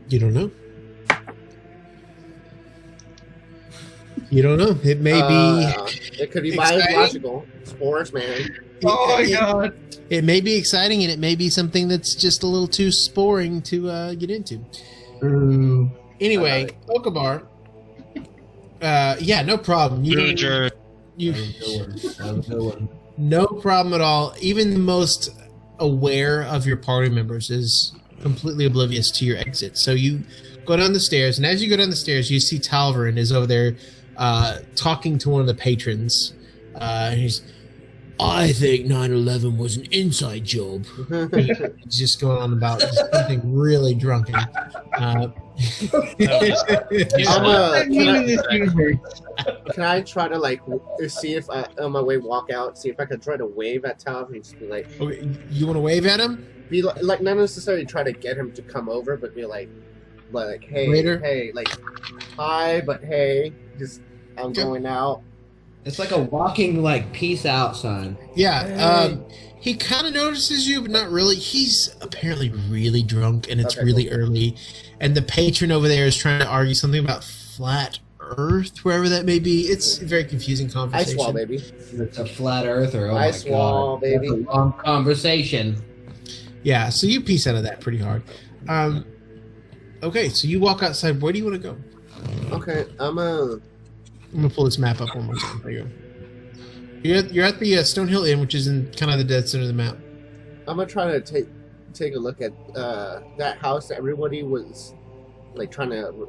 You don't know. You don't know. It may be. It could be exciting. biological spores, man. Oh my god! It may be exciting, and it may be something that's just a little too sporing to get into. Ooh. Anyway, Okabar. Yeah, no problem. You no problem at all. Even the most aware of your party members is completely oblivious to your exit. So you go down the stairs, and as you go down the stairs, you see Talvarin is over there talking to one of the patrons. I think 9/11 was an inside job. He's just going on about just something really drunken. Can I try to see if I on my way walk out, see if I could try to wave at Tal and just be like, Okay, you want to wave at him? be like not necessarily try to get him to come over, but be like hey, Later? hey, hi, but hey, just I'm Okay. going out. It's like a walking peace out sign. Yeah. He kind of notices you, but not really. He's apparently really drunk, and it's Okay, really cool. early. And the patron over there is trying to argue something about flat Earth, wherever that may be. It's a very confusing Ice conversation. wall, baby. It's a flat earther. Oh Ice my wall, god. baby. That's a long conversation. Yeah, so you piece out of that pretty hard. Okay, so you walk outside. Where do you want to go? Okay, I'm gonna pull this map up one more time. There you go. You're at the Stonehill Inn, which is in kind of the dead center of the map. I'm gonna try to take a look at that house that everybody was trying to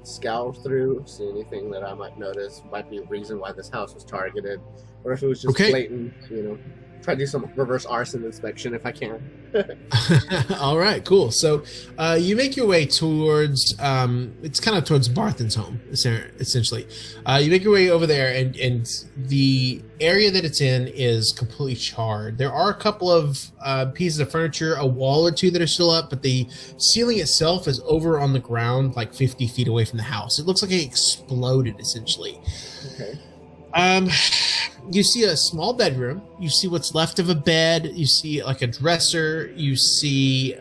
scour through, see anything that I might notice might be a reason why this house was targeted, or if it was just Okay. blatant, try to do some reverse arson inspection if I can. All right, cool. So you make your way towards it's kind of towards Barthen's home, essentially. You make your way over there, and the area that it's in is completely charred. There are a couple of pieces of furniture, a wall or two that are still up, but the ceiling itself is over on the ground, 50 feet away from the house. It looks like it exploded, essentially. Okay. You see a small bedroom. You see what's left of a bed. You see a dresser. You see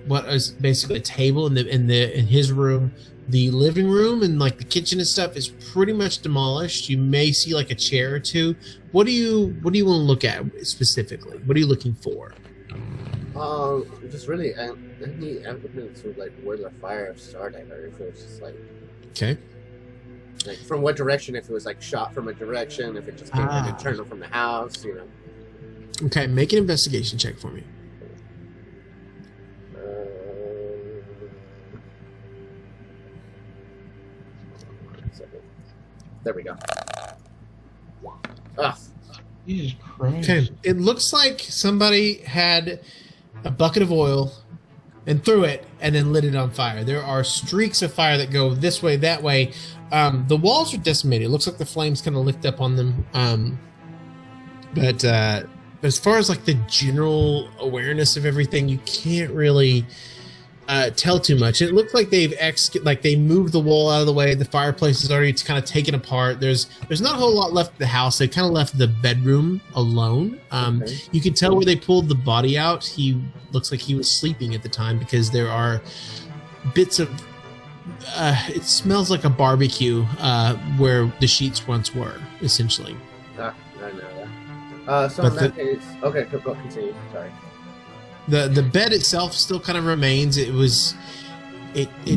what is basically a table in his room. The living room and the kitchen and stuff is pretty much demolished. You may see a chair or two. What do you want to look at specifically? What are you looking for? Just really any evidence of where the fire started, or if it was just Okay. from what direction, if it was shot from a direction, if it just came from internal from the house, Okay. Make an investigation check for me. There we go. Ugh. Jesus Christ. Okay. It looks like somebody had a bucket of oil and threw it and then lit it on fire. There are streaks of fire that go this way, that way. The walls are decimated. It looks like the flames kind of licked up on them. But as far as the general awareness of everything, you can't really tell too much. It looked like they moved the wall out of the way. The fireplace is already kind of taken apart. There's not a whole lot left of the house. They kind of left the bedroom alone. Okay. You can tell where they pulled the body out. He looks like he was sleeping at the time, because there are bits of it smells like a barbecue where the sheets once were, essentially. I know that. So But in that case, okay, go continue. Sorry. The bed itself still kind of remains. It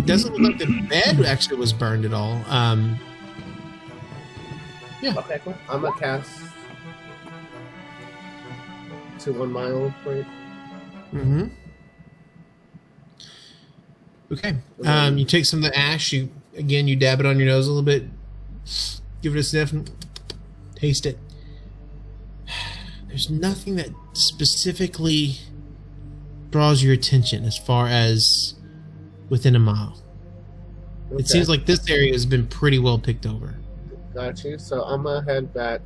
doesn't look like the bed actually was burned at all. Okay, cool. I'm gonna cast to 1 mile point. Mm-hmm. Okay. You take some of the ash. You dab it on your nose a little bit. Give it a sniff and taste it. There's nothing that specifically draws your attention as far as within a mile. Okay. It seems like this area has been pretty well picked over. Got you. So I'm gonna head back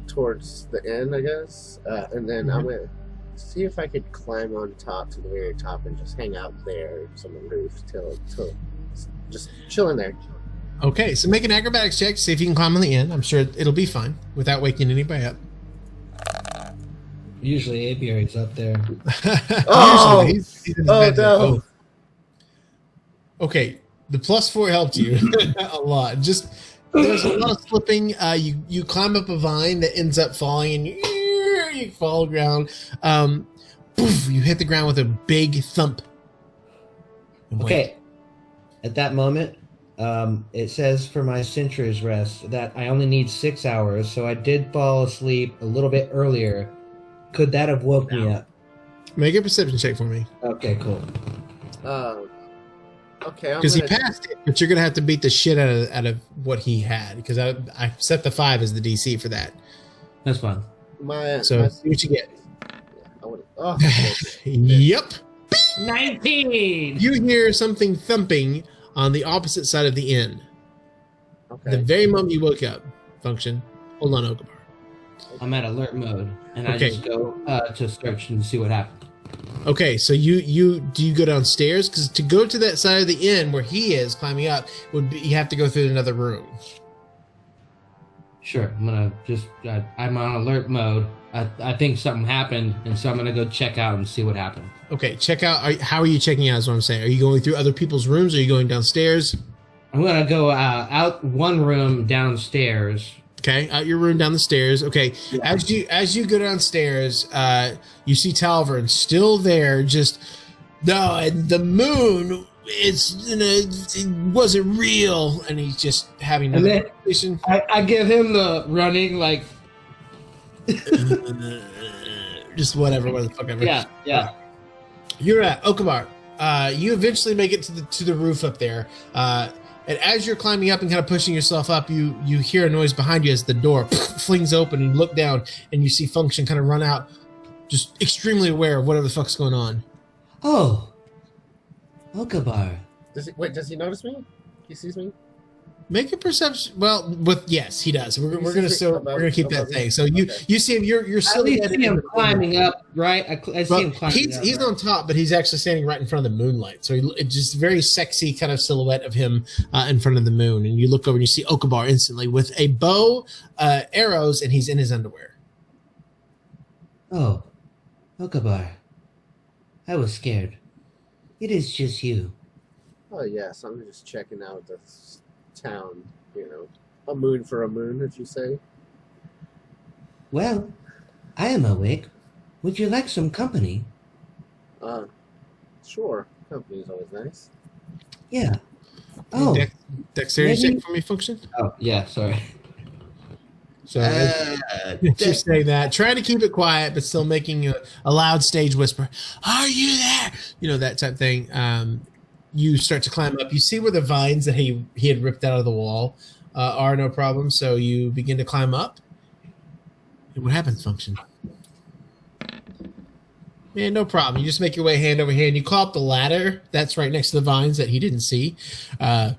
towards the end, I guess, and then I'm gonna see if I could climb on top to the very top and just hang out there on the roof till just chilling there. Okay, so make an acrobatics check to see if you can climb on the end. I'm sure it'll be fine without waking anybody up. Usually apiary's up there. Oh! Usually, he's in his Oh, bed now. no. Okay, the +4 helped you a lot. Just there's a lot of slipping. You climb up a vine that ends up falling, and you fall ground. Poof, you hit the ground with a big thump. And wait. Okay. At that moment, it says for my Sentry's rest that I only need 6 hours, so I did fall asleep a little bit earlier. Could that have woke me up? Make a perception check for me. Okay, cool. Okay, Because he passed it, but you're gonna have to beat the shit out of what he had. Because I set the 5 as the DC for that. That's fine. So see what you get. Oh, Yep. 19! You hear something thumping on the opposite side of the inn. okay. The very moment you woke up, function. Hold on, Okabar. I'm at alert mode, and I Okay. just go to search and see what happened. Okay, so you go downstairs? Because to go to that side of the inn where he is climbing up would be you have to go through another room. Sure, I'm gonna just, I'm on alert mode. I think something happened, and so I'm gonna go check out and see what happened. Okay, check out. How are you checking out? Is what I'm saying. Are you going through other people's rooms? Or are you going downstairs? I'm gonna go out one room downstairs. Okay, out your room, down the stairs. Okay, as you go downstairs, you see Talvern still there. Just no, and the moon. It wasn't real, and he's just having And another then- conversation. I give him the running like, Just whatever the fuck ever. yeah. You're at Okabar. You eventually make it to the roof up there. And as you're climbing up and kind of pushing yourself up, you hear a noise behind you as the door flings open, and you look down and you see Function kind of run out, just extremely aware of whatever the fuck's going on. Oh, Okabar. Does he notice me? He sees me? Make a perception. Well, yes, he does. We're He gonna sees still me above- we're gonna keep that above me? thing. So Okay. you see him. You're I silhouetted at least see him in the- climbing up, right? I see Well, him climbing up. he's right? on top, but he's actually standing right in front of the moonlight. So it's just very sexy kind of silhouette of him in front of the moon. And you look over and you see Okabar instantly with a bow, arrows, and he's in his underwear. Oh, Okabar. I was scared. It is just you. Oh yes, I'm just checking out the town. You know, a moon for a moon, as you say. Well, I am awake. Would you like some company? Sure. Company's always nice. Yeah. Oh, Dexterity maybe- check for me, Function. oh yeah, sorry. So just saying that, trying to keep it quiet, but still making a loud stage whisper. Are you there? You know, that type thing. You start to climb up. You see where the vines that he had ripped out of the wall are, no problem. So you begin to climb up. And what happens, Function? Man, no problem. You just make your way hand over hand. You climb up the ladder that's right next to the vines that he didn't see. I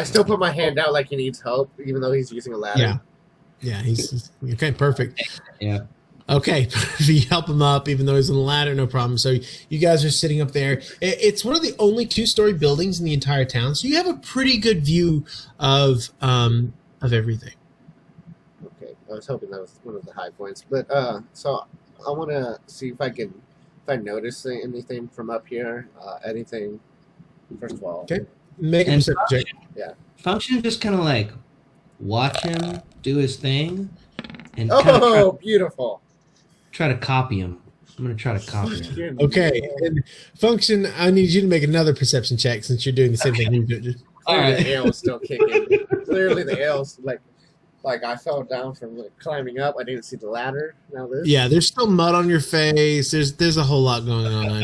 still put my hand out like he needs help, even though he's using a ladder. Yeah, he's okay. Perfect. Yeah. Okay, you help him up, even though he's on the ladder, no problem. So you guys are sitting up there. It's one of the only 2-story buildings in the entire town, so you have a pretty good view of everything. Okay, I was hoping that was one of the high points, but so I want to see if I notice anything from up here, anything First of all. Okay. Make a And- perception check. Function just kind of like watch him do his thing and kinda Oh, beautiful. try to copy him. I'm gonna try to copy him. Okay. And Function, I need you to make another perception check since you're doing the same thing you did. Clearly Alright. the ale is still kicking. Clearly the ale's like I fell down from climbing up. I didn't see the ladder. Now this. Yeah, there's still mud on your face. There's a whole lot going on.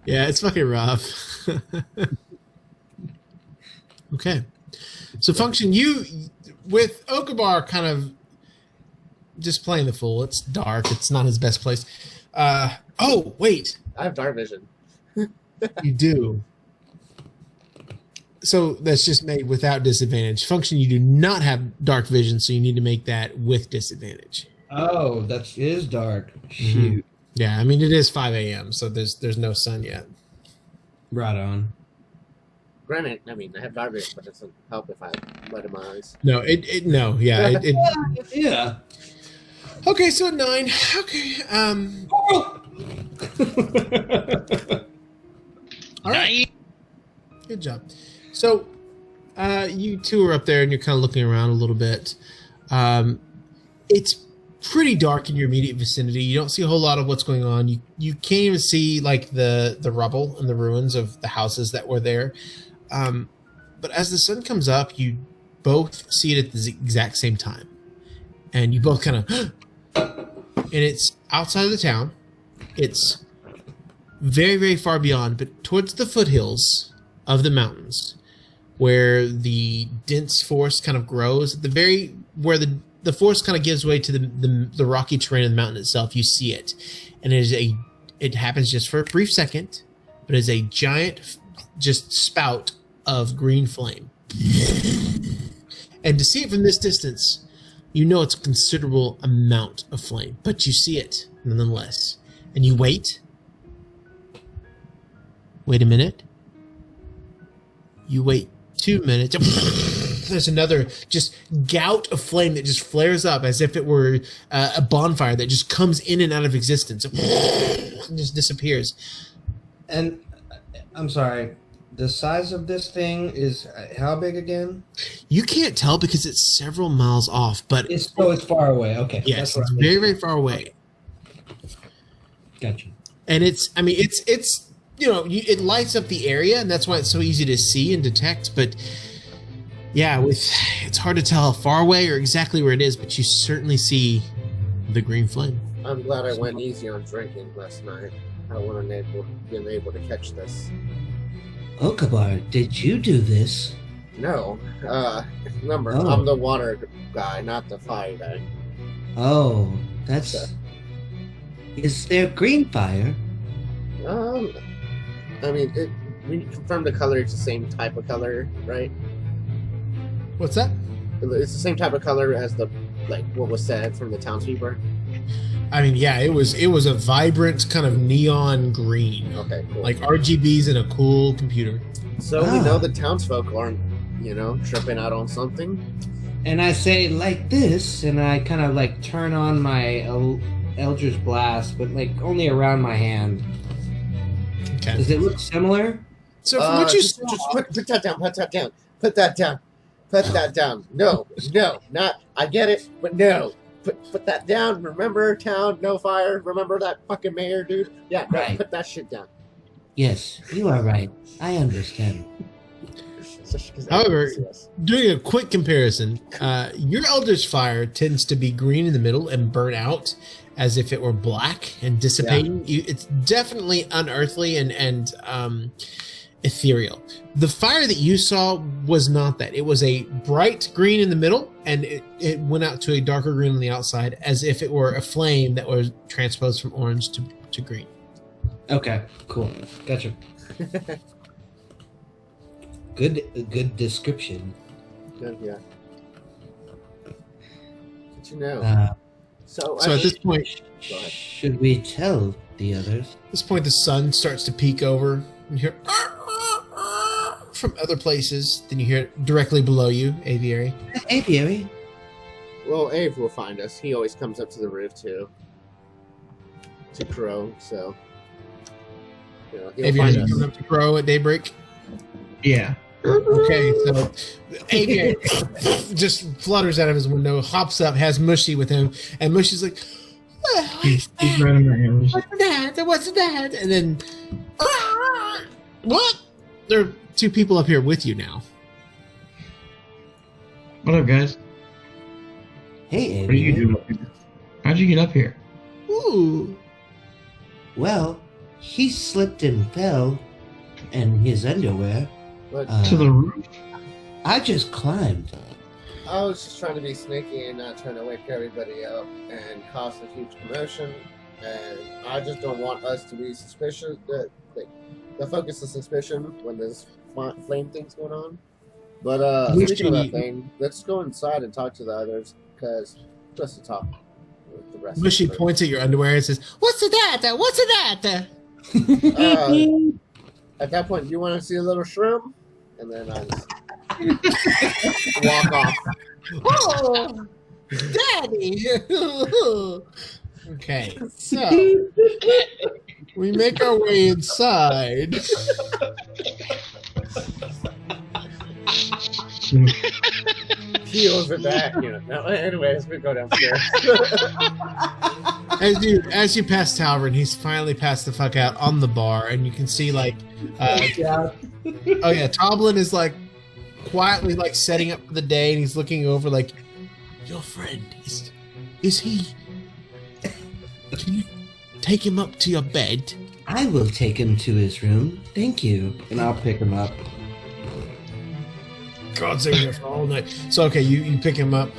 Yeah, it's fucking rough. Okay. So Function, you with Okabar kind of just playing the fool. It's dark. It's not his best place. Oh, wait. I have dark vision. You do. So that's just made without disadvantage. Function, you do not have dark vision, so you need to make that with disadvantage. Oh, that is dark. Shoot. Yeah, I mean it is 5 a.m., so there's no sun yet. Right on. Granted, I mean I have dark vision, but it doesn't help if I light in my eyes. No, no, yeah. Yeah. Okay, so 9. Okay, all right. Good job. So, you two are up there and you're kind of looking around a little bit. It's pretty dark in your immediate vicinity. You don't see a whole lot of what's going on. You can't even see like the rubble and the ruins of the houses that were there. But as the sun comes up, you both see it at the exact same time, and you both kind of, and it's outside of the town. It's very, very far beyond, but towards the foothills of the mountains, where the dense forest kind of grows, where the forest kind of gives way to the rocky terrain of the mountain itself. You see it, and it happens just for a brief second, but it's a giant, just spout of green flame. And to see it from this distance, you know it's a considerable amount of flame, but you see it nonetheless, and you wait. Wait a minute. You wait 2 minutes. There's another just gout of flame that just flares up as if it were a bonfire that just comes in and out of existence. And just disappears. And I'm sorry, the size of this thing is how big again? You can't tell because it's several miles off, but It's far away. Okay. yes, that's what it's I'm very, thinking. very far away. Gotcha. And it's it lights up the area, and that's why it's so easy to see and detect. But yeah, it's hard to tell how far away or exactly where it is, but you certainly see the green flame. I'm glad I went easy on drinking last night. I wouldn't have been able to catch this. Okabar, did you do this? No. Remember, Oh. I'm the water guy, not the fire guy. Oh, that's. Is there green fire? I mean, we confirmed the color. It's the same type of color, right? What's that? It's the same type of color as what was said from the townspeople. I mean, yeah, it was a vibrant kind of neon green, Okay, cool. like RGBs in a cool computer. So we know the townsfolk aren't, tripping out on something. And I say like this, and I kind of like turn on my Eldritch Blast, but like only around my hand. Okay. Does it look similar? So from what you just put that down. Put that down. Put that down. Put that down. No, not. I get it, but no. Put that down. Remember, town, no fire. Remember that fucking mayor, dude. Yeah, no, Right. put that shit down. Yes, you are right. I understand. However, doing a quick comparison, your Eldritch Fire tends to be green in the middle and burn out as if it were black and dissipating. It's definitely unearthly and ethereal. The fire that you saw was not that. It was a bright green in the middle, and it went out to a darker green on the outside, as if it were a flame that was transposed from orange to green. Okay, cool. Gotcha. Good description. Good, yeah. But you know, So at this point, Go ahead. Should we tell the others? At this point, the sun starts to peek over, and you hear from other places. Then you hear it directly below you, aviary. Aviary. well, Ave will find us. He always comes up to the roof to crow. So he'll Avian, find you us. coming up to Crow at daybreak? Yeah. Okay, so Avian just flutters out of his window, hops up, has Mushy with him, and Mushy's like, He's right in my ears. "What's that? What's that?" And then, what? There are two people up here with you now. What up, guys? Hey, What are you Avian. doing up here? How'd you get up here? Ooh. Well, he slipped and fell in his underwear. But To the roof? I just climbed. I was just trying to be sneaky and not trying to wake everybody up and cause a huge commotion. And I just don't want us to be suspicious. The focus of suspicion when there's flame things going on. But speaking of that thing, let's go inside and talk to the others because just to talk with the rest. Mushy of the points at your underwear and says, "What's that? What's that?" At that point, you want to see a little shroom, and then I just walk off. Oh, Daddy! Okay, so we make our way inside. Heels are back, No, anyways, we go downstairs. As you pass Talvin, he's finally passed the fuck out on the bar, and you can see like, oh yeah, Toblin is like quietly like setting up for the day, and he's looking over like, your friend is he? Can you take him up to your bed? I will take him to his room. Thank you. And I'll pick him up. God's in here for all night. So okay, you pick him up.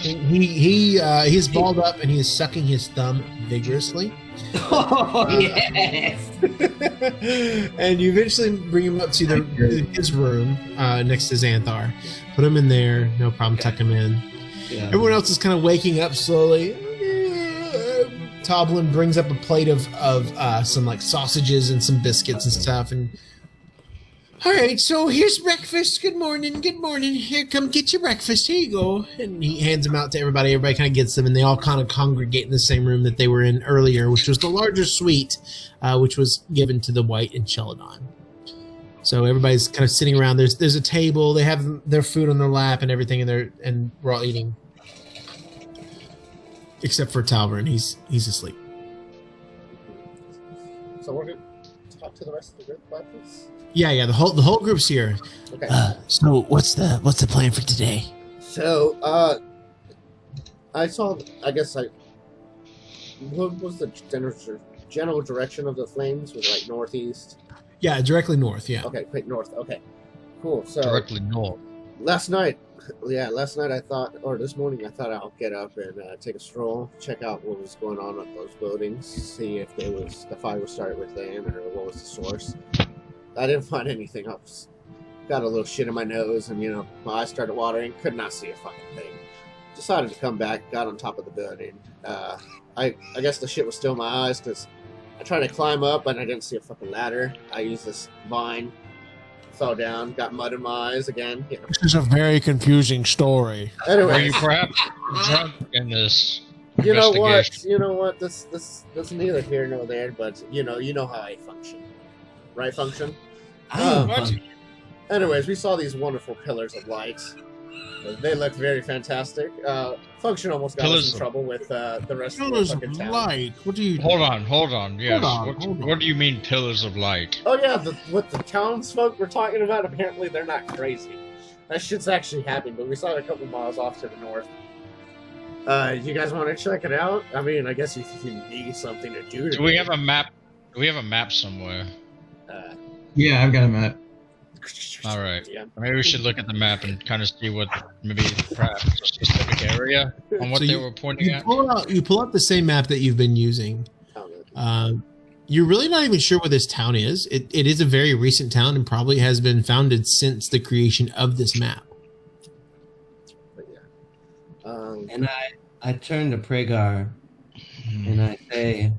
He's balled up and he is sucking his thumb vigorously. Oh, yes! And you eventually bring him up to his room next to Xanthar. Put him in there, no problem. Tuck him in. Yeah. Everyone else is kind of waking up slowly. Toblin brings up a plate of some like sausages and some biscuits and stuff, and all right, so here's breakfast. Good morning. Here, come get your breakfast. Here you go. And he hands them out to everybody. Everybody kind of gets them, and they all kind of congregate in the same room that they were in earlier, which was the larger suite, which was given to the White and Celadon. So everybody's kind of sitting around. There's a table. They have their food on their lap and everything, and we're all eating, except for Talvin. He's asleep. So we're gonna talk to the rest of the group about this. Yeah. The whole group's here. Okay. So what's the plan for today? So, I saw. I guess what was the general direction of the flames? Was it like northeast? Yeah, directly north. Yeah. Okay, quick north. Okay, cool. So Directly north. last night I thought, or this morning I thought I'll get up and take a stroll, check out what was going on at those buildings, see if the fire was started within or what was the source. I didn't find anything. I got a little shit in my nose, and my eyes started watering. Could not see a fucking thing. Decided to come back. Got on top of the building. I guess the shit was still in my eyes because I tried to climb up, but I didn't see a fucking ladder. I used this vine. Fell down. Got mud in my eyes again. This is a very confusing story. Were Anyway, you perhaps drunk in this you know what? investigation? You know what? This is neither here nor there. But you know how I function, right? Function. Anyways, we saw these wonderful pillars of light. They looked very fantastic. Function almost got Pillars us in of- trouble with the rest of the Pillars fucking of town. light. What do you? Hold on. Yes. Hold on. What do you mean pillars of light? Oh yeah, what the townsfolk were talking about. Apparently, they're not crazy. That shit's actually happening, but we saw it a couple miles off to the north. You guys want to check it out? I mean, I guess if you need something to do. Do we have a map? Do we have a map somewhere? Yeah, I've got a map. All right. Yeah. Maybe we should look at the map and kind of see what maybe perhaps a specific area on what So they you- were pointing at. You pull up the same map that you've been using. You're really not even sure where this town is. It is a very recent town and probably has been founded since the creation of this map. But yeah. And I turn to Pragar and I say,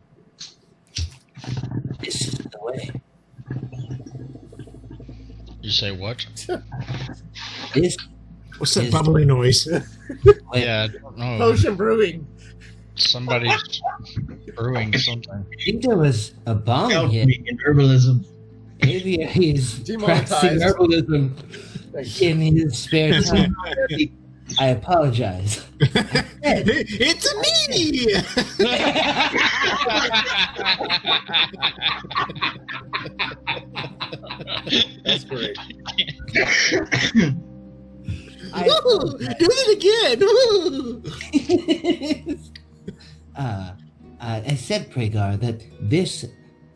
"This is the way. You say what? This What's that Is- bubbly noise? Yeah, I don't know. Potion brewing. Somebody's brewing something. I think there was a bomb Help hit. me in herbalism. Maybe he's practicing Demonetized. herbalism Thanks. in his spare time. I apologize. It's me. That's great. Woo! Do it again. Woo! I said, Pragar, that this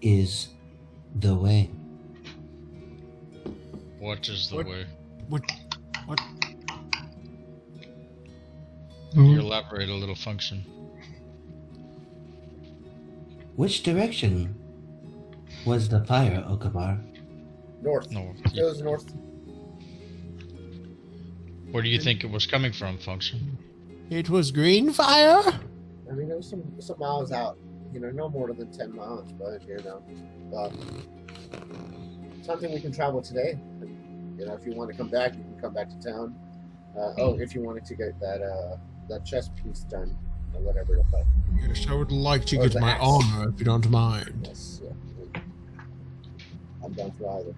is the way. What is the What? way? What? Can you elaborate a little, Function? Which direction was the fire, Okabar? North. No. It goes north. Where do you think it was coming from, Function? It was green fire. I mean, it was some miles out. You know, no more than 10 miles, but something we can travel today. You know, if you want to come back, you can come back to town. If you wanted to get that chest piece done, or whatever the fuck. Yes, I would like to Or get the my axe. armor if you don't mind. Yes, yeah. I'm down for either.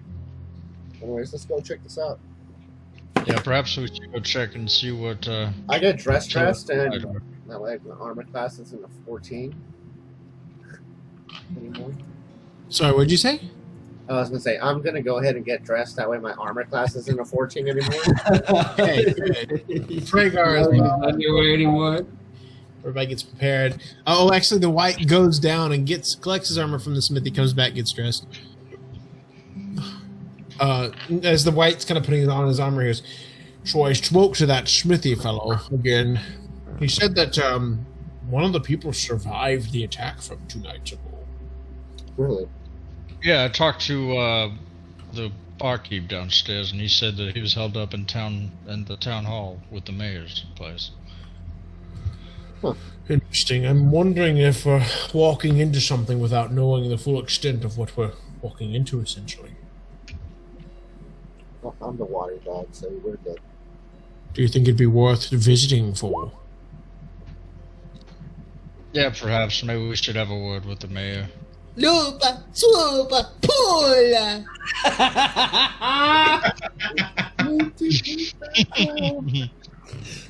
Anyways, let's go check this out. Yeah, perhaps we should go check and see what. I get dressed, Sure. and that way my armor class is in a 14 anymore. Sorry, what'd you say? I was gonna say I'm gonna go ahead and get dressed. That way my armor class isn't a 14 anymore. Okay, good. Fragar is Underwear anymore? Everybody gets prepared. Oh, actually, the white goes down and collects his armor from the smithy, comes back, gets dressed. As the white's kind of putting on his armor, he goes, "So I spoke to that smithy fellow again. He said that one of the people survived the attack from 2 nights ago." Really? Yeah, I talked to the barkeep downstairs, and he said that he was held up in the town hall with the mayor's place. Interesting. I'm wondering if we're walking into something without knowing the full extent of what we're walking into, essentially. Well, I'm the water dog, so we're good. Do you think it'd be worth visiting for? Yeah, perhaps. Maybe we should have a word with the mayor. Lupa, swoopa, pula.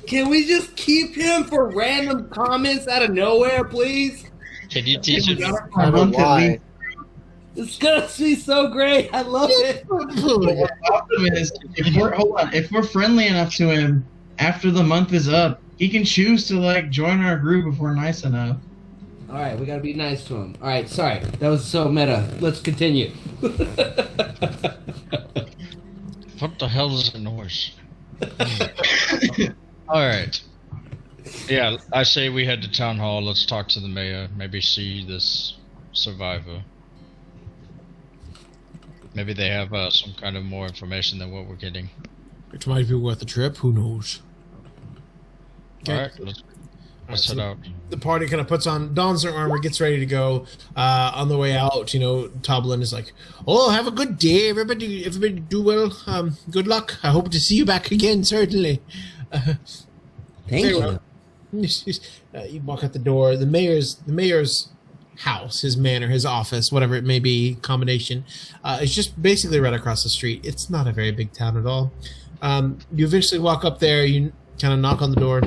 Can we just keep him for random comments out of nowhere, please? Can you teach him? I don't know why. It's gonna be so great. I love it. What's awesome is if we're friendly enough to him after the month is up, he can choose to like join our group if we're nice enough. All right, we gotta be nice to him. All right, sorry, that was so meta. Let's continue. What the hell is that noise? Alright. Yeah, I say we head to town hall. Let's talk to the mayor. Maybe see this survivor. Maybe they have some kind of more information than what we're getting. It might be worth a trip. Who knows? Alright, let's head out. The party kind of dons their armor, gets ready to go. On the way out, Toblin is like, "Oh, have a good day, everybody. Everybody do well. Good luck. I hope to see you back again, certainly." Thank you. You walk out the door. The mayor's house, his manor, his office, whatever it may be, combination, is just basically right across the street. It's not a very big town at all. You eventually walk up there. You kind of knock on the door.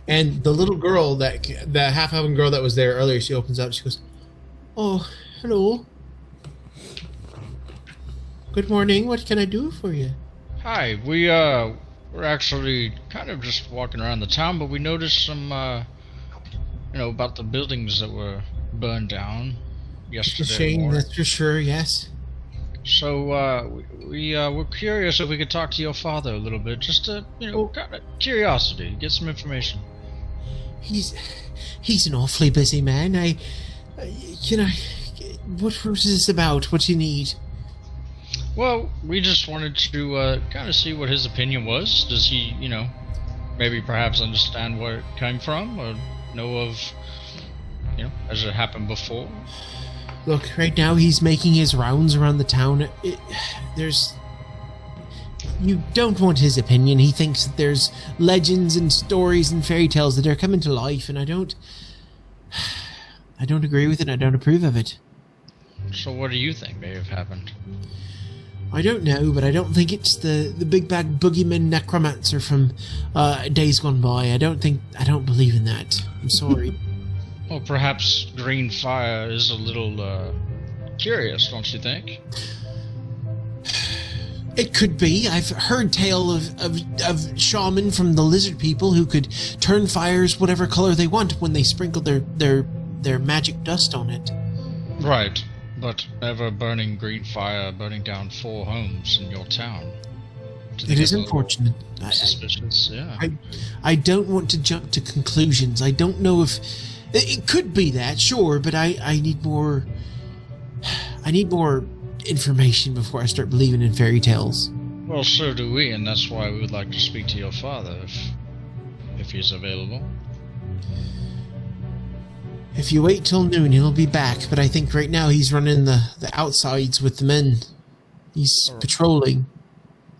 And the little girl, the half-elven girl that was there earlier, she opens up. She goes, "Oh, hello. Good morning. What can I do for you?" Hi, we're actually kind of just walking around the town, but we noticed some, about the buildings that were burned down It's a yesterday shame, morning. that's for sure, yes. So, we're curious if we could talk to your father a little bit, just to, kind of curiosity, get some information. He's an awfully busy man. What was this about? What do you need? Well, we just wanted to kind of see what his opinion was. Does he, maybe perhaps understand where it came from, or know of, has it happened before? Look, right now he's making his rounds around the town. You don't want his opinion. He thinks that there's legends and stories and fairy tales that are coming to life, and I don't... I don't agree with it. I don't approve of it. So what do you think may have happened? I don't know, but I don't think it's the big bag boogeyman necromancer from days gone by. I don't believe in that. I'm sorry. Well, perhaps green fire is a little curious, don't you think? It could be. I've heard tale of shaman from the lizard people who could turn fires whatever color they want when they sprinkle their magic dust on it. Right, but ever burning green fire, burning down 4 homes in your town. It is unfortunate. Suspicious, yeah. I don't want to jump to conclusions. I don't know if it could be that, sure, but I need more. I need more information before I start believing in fairy tales. Well, so do we, and that's why we would like to speak to your father, if he's available. If you wait till noon, he'll be back, but I think right now he's running the outsides with the men. He's patrolling.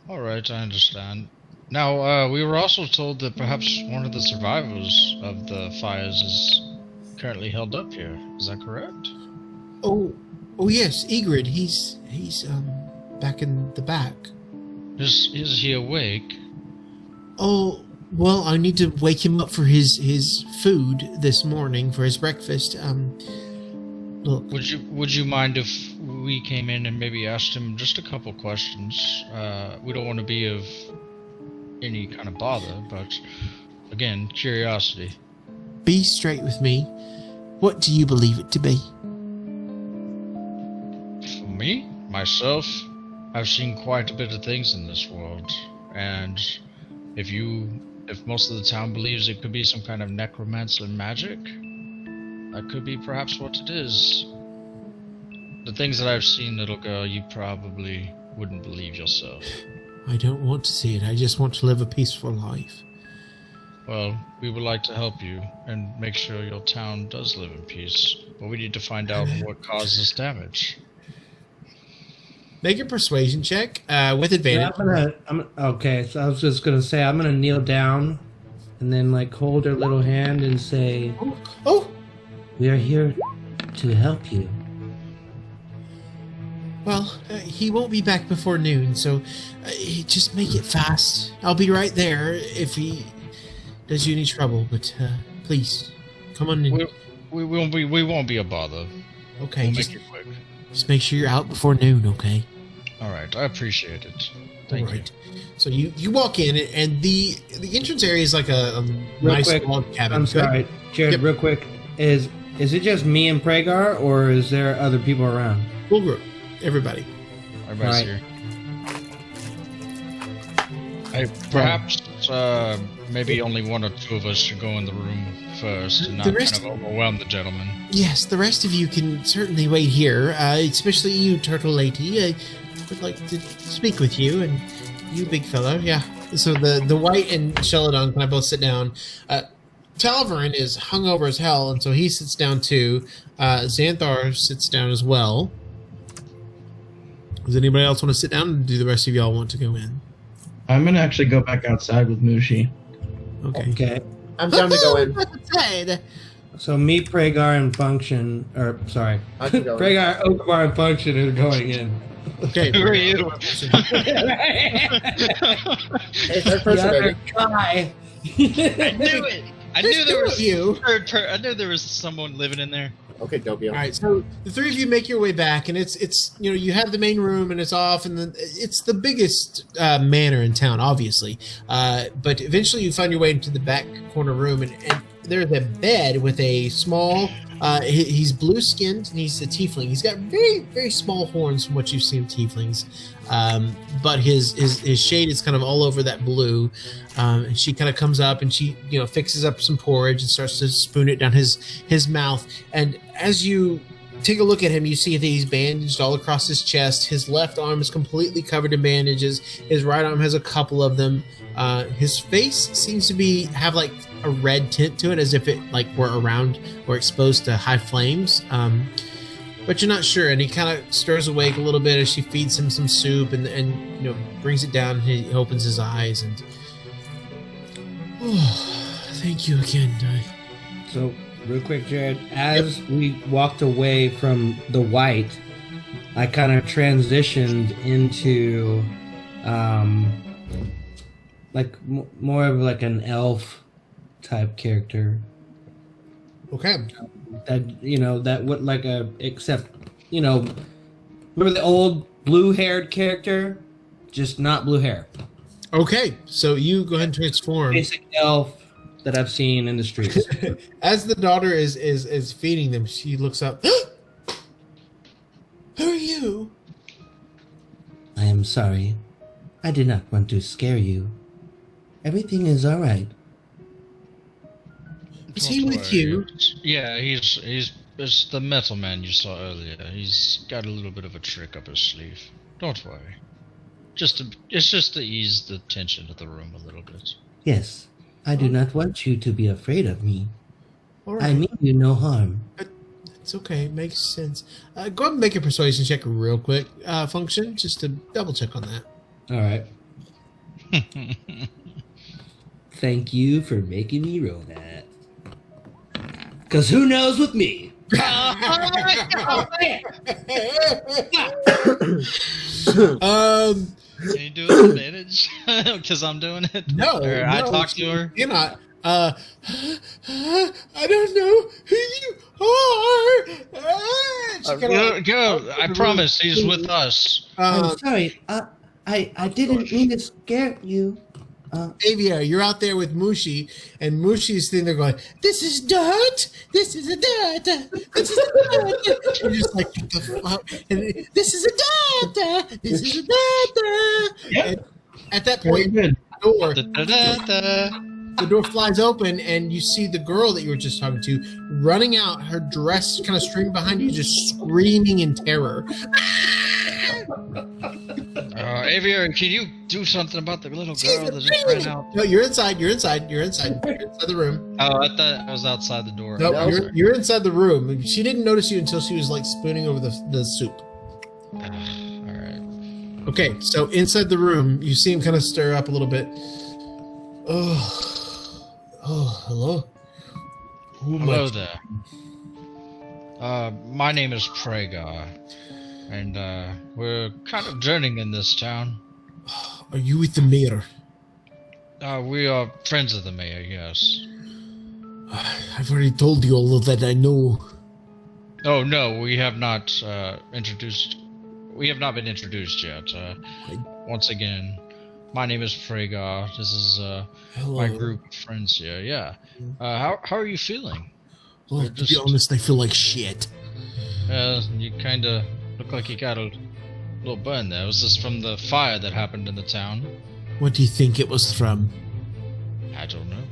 Alright, I understand. Now, we were also told that perhaps one of the survivors of the fires is currently held up here. Is that correct? Oh yes, Egrid. He's back in the back. Is he awake? Oh, well, I need to wake him up for his food this morning for his breakfast. Look. Would you mind if we came in and maybe asked him just a couple questions? We don't want to be of any kind of bother, but again, curiosity. Be straight with me. What do you believe it to be? For me, myself, I've seen quite a bit of things in this world, and if most of the town believes it could be some kind of necromancer magic, that could be perhaps what it is. The things that I've seen, little girl, you probably wouldn't believe yourself. I don't want to see it. I just want to live a peaceful life. Well, we would like to help you and make sure your town does live in peace, but we need to find out what caused this damage. Make a persuasion check with advantage. Okay, so I was just gonna say I'm gonna kneel down and then like hold her little hand and say, Oh! "We are here to help you." Well, he won't be back before noon, so just make it fast. I'll be right there if he does you any trouble, but please, come on in. We won't be a bother. Okay, We'll just make it quick. make sure you're out before noon, okay? Alright, I appreciate it. Thank you. Alright. So you walk in, and the entrance area is like a nice quick, log cabin. I'm Go ahead. sorry, Jared. Yep. Real quick, is it just me and Pragar, or is there other people around? Full group. Everybody. Everybody's Alright. here. Perhaps maybe only one or two of us should go in the room first and not The rest- kind of overwhelm the gentleman. Yes, the rest of you can certainly wait here, especially you, Turtle Lady. I would like to speak with you, and you, big fellow. Yeah. So the White and Sheldon kind of both sit down. Talvarin is hungover as hell, and so he sits down too. Xanthar sits down as well. Does anybody else want to sit down, or do the rest of y'all want to go in? I'm gonna actually go back outside with Mushi. Okay. Okay. I'm down to go in. Outside. So me, Pragar, and Function, or sorry, I can go in. Pragar, Oakbar, and Function is going in. Okay. Who are you? Hey, third person, The other baby. guy. I knew it. I There's knew there two was of you. I knew there was someone living in there. Okay, Dobio. All right, so the three of you make your way back, and it's you have the main room, and it's off, and it's the biggest manor in town, obviously. But eventually, you find your way into the back corner room, and there's a bed with a small. He's blue skinned, and he's a tiefling. He's got very very small horns from what you've seen of tieflings, but his shade is kind of all over that blue. And she kind of comes up and she fixes up some porridge and starts to spoon it down his mouth. And as you take a look at him, you see that he's bandaged all across his chest. His left arm is completely covered in bandages. His right arm has a couple of them. His face seems to have like a red tint to it, as if it like were around or exposed to high flames. But you're not sure, and he kind of stirs awake a little bit as she feeds him some soup and brings it down. And he opens his eyes and thank you again. So real quick, Jared. As we walked away from the white, I kind of transitioned into, like more of like an elf type character. Okay. That would like except, remember the old blue-haired character, just not blue hair. Okay. So you go ahead and transform. Basic elf that I've seen in the streets. As the daughter is feeding them, she looks up. Who are you? I am sorry. I did not want to scare you. Everything is all right. Is he Don't with worry. you? Yeah, it's the metal man you saw earlier. He's got a little bit of a trick up his sleeve. Don't worry. It's just to ease the tension of the room a little bit. Yes, I do not want you to be afraid of me. All I right. mean you no harm. It's okay. Makes sense. Go ahead and make a persuasion check real quick. Function, just to double check on that. All right. Thank you for making me roll that. Because who knows with me? Can you do an advantage? Because I'm doing it. No, Or I no, talk to her. You're not. I don't know who you are. She kinda Go! I promise he's with us. I'm sorry. I didn't mean to scare you. Aviator, you're out there with Mushi, and Mushi's sitting there going, "This is dirt. This is a dirt. This is a dirt." And you're just like, "What the fuck?" And this is a dirt. This is a dirt. And at that point, good. the door, Da-da-da-da. the door flies open, and you see the girl that you were just talking to running out. Her dress kind of streaming behind you, just screaming in terror. Aviator, can you do something about the little girl that just ran out? No, you're inside. You're inside. You're inside. You're inside the room. Oh, I thought I was outside the door. No, No, you're inside the room. She didn't notice you until she was like spooning over the soup. Alright. Okay, so inside the room, you see him kind of stir up a little bit. Oh, hello. Who am I- Hello there. My name is Pragar. And we're kind of journeying in this town. Are you with the mayor? We are friends of the mayor, yes. I've already told you all of that I know. Oh no, we have not introduced. We have not been introduced yet. Once again, my name is Pragar. This is Hello. my group of friends here. Yeah. How are you feeling? Well, to be honest, I feel like shit. You kind of look like you got a little burn there. Was this from the fire that happened in the town? What do you think it was from? I don't know.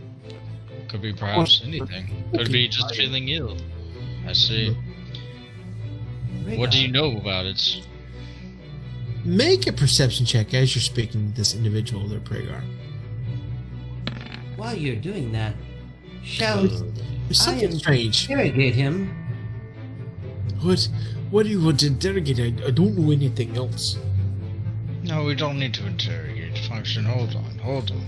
Could be perhaps anything. Could be just feeling ill. I see. What do you know about it? Make a perception check as you're speaking to this individual, their Pragar. While you're doing that, shall we There's something strange. interrogate him? What do you want to interrogate? I don't know anything else. No, we don't need to interrogate. Function, hold on.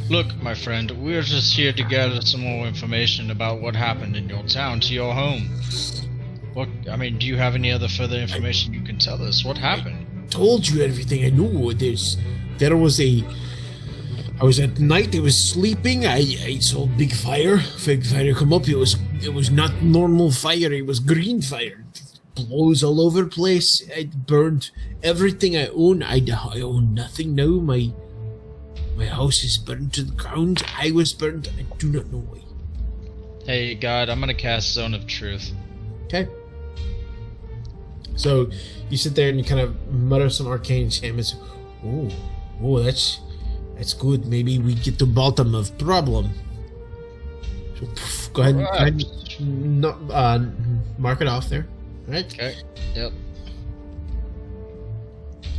Look, my friend, we're just here to gather some more information about what happened in your town to your home. Do you have any other further information you can tell us? What happened? Told you everything I know. There was I was at night, I was sleeping, I saw a big fire come up. It was not normal fire, it was green fire. It blows all over the place. It burned everything I own. I own nothing now. My house is burned to the ground. I was burned. I do not know why. Hey, God, I'm gonna cast Zone of Truth. Okay. So you sit there and you kind of mutter some arcane chants. Oh, that's good. Maybe we get to the bottom of problem. So go ahead and mark it off there. All right. Okay. Yep.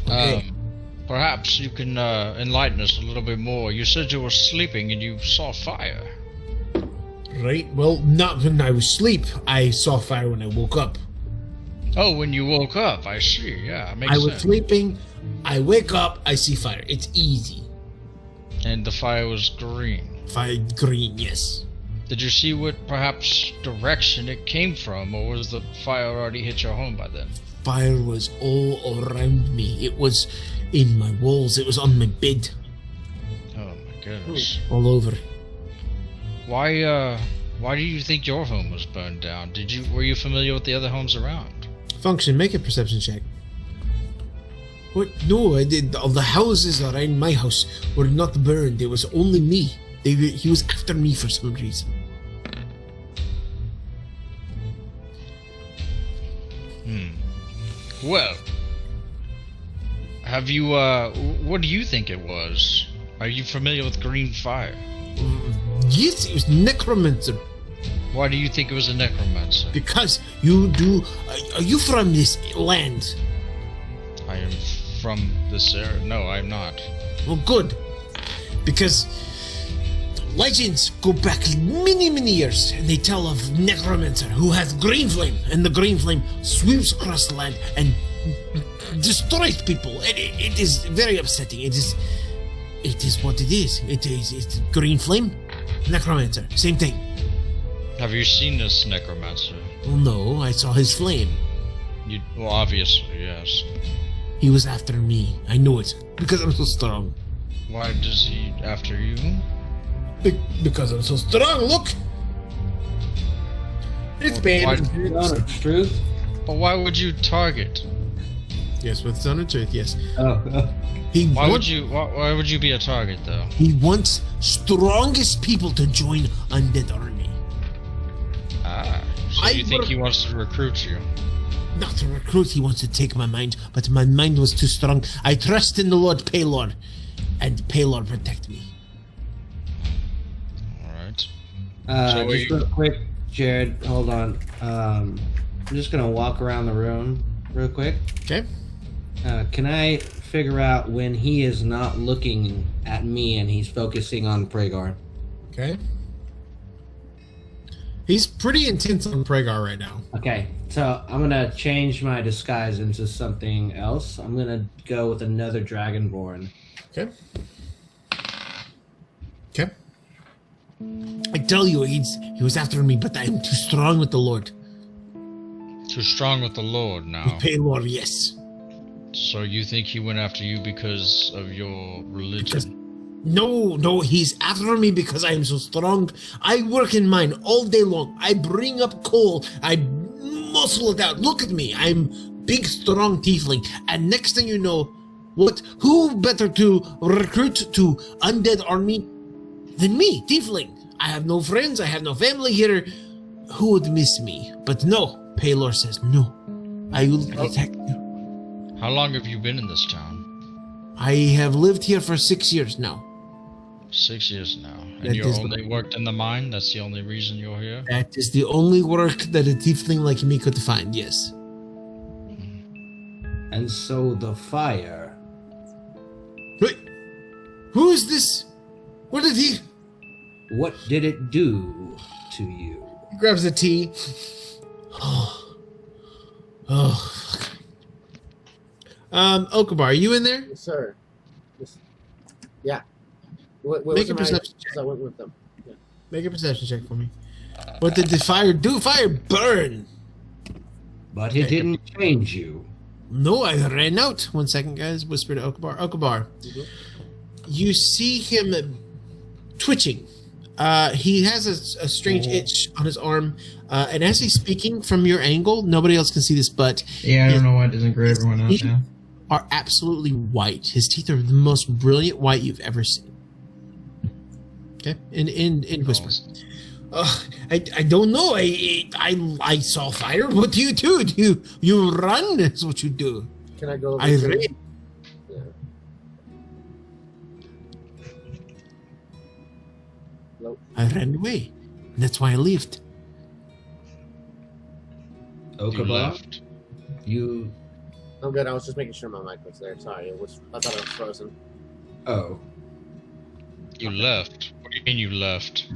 Okay. Perhaps you can enlighten us a little bit more. You said you were sleeping and you saw fire. Right. Well, not when I was asleep. I saw fire when I woke up. Oh, when you woke up, I see. Yeah, makes I sense. was sleeping. I wake up. I see fire. It's easy. And the fire was green. Fire green. Yes. Did you see what perhaps direction it came from, or was the fire already hit your home by then? Fire was all around me. It was in my walls. It was on my bed. Oh my goodness. All over. Why do you think your home was burned down? Were you familiar with the other homes around? Function, make a perception check. What? No, I did. All the houses around my house were not burned. It was only me. He was after me for some reason. Well, have you, what do you think it was? Are you familiar with green fire? Yes, it was necromancer. Why do you think it was a necromancer? Because you do. Are you from this land? I am from this area. No, I'm not. Well, good. Because legends go back many, many years, and they tell of necromancer who has green flame, and the green flame sweeps across the land and destroys people. It is very upsetting. It is what it is. It's green flame, necromancer, same thing. Have you seen this necromancer? Well, no, I saw his flame. Well, obviously, yes. He was after me. I knew it because I'm so strong. Why does he after you? Because I'm so strong. Look, it's bad. Honest truth. But why would you target? Yes, with Son of Truth. Yes. Oh. Why would you be a target though? He wants strongest people to join Undead Army. So you think he wants to recruit you? Not to recruit, he wants to take my mind, but my mind was too strong. I trust in the Lord Paylor, and Paylor protect me. Alright. Just real quick, Jared, hold on. I'm just gonna walk around the room real quick. Okay. Can I figure out when he is not looking at me and he's focusing on Pragar? Okay. He's pretty intense on Pragar right now. Okay, so I'm gonna change my disguise into something else. I'm gonna go with another Dragonborn. Okay. Okay. I tell you, he was after me, but I am too strong with the Lord. Too strong with the Lord now. With Paylor, yes. So you think he went after you because of your religion? No, he's after me because I am so strong. I work in mine all day long. I bring up coal. I muscle it out. Look at me. I'm big, strong tiefling. And next thing you know, who better to recruit to Undead Army than me, tiefling? I have no friends. I have no family here. Who would miss me? But no, Paylor says no. I will protect you. How long have you been in this town? I have lived here for 6 years now. 6 years now. And That you is only worked in the mine? That's the only reason you're here? That is the only work that a tiefling like me could find, yes. And so the fire. Wait, who is this? What did he... What did it do to you? He grabs a tea. Fuck. Okabar, are you in there? Yes, sir. Yes. Yeah. Make a perception check. I went with them. Yeah. Make a perception check for me. What did the fire do? Fire burn! But it didn't change you. No, I ran out. 1 second, guys. Whisper to Okabar. Okabar, you see him twitching. He has a strange itch on his arm. And as he's speaking from your angle, nobody else can see this, but Yeah, I don't know why it doesn't grade everyone out now. are absolutely white. His teeth are the most brilliant white you've ever seen. Okay, in whisper. I don't know. I saw fire. What do? You run? That's what you do. Can I go over I to ran. Yeah. Nope. I ran away. And that's why I left. You Okabar, left. you. I'm good. I was just making sure my mic was there. Sorry, I thought it was frozen. Oh. You left. What do you mean you left?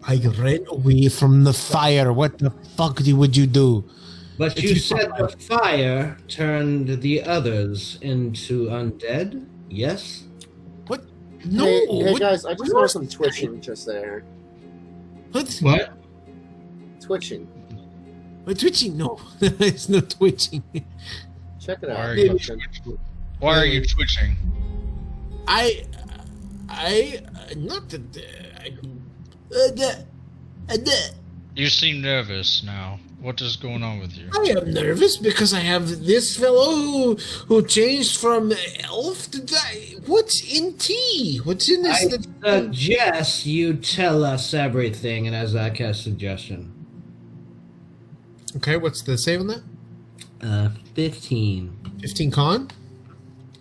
I ran away from the fire. What the fuck would you do? But If you you said saw- the fire turned the others into undead? Yes? What? No. Hey what- guys, I just saw some twitching just there. What? What? Twitching. What twitching? No, it's not twitching. Check it Why out. are you Fucking- twitching? Why are you twitching? I, not that. You seem nervous now. What is going on with you? I am nervous because I have this fellow who changed from elf to what's in tea? What's in this? I suggest you tell us everything, and as I cast suggestion. Okay, what's the save on that? 15. 15 con?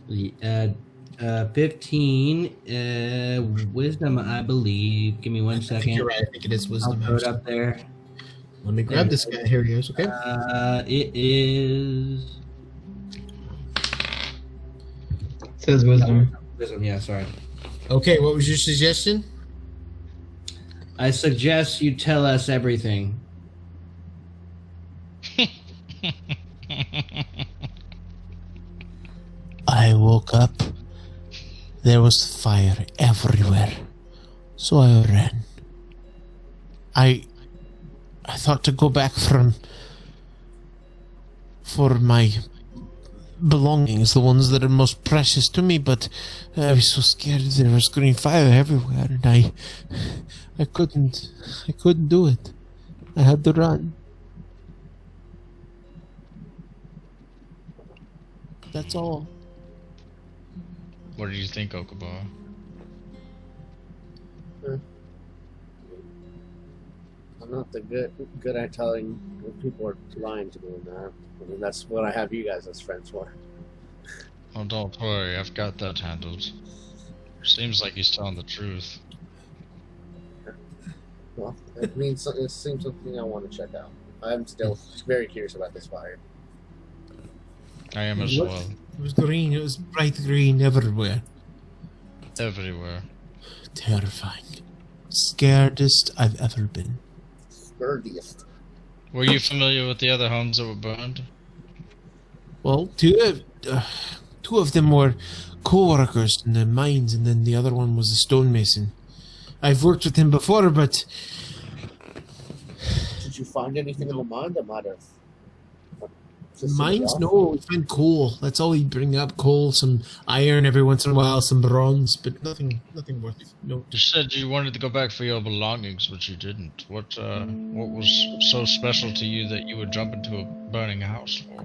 15 wisdom, I believe. Give me one I think second. you're right. I think it is I'll wisdom. throw it up there. Let me grab this guy. Here he is. Okay. It is Says wisdom. wisdom. Yeah, sorry. Okay. What was your suggestion? I suggest you tell us everything. I woke up. There was fire everywhere. So I ran. I thought to go back for my belongings, the ones that are most precious to me, but I was so scared there was green fire everywhere, and I couldn't do it. I had to run. That's all. What do you think, Okubo? I'm not the good at telling when people are lying to me in that. I mean, that's what I have you guys as friends for. Oh, don't worry. I've got that handled. Seems like he's telling the truth. Well, it seems something I want to check out. I'm still very curious about this fire. I am as well. It was green. It was bright green everywhere. Everywhere. Terrifying. Scaredest I've ever been. Sturdiest. Were you familiar with the other homes that were burned? Well, two of them were co-workers in the mines, and then the other one was a stonemason. I've worked with him before, but Did you find anything in the mine that might have? mines, no. We found coal. That's all we bring up: coal, some iron every once in a while, some bronze, but nothing worth note. You said you wanted to go back for your belongings, but you didn't. What was so special to you that you would jump into a burning house for?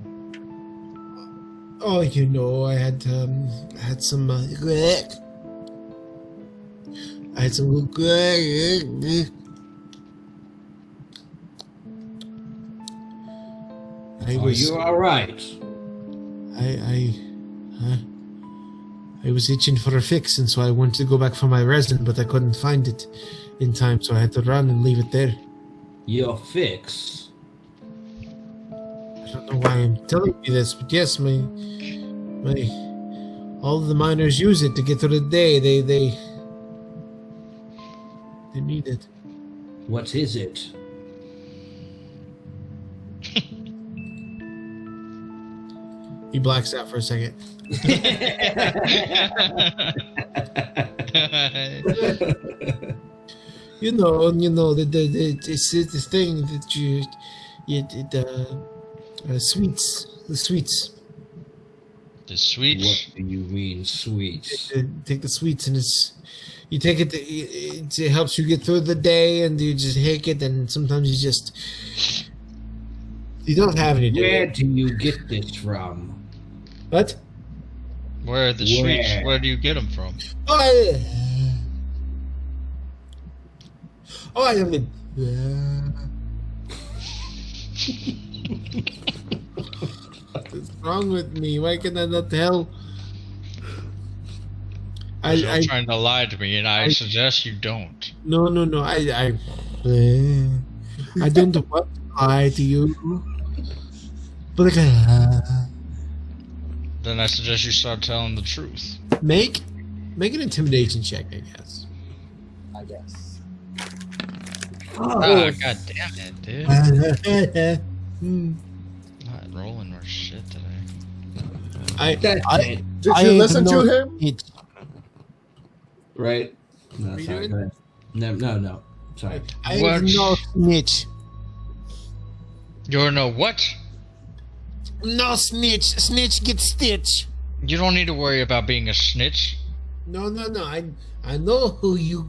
Oh, you know, I had some. I had some good. I Are you all right? I was itching for a fix, and so I wanted to go back for my resin, but I couldn't find it in time, so I had to run and leave it there. Your fix. I don't know why I'm telling you this, but yes, my all the miners use it to get through the day. They need it. What is it? He blacks out for a second. You know, it's the thing that sweets, the sweets. The sweets? What do you mean, sweets? Take the sweets, and you take it. It helps you get through the day, and you just take it, and sometimes you don't have any. Where do you get this from? What? Where are the sweets? Where do you get them from? I am in. What's wrong with me? Why can I not tell? You're trying to lie to me, and I suggest you don't. No. I don't want to lie to you. But Then I suggest you start telling the truth. make an intimidation check, I guess. I guess. Ah, god damn it, dude. Not rolling or shit today. Did you listen to him? Right? No, Are you sorry. doing Go ahead. No. Sorry. I'm What? no snitch. You're no what? No snitch. Snitch gets stitch. You don't need to worry about being a snitch. No. I know who you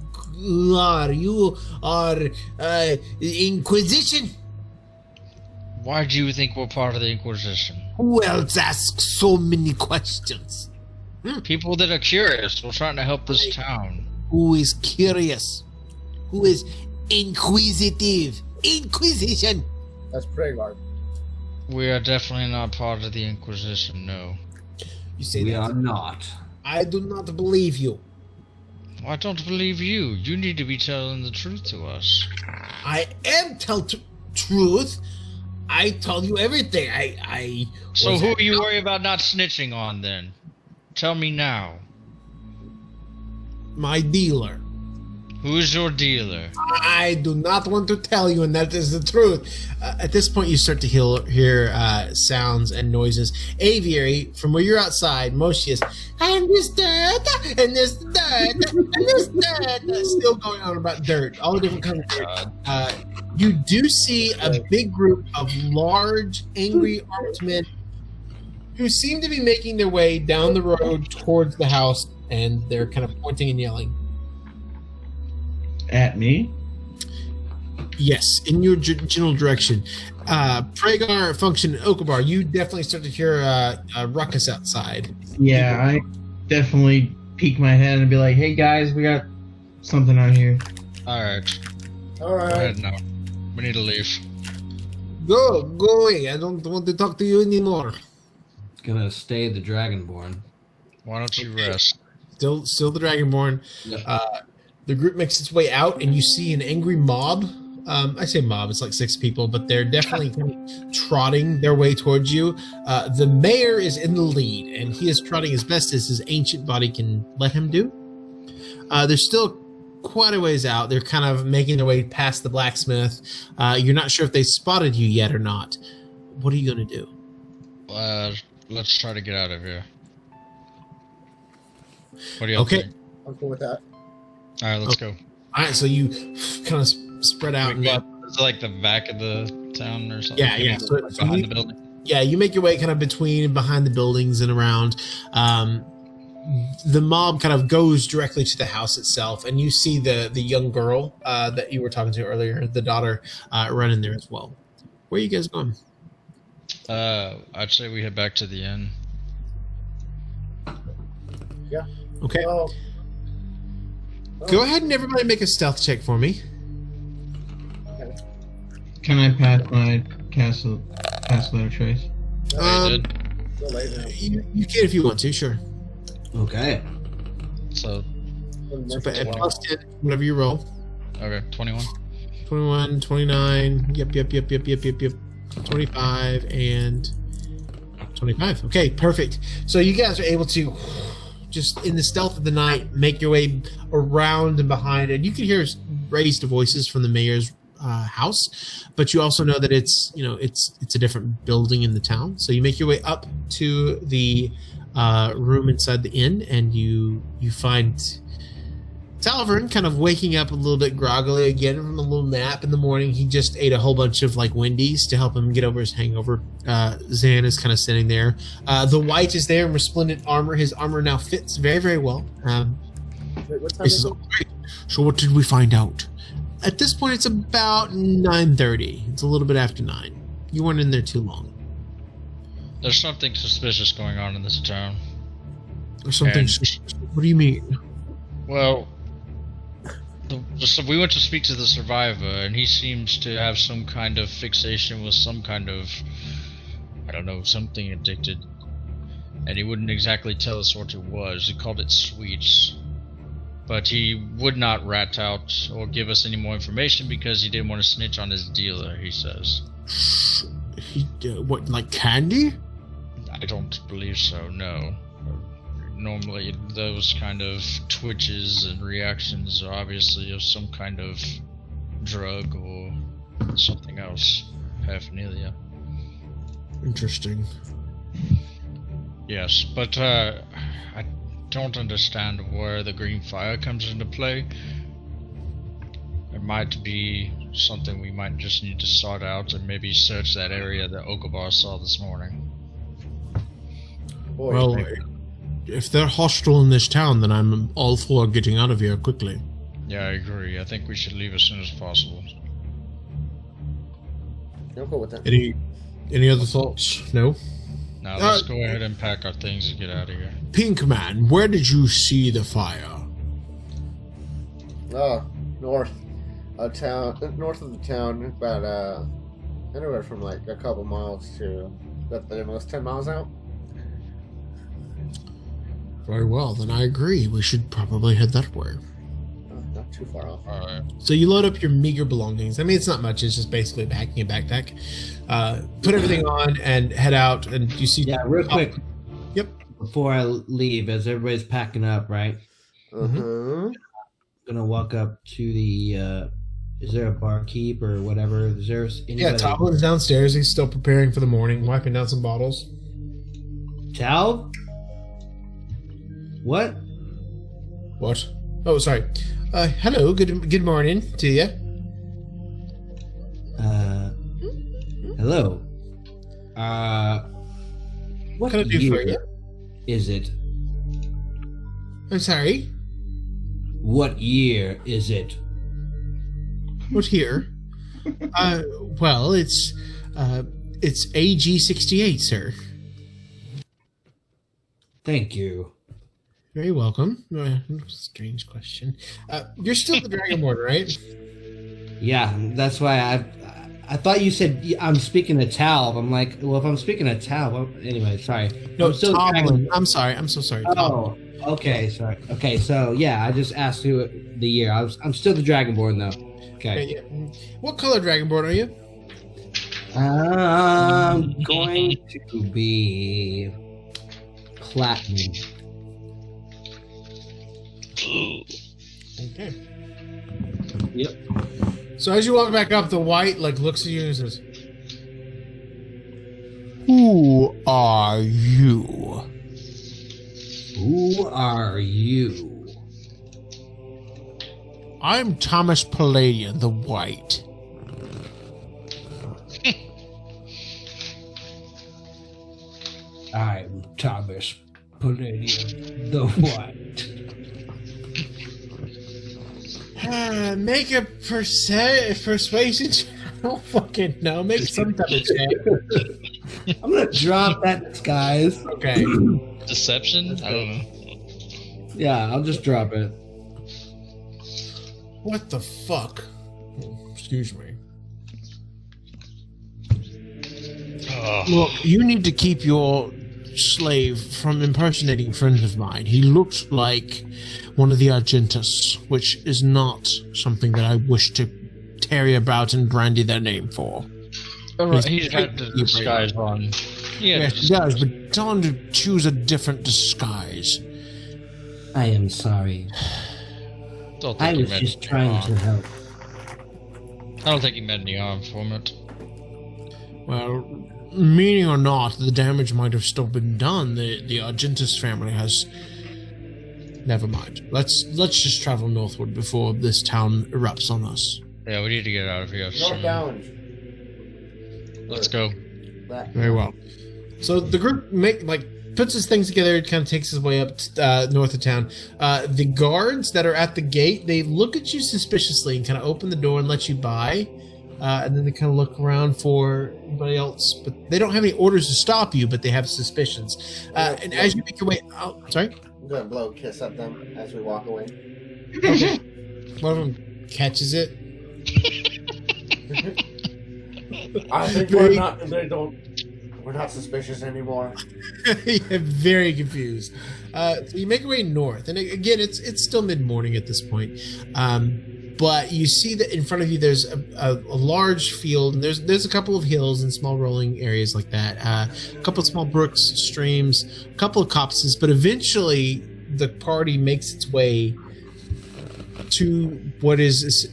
are. You are Inquisition. Why do you think we're part of the Inquisition? Who else asks so many questions? People that are curious. We're trying to help this town. Who is curious? Who is inquisitive? Inquisition. That's Pragar. We are definitely not part of the Inquisition, no. You say We that. are not. I do not believe you. I don't believe you. You need to be telling the truth to us. I am truth. I tell you everything. I So was who at- are you worried about not snitching on then? Tell me now. my dealer. Who's your dealer? I do not want to tell you, and that is the truth. At this point, you start to hear sounds and noises. Aviary, from where you're outside, Moshe is, and this dirt, and this dirt, and this dirt. Still going on about dirt, all the different kinds of dirt. You do see a big group of large, angry armed men who seem to be making their way down the road towards the house, and they're kind of pointing and yelling. At me? Yes, in your general direction. Pragar, Function, and Okabar, you definitely start to hear a ruckus outside. Yeah, I definitely peek my head and be like, hey guys, we got something out here. Alright. All Go right. ahead now. We need to leave. Go away. I don't want to talk to you anymore. Gonna stay the Dragonborn. Why don't you rest? Still the Dragonborn. Yep. The group makes its way out, and you see an angry mob. I say mob, it's like 6 people, but they're definitely kind of trotting their way towards you. The mayor is in the lead, and he is trotting as best as his ancient body can let him do. They're still quite a ways out. They're kind of making their way past the blacksmith. You're not sure if they spotted you yet or not. What are you going to do? Let's try to get out of here. What do you Okay. think? I'm cool with that. Alright, let's go. All right, so you kind of spread out. And It's like the back of the town or something. Yeah. So Behind you, the building. yeah, you make your way kind of between and behind the buildings and around. The mob kind of goes directly to the house itself, and you see the young girl that you were talking to earlier, the daughter, running there as well. Where are you guys going? I'd say we head back to the inn. Okay, Oh, go ahead and everybody make a stealth check for me. Can I pass my castle letter trace? Yeah, you did. go later. You can if you want to, sure. Okay. So, So, but at plus 10, whatever you roll. okay, 21. 21, 29, yep. 25 and 25. Okay, perfect. So you guys are able to just in the stealth of the night make your way around and behind, and you can hear raised voices from the mayor's house, but you also know that it's a different building in the town. So you make your way up to the room inside the inn, and you find Talvern kind of waking up a little bit groggily again from a little nap in the morning. He just ate a whole bunch of like Wendy's to help him get over his hangover. Zan is kind of sitting there. The White is there in resplendent armor. His armor now fits very, very well. Wait, what time This is is it? all great. So what did we find out? At this point, it's about 9:30. It's a little bit after 9. You weren't in there too long. There's something suspicious going on in this town. Or something. And- What do you mean? Well, so we went to speak to the survivor, and he seems to have some kind of fixation with some kind of, I don't know, something addicted. And he wouldn't exactly tell us what it was. He called it sweets. But he would not rat out or give us any more information because he didn't want to snitch on his dealer, he says. What, like candy? I don't believe so, no. Normally, those kind of twitches and reactions are obviously of some kind of drug or something else. Paraphernalia. Interesting. Yes, but I don't understand where the green fire comes into play. might be something we might just need to sort out and maybe search that area that Okobar saw this morning. Boy, Well, if they're hostile in this town, then I'm all for getting out of here quickly. Yeah, I agree. I think we should leave as soon as possible. I'll go with that. Any other thoughts? No? Now let's go ahead and pack our things and get out of here. Pink Man, where did you see the fire? North of the town, about anywhere from like a couple miles to at the most 10 miles out. Very well, then I agree. We should probably head that way. Not too far off. Alright. So you load up your meager belongings. I mean, it's not much. It's just basically packing a backpack. Put everything on and head out. And you see. Yeah, real quick. Yep. Before I leave, as everybody's packing up, right? Mm-hmm. Gonna walk up to the. Is there a barkeep or whatever? Is there anybody? Yeah, Toplin's downstairs. He's still preparing for the morning, wiping down some bottles. Tal? What? What? Oh, sorry. Hello. Good morning to you. Hello. What can I do for year you? is it? I'm sorry. What year is it? What's here? Well, it's AG 68, sir. Thank you. Very welcome. Strange question. You're still the Dragonborn, right? Yeah, that's why I thought you said I'm speaking to Tal. I'm like, well, if I'm speaking to Tal, well, anyway, sorry. No, I'm still Toplin. I'm sorry. I'm so sorry. Oh, okay, sorry. Okay, so yeah, I just asked who the year. I'm still the Dragonborn though. Okay. Yeah. What color Dragonborn are you? I'm going to be platinum. Okay. Yep. So as you walk back up, the white looks at you and says, "Who are you?" Who are you? I'm Thomas Palladian, the White. I'm Thomas Palladian, the White. Make a persuasion check. I don't fucking know. Make some type of check. I'm gonna drop that disguise. Okay. Deception? I don't know. Yeah, I'll just drop it. What the fuck? Excuse me. Oh, Look, you need to keep your slave from impersonating friends of mine. He looks like one of the Argentus, which is not something that I wish to tarry about and brandy their name for. alright, he's had the disguise on. Yeah, he does, but tell him to choose a different disguise. I am sorry. Don't I think he was meant just any trying to harm. help. I don't think he meant any harm from it. Well, meaning or not, the damage might have still been done. The Argentus family has. Never mind. Let's just travel northward before this town erupts on us. Yeah, we need to get out of here North soon. Down. Let's go. Very well. So the group puts his things together. It kind of takes his way up north of town. The guards that are at the gate, they look at you suspiciously and kind of open the door and let you by. And then they kind of look around for anybody else, but they don't have any orders to stop you, but they have suspicions. And as you make your way out, sorry, I'm gonna blow a kiss at them as we walk away. one of them catches it. I think Very- we're not suspicious anymore. Yeah, very confused. So you make your way north, and again, it's still mid morning at this point. But you see that in front of you there's a large field, and there's a couple of hills and small rolling areas like that. A couple of small brooks, streams, a couple of copses, but eventually the party makes its way to what is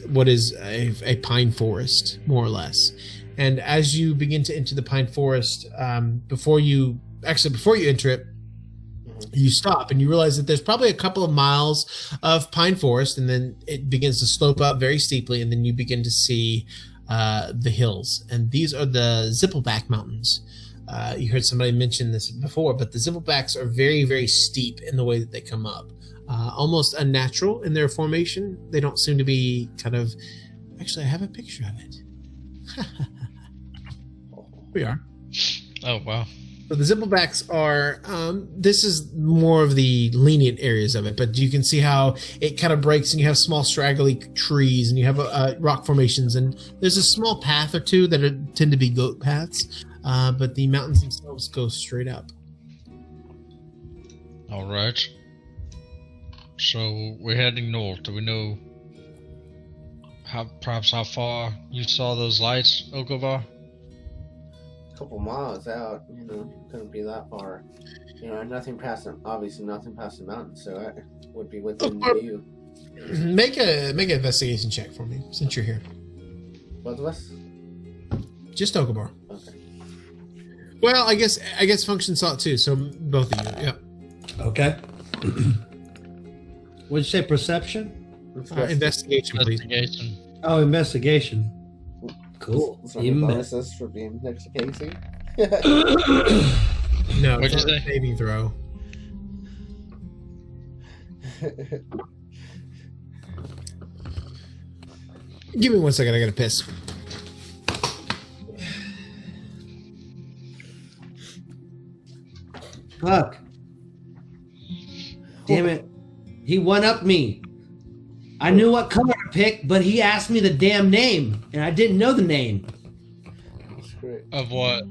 a pine forest, more or less. And as you begin to enter the pine forest, before you enter it, You stop and you realize that there's probably a couple of miles of pine forest, and then it begins to slope up very steeply, and then you begin to see the hills. And these are the Zippleback Mountains. You heard somebody mention this before, but the Zipplebacks are very, very steep in the way that they come up. Almost unnatural in their formation. They don't seem to be kind of... Actually, I have a picture of it. Here we are. Oh, wow. So the Zipplebacks are, this is more of the lenient areas of it, but you can see how it kind of breaks, and you have small straggly trees, and you have rock formations, and there's a small path or two that tend to be goat paths, but the mountains themselves go straight up. All right. So we're heading north. Do we know perhaps how far you saw those lights, Okovar? Couple miles out, couldn't be that far. Nothing past them. Obviously, nothing past the mountain, so it would be within view. Make an investigation check for me since you're here. Both of us? Just Okobar. Okay. Well, I guess Function saw it too, so both of you. Yep. Okay. What'd you say? Perception? Investigation, please. Investigation. Oh, investigation. Cool. Some Even better. bonuses for being next to Casey. No, What'd it's you not a say? saving throw. Give me 1 second. I gotta piss. Fuck. Damn it. He one-upped me. I knew what color to pick, but he asked me the damn name, and I didn't know the name. That's great. Of what?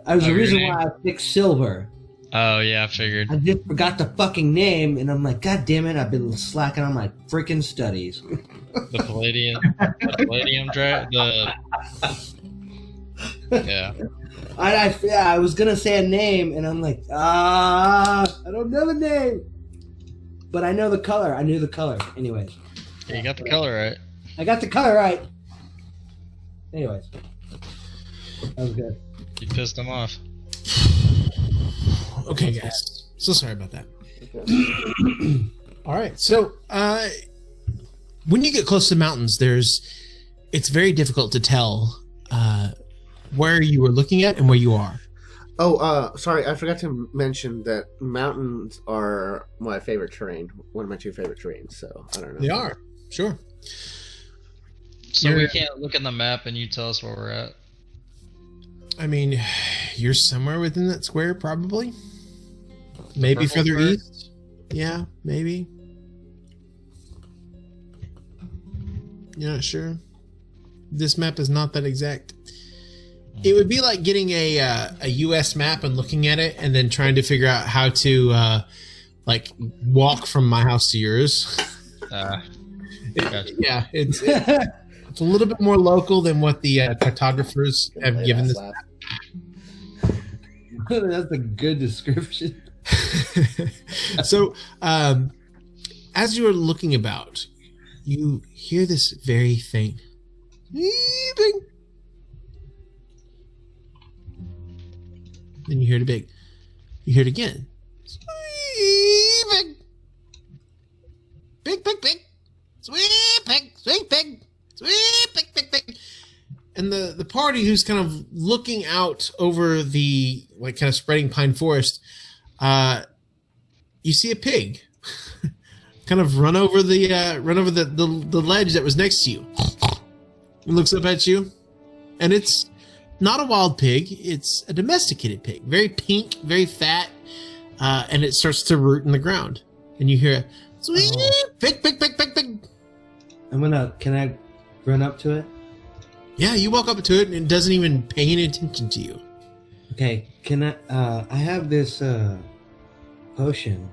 That was the Your reason name? why I picked silver. Oh, yeah, I figured. I just forgot the fucking name, and I'm like, God damn it, I've been slacking on my freaking studies. The Palladium. Yeah. I was gonna say a name, and I'm like, I don't know the name. But I know the color. I knew the color. Anyways. You got the color right. I got the color right. Anyways. That was good. You pissed him off. Okay, guys. So sorry about that. Okay. All right. So, when you get close to the mountains, it's very difficult to tell where you were looking at and where you are. Oh, sorry, I forgot to mention that mountains are my favorite terrain. One of my two favorite terrains, so I don't know. They are. Sure. So we You're- can't look at the map and you tell us where we're at. I mean, you're somewhere within that square, probably. Maybe Purple further square? east. Yeah, maybe. You're not sure. This map is not that exact. It would be like getting a U.S. map and looking at it, and then trying to figure out how to walk from my house to yours. Gotcha. Yeah, it's a little bit more local than what the cartographers have Late given ass this. laugh. That's a good description. So, as you are looking about, you hear this very faint beeping. Then you hear it big. You hear it again. Sweeping. Big, big, big. Sweeping, sweeping, sweeping, big, big. And the party who's kind of looking out over the kind of spreading pine forest, you see a pig kind of run over the ledge that was next to you. It looks up at you, and it's not a wild pig. It's a domesticated pig. Very pink, very fat, and it starts to root in the ground. And you hear, sweep, pig, pig, pig, pig, pig. Can I run up to it? Yeah, you walk up to it, and it doesn't even pay any attention to you. Okay, can I have this potion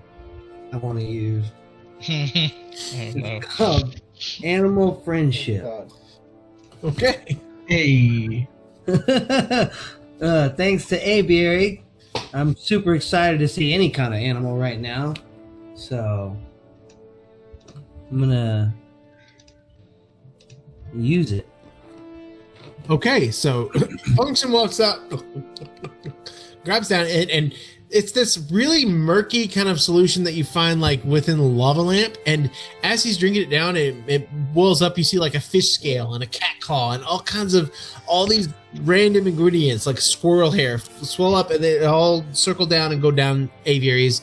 I want to use. Oh, no. Called Animal Friendship. God. Okay. Hey. Thanks to Aviary, I'm super excited to see any kind of animal right now. So I'm gonna use it. Okay, so Function walks up, grabs down, and it's this really murky kind of solution that you find like within the lava lamp, and as he's drinking it down, it boils up. You see like a fish scale and a cat claw and all these random ingredients like squirrel hair swell up, and they all circle down and go down Aviary's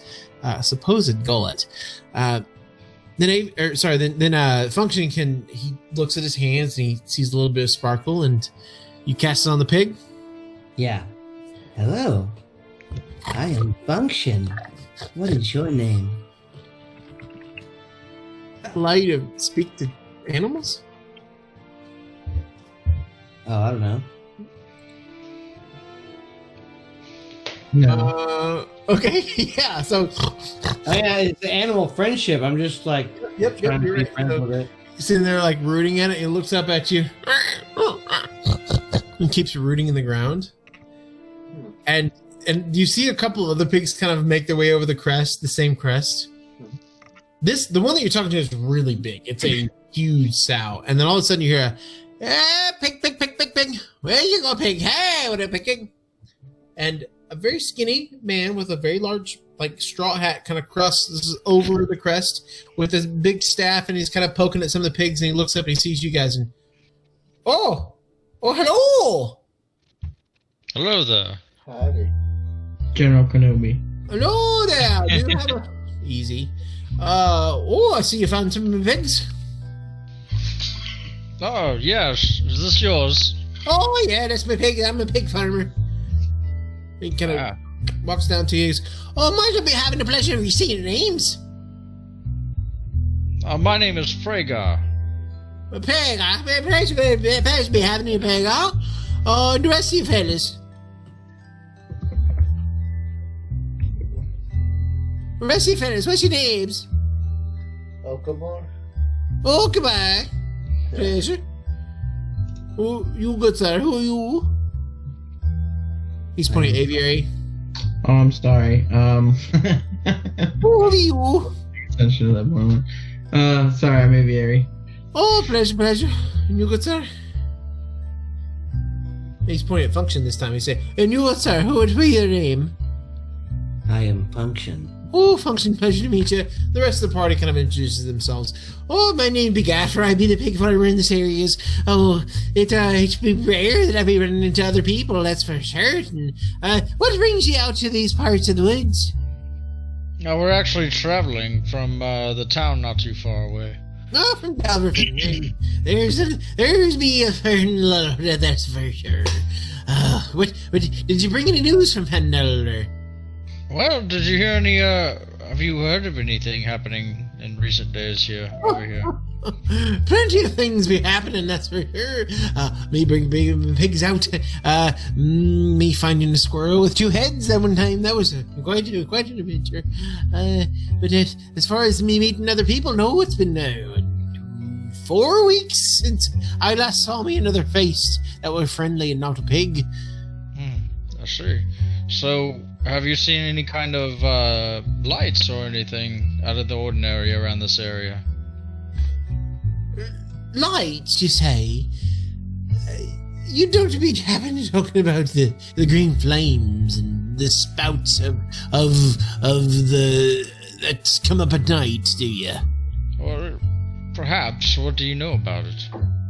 supposed gullet. Then Function he looks at his hands and he sees a little bit of sparkle, and you cast it on the pig. Yeah. Hello. I am Function. What is your name? Allow you to speak to animals? Oh, I don't know. No. Okay, yeah. So, Oh yeah, it's the animal friendship. I'm just like yep, trying to you're be right. friends So, with it. he's sitting there like rooting at it. He looks up at you and keeps rooting in the ground. And you see a couple of other pigs kind of make their way over the crest, the same crest. The one that you're talking to is really big. It's a huge sow. And then all of a sudden you hear pig, pig, pig, pig, pig. Where you go, pig? Hey, what a picking. And a very skinny man with a very large like straw hat kind of crosses over the crest with his big staff, and he's kind of poking at some of the pigs, and he looks up and he sees you guys and oh hello. Hello there. Howdy. General Kenobi. Hello there. Do you have a easy? I see you found some pigs. Oh, yes. Is this yours? Oh yeah, that's my pig. I'm a pig farmer. He kind of walks down to you. Oh, might I be having the pleasure of seeing your names? My name is Frega. A pig. Pleasure to be having you, pig. Oh, the rest of you fellas. The rest of you fellas, what's your names? Okamore? Oh, goodbye. Pleasure. Oh, you good, sir. Who are you? He's pointing at Aviary. Oh, I'm sorry. Who are you? Attention to that moment. Sorry, I'm Aviary. Oh, pleasure. And you good, sir? He's pointing at Function this time. He said, and you good, sir? Who would be your name? I am Function. Oh, Function, pleasure to meet you. The rest of the party kind of introduces themselves. Oh, my name be Gaffer. I be the pig farmer in this area. Oh, it's been rare that I be running into other people, that's for certain. What brings you out to these parts of the woods? No, we're actually traveling from the town not too far away. Oh, from Calverton. There's me a certain load, that's for sure. What, did you bring any news from Pendelder? Well, did you hear any, have you heard of anything happening in recent days over here? Plenty of things be happening, that's for sure. Me bring pigs out. Me finding a squirrel with two heads at one time. That was quite an adventure. But as far as me meeting other people, no, it's been 4 weeks since I last saw me another face that were friendly and not a pig. I see. So, have you seen any kind of lights or anything out of the ordinary around this area? Lights, you say? You don't happen to talking about the green flames and the spouts of the that come up at night, do you? Or perhaps. What do you know about it?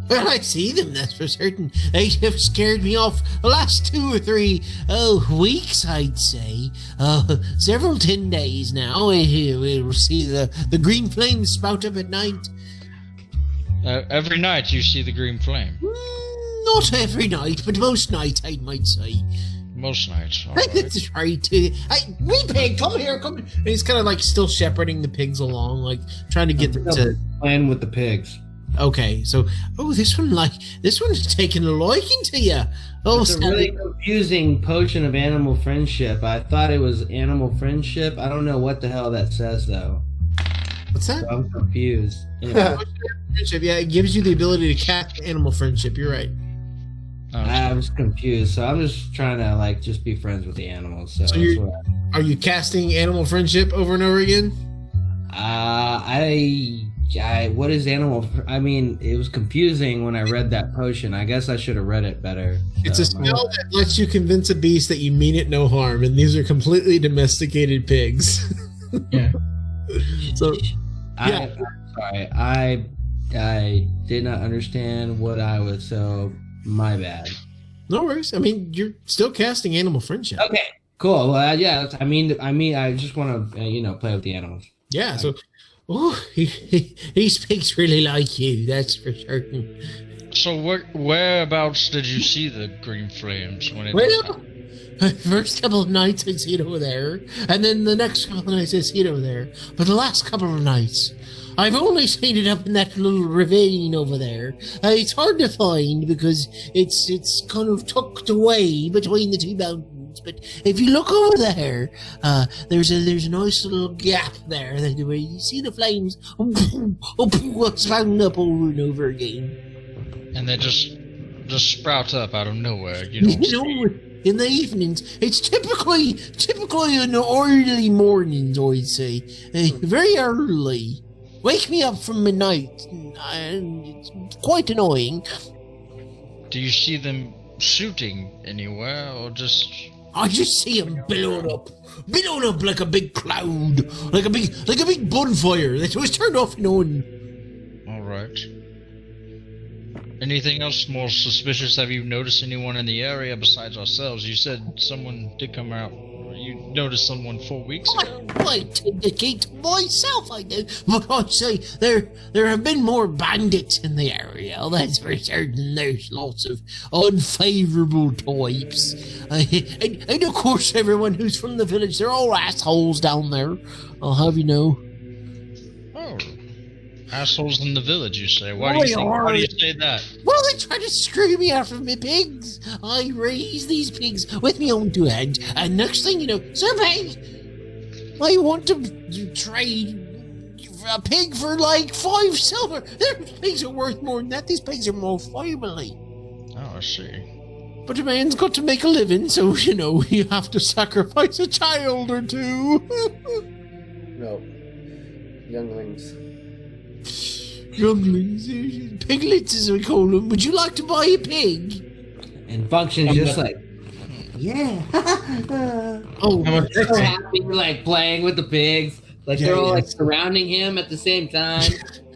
Well, I see them, that's for certain. They have scared me off the last 2 or 3 weeks, I'd say. Several 10 days now. We'll see the green flames spout up at night. Every night you see the green flame? Not every night, but most nights, I might say. Most nights. All Right. right. That's right. Wee pig, come here, come. And he's kind of like still shepherding the pigs along, like trying to get them to. Playing with the pigs. Okay, so this one's taking a liking to you. Oh, It's a really confusing potion of animal friendship. I thought it was animal friendship. I don't know what the hell that says though. what's that? So I'm confused. Anyway, Friendship. Yeah, it gives you the ability to cast animal friendship. You're right. I was confused. So I'm just trying to just be friends with the animals. So, So that's you're- what Are you casting animal friendship over and over again? I what is animal? I mean, it was confusing when I read that potion. I guess I should have read it better. It's a spell that lets you convince a beast that you mean it no harm, and these are completely domesticated pigs. Yeah. So, I'm sorry. I did not understand what I was. So my bad. no worries. I mean, you're still casting animal friendship. Okay. Cool. Well, yeah. I mean, I just want to, play with the animals. Yeah. So, these pigs really like you. That's for certain. So whereabouts did you see the green flames when it? Well, first couple of nights I see it over there, and then the next couple of nights I see it over there. But the last couple of nights, I've only seen it up in that little ravine over there. It's hard to find because it's kind of tucked away between the two mountains. But if you look over there, there's a nice little gap there where you see the flames spouting up over and over again. And they just sprout up out of nowhere. You don't In the evenings, it's typically in the early mornings, I'd say, very early. Wake me up from midnight, and it's quite annoying. Do you see them shooting anywhere, or just? I just see them billowing up like a big cloud, like a big bonfire that was turned off and on. All right. Anything else more suspicious? Have you noticed anyone in the area besides ourselves? You said someone did come out. You noticed someone 4 weeks ago? I indicate myself, I do. But I'd say there have been more bandits in the area, that's for certain. There's lots of unfavorable types. And of course, everyone who's from the village, they're all assholes down there. I'll have you know. Oh. Assholes in the village, you say? Why do you say that? Well, they try to screw me out of my pigs. I raise these pigs with my own two hands, and next thing you know, somebody, I want to trade a pig for like 5 silver. These pigs are worth more than that. These pigs are more family. Oh, I see. But a man's got to make a living, so you have to sacrifice a child or two. No. Younglings. Younglings, piglets as we call them. Would you like to buy a pig? And Function's just like, yeah. Oh, They're so happy, like playing with the pigs. Like they're all like surrounding him at the same time.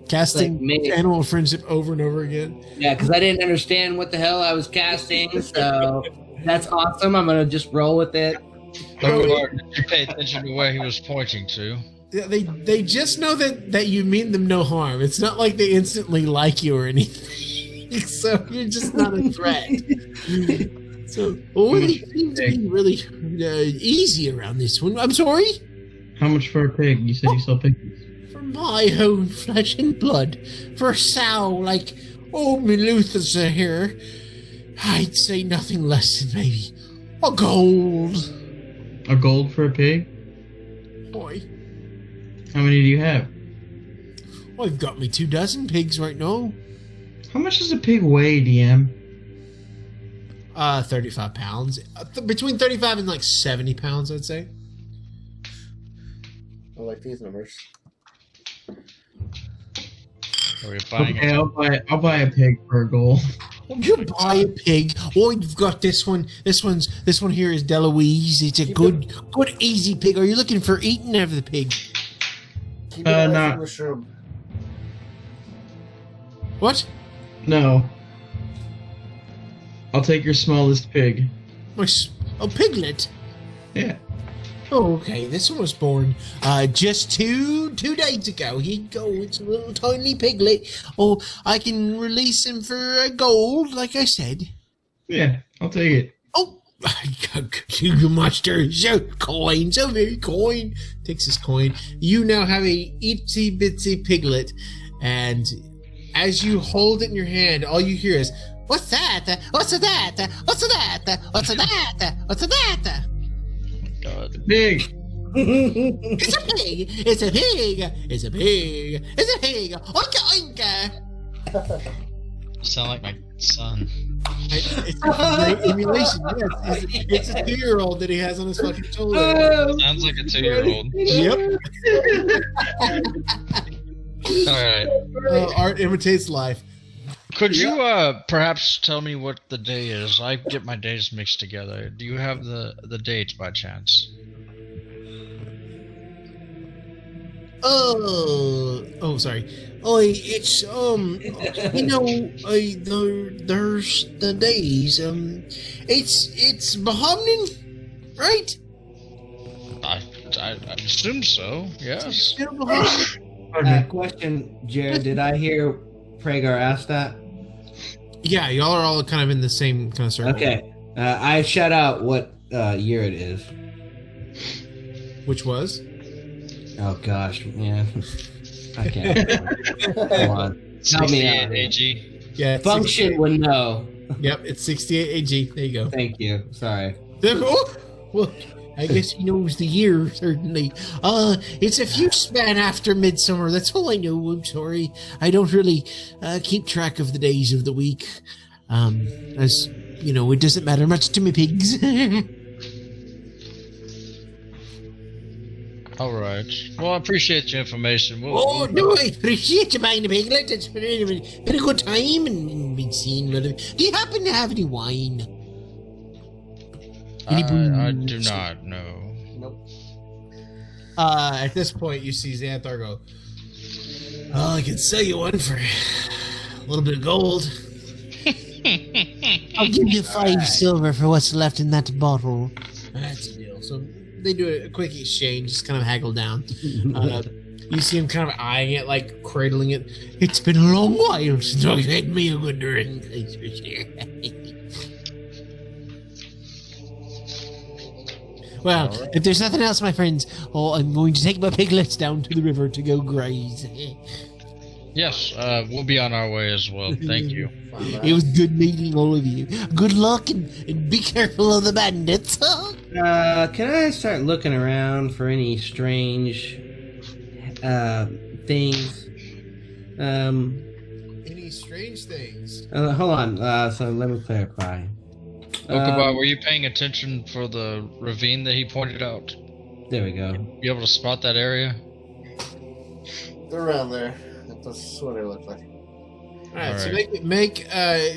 Casting animal friendship over and over again. Yeah, because I didn't understand what the hell I was casting, so that's awesome. I'm gonna just roll with it. Did you pay attention to where he was pointing to? Yeah, they just know that you mean them no harm. It's not like they instantly like you or anything. So you're just not a threat. So they seem to be really easy around this one. I'm sorry? How much for a pig? You said you sell pigs. For my own flesh and blood. For a sow like old Meluther's here, I'd say nothing less than maybe a gold. A gold for a pig? Boy. How many do you have? I've got me 24 pigs right now. How much does a pig weigh, DM? 35 pounds. Between 35 and like 70 pounds, I'd say. I like these numbers. Okay, I'll buy a pig for a gold. You buy a pig. Oh, you've got this one. This one here is Deloise. It's a good, easy pig. Are you looking for eating out of the pig? Keep it away no. from the shroom. What? No. I'll take your smallest pig. A piglet? Yeah. Oh, okay. This one was born just two days ago. He'd go. It's a little tiny piglet. Oh, I can release him for a gold, like I said. Yeah, I'll take it. Oh, you monster! So coin, so very coin. Takes his coin. You now have a itsy bitsy piglet, and as you hold it in your hand, all you hear is, "What's that? What's that? What's that? What's that? What's that?" God. Pig! It's a pig! It's a pig! It's a pig! It's a pig! Oinka oinka! You sound like my son. It's a great emulation. Yes, it's a 2-year-old that he has on his fucking shoulder. Sounds like a 2-year-old. Yep. Alright. Art imitates life. Could you perhaps tell me what the day is? I get my days mixed together. Do you have the date by chance? Sorry. It's there's the days. It's Bahomnin, right? I assume so. Yes. Still Bahomnin? Question, Jared. Did I hear Pragar ask that? Yeah, y'all are all kind of in the same kind of circle. Okay. I shout out what year it is. Which was? Oh gosh, man. I can't. Hold on. Help me 68 out. AG. Yeah. It's Function would know. Yep, it's 68 AG. There you go. Thank you. Sorry. Oh, Well, I guess he knows the year, certainly. It's a few span after midsummer. That's all I know. I'm sorry. I don't really keep track of the days of the week. As you know, it doesn't matter much to me pigs. Alright. Well, I appreciate your information. Oh, no, I appreciate you buying the piglet. It's been a good time and been seen. Do you happen to have any wine? Any I booze? do not know. Nope. At this point, you see Xanthar go, "Oh, I can sell you one for a little bit of gold." I'll give you 5 silver for what's left in that bottle. That's a deal. So they do a quick exchange, just kind of haggle down. You see him kind of eyeing it, like cradling it. It's been a long while since I've had me a good drink. That's for sure. Well, if there's nothing else, my friends, I'm going to take my piglets down to the river to go graze. Yes, we'll be on our way as well. Thank you. It was good meeting all of you. Good luck and be careful of the bandits. Can I start looking around for any strange things? Any strange things? Hold on. So let me clarify. Okaba, were you paying attention for the ravine that he pointed out? There we go. You able to spot that area? They're around there. That's what it looked like. All right, so Alright. make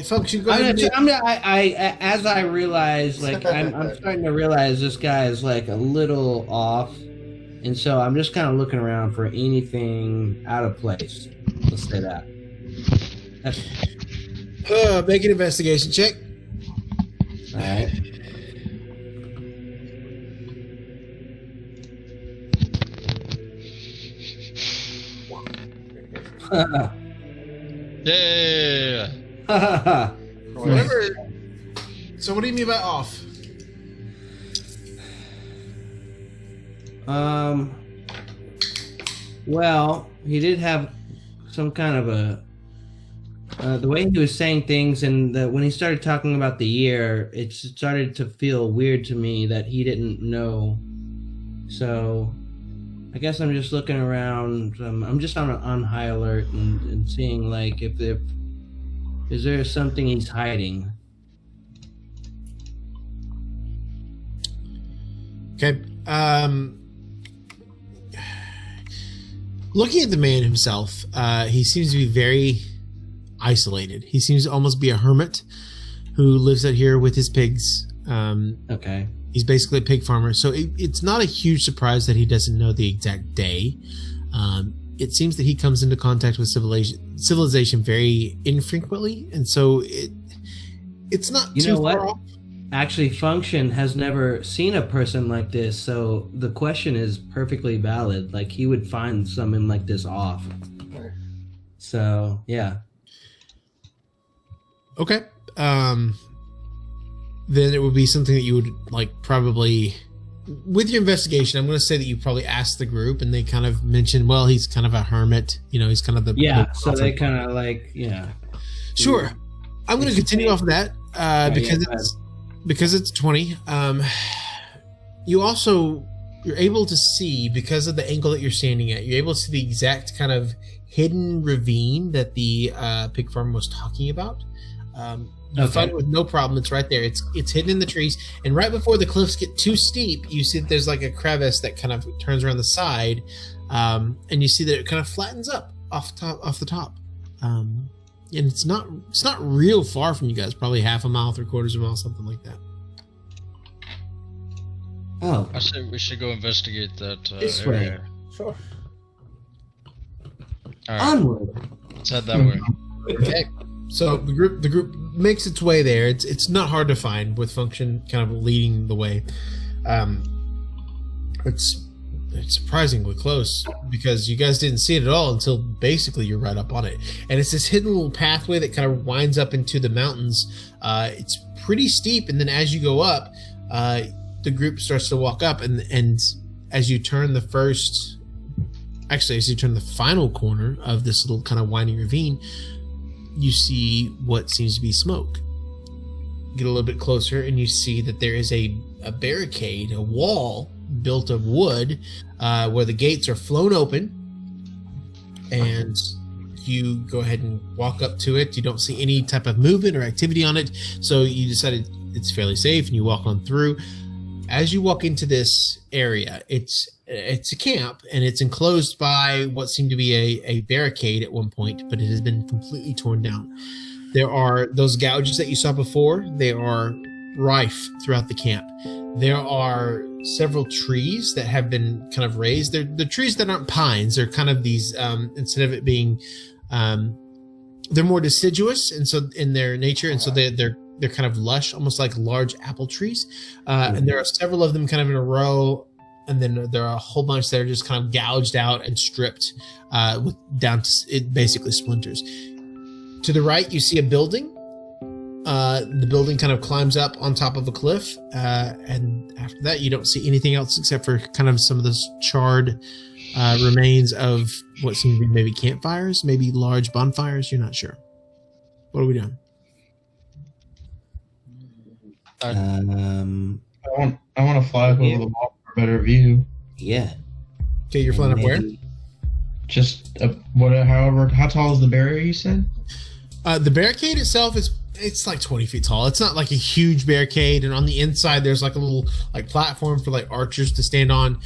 function. Go ahead. As I realize, like, I'm starting to realize this guy is like a little off, and so I'm just kind of looking around for anything out of place. Let's say that. Make an investigation check. All right. Yeah. Whatever. So what do you mean by off? Well, he did have some kind of a the way he was saying things, and when he started talking about the year, it started to feel weird to me that he didn't know. So, I guess I'm just looking around. I'm just on high alert and seeing like if there is there something he's hiding. Okay. Looking at the man himself, he seems to be very isolated. He seems to almost be a hermit who lives out here with his pigs. Okay. He's basically a pig farmer, so it's not a huge surprise that he doesn't know the exact day. It seems that he comes into contact with civilization very infrequently, and so it's not You too know what? far off. Actually, Function has never seen a person like this, so the question is perfectly valid. Like, he would find someone like this off. So, yeah. Okay. Then it would be something that you would like probably with your investigation. I'm going to say that you probably asked the group, and they kind of mentioned, well, he's kind of a hermit. You know, he's kind of the Yeah, so they kind of like, yeah. Sure. I'm going to continue off of that because yeah, because it's 20. You're able to see, because of the angle that you're standing at, you're able to see the exact kind of hidden ravine that the pig farm was talking about. You find it with no problem. It's right there. It's hidden in the trees, and right before the cliffs get too steep, you see that there's like a crevice that kind of turns around the side, and you see that it kind of flattens up off the top. And it's not real far from you guys. Probably half a mile, 3/4 mile, something like that. Oh, I say we should go investigate that This way. area. Sure. All right, onward. let's head that way. Okay. So the group makes its way there. It's not hard to find, with Function kind of leading the way. It's surprisingly close because you guys didn't see it at all until basically you're right up on it. And it's this hidden little pathway that kind of winds up into the mountains. It's pretty steep, and then as you go up, the group starts to walk up, and as you turn the final corner of this little kind of winding ravine, you see what seems to be smoke. Get a little bit closer, and you see that there is a barricade, a wall built of wood, where the gates are flown open, and you go ahead and walk up to it. You don't see any type of movement or activity on it, so you decided it's fairly safe, and you walk on through. As you walk into this area, it's a camp, and it's enclosed by what seemed to be a barricade at one point, but it has been completely torn down. There are those gouges that you saw before. They are rife throughout the camp. There are several trees that have been kind of raised. They're trees that aren't pines. They're kind of these, instead of it being, they're more deciduous, and so in their nature, and so they're kind of lush, almost like large apple trees. And there are several of them kind of in a row, and then there are a whole bunch that are just kind of gouged out and stripped down to it, basically splinters. To the right, you see a building. The building kind of climbs up on top of a cliff, and after that, you don't see anything else except for kind of some of those charred remains of what seem to be maybe campfires, maybe large bonfires. You're not sure. What are we doing? I want to fly up over the wall for a better view. Yeah. Okay, you're flying up where? Just however, how tall is the barrier? You said. The barricade itself it's like 20 feet tall. It's not like a huge barricade, and on the inside there's like a little like platform for like archers to stand on.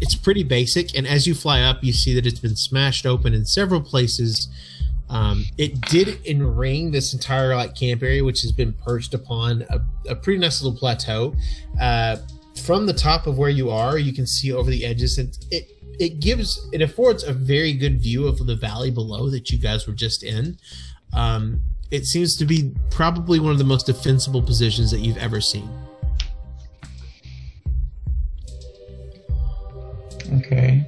It's pretty basic, and as you fly up, you see that it's been smashed open in several places. It did enring this entire like camp area, which has been perched upon a pretty nice little plateau. From the top of where you are, you can see over the edges, and it affords a very good view of the valley below that you guys were just in. It seems to be probably one of the most defensible positions that you've ever seen. Okay.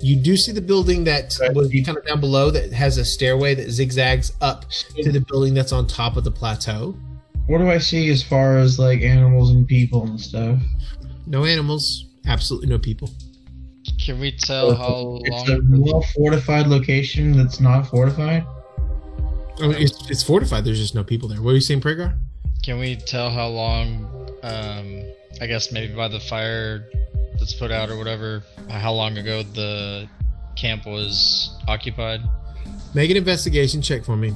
You do see the building that was kind of down below that has a stairway that zigzags up to the building that's on top of the plateau. What do I see as far as like animals and people and stuff? No animals, absolutely no people. Can we tell how It's a long? well fortified location that's not fortified. I mean, it's fortified. There's just no people there. What are you saying, Pragar? Can we tell how long? I guess maybe by the fire that's put out or whatever. How long ago the camp was occupied? Make an investigation check for me.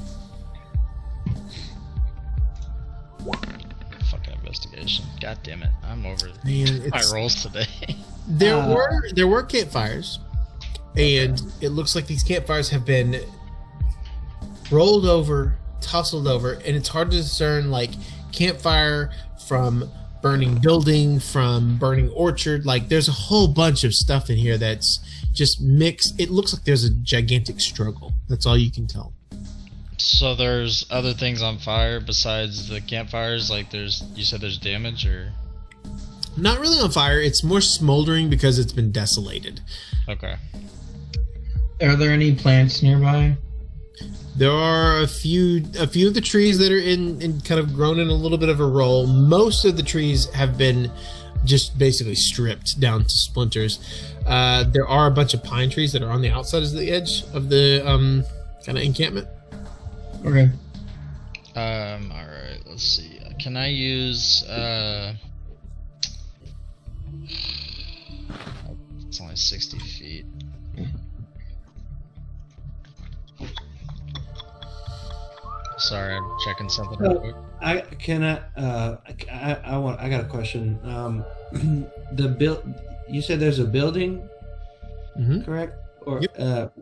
Fucking investigation. God damn it! I'm over Man, my rolls today. There were campfires, and it looks like these campfires have been rolled over, tussled over, and it's hard to discern like campfire from burning building, from burning orchard. Like there's a whole bunch of stuff in here that's just mixed. It looks like there's a gigantic struggle. That's all you can tell. So there's other things on fire besides the campfires. Like you said there's damage, or Not really on fire. It's more smoldering because it's been desolated. okay. Are there any plants nearby? There are a few of the trees that are in kind of grown in a little bit of a roll. Most of the trees have been just basically stripped down to splinters. There are a bunch of pine trees that are on the outside of the edge of the kind of encampment. Okay. All right. Let's see. Can I use? It's only 60 feet. Sorry, I'm checking something real quick. I got a question. You said there's a building, Mhm. correct? Or Yep.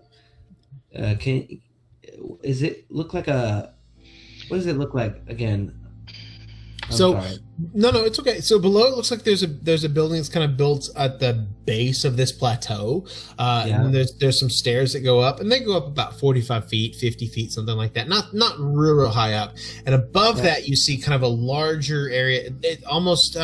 Is it look like a? What does it look like again? I'm So sorry. no, it's okay. So below it looks like there's a building that's kind of built at the base of this plateau. Yeah. And there's some stairs that go up, and they go up about 45 feet, 50 feet, something like that. Not real high up. And above that, you see kind of a larger area. It almost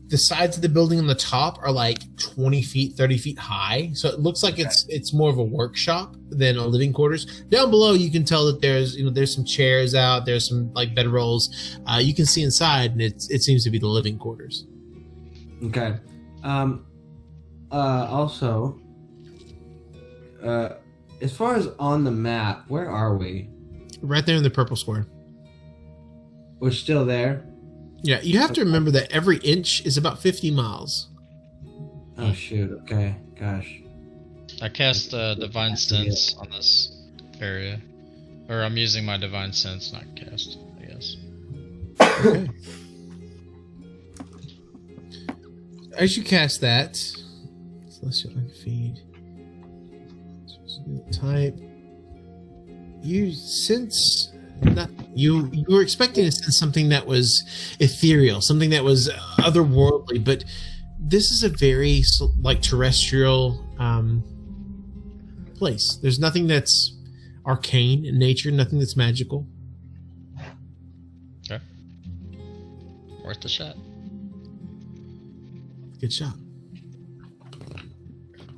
the sides of the building on the top are like 20 feet, 30 feet high. So it looks like it's more of a workshop than a living quarters. Down below, you can tell that there's some chairs out. There's some like bedrolls. You can see inside, and it seems to be the living quarters. Okay. Also, as far as on the map, where are we? Right there in the purple square. We're still there. Yeah, you have to remember that every inch is about 50 miles. Oh shoot. Okay. Gosh. I cast Divine Sense on this area. Or I'm using my Divine Sense, not cast, I guess. Okay. As you cast that, celestial feed, type, you sense that you were expecting to sense something that was ethereal, something that was otherworldly, but this is a very like terrestrial place. There's nothing that's arcane in nature, nothing that's magical. Okay. Worth the shot. Good shot.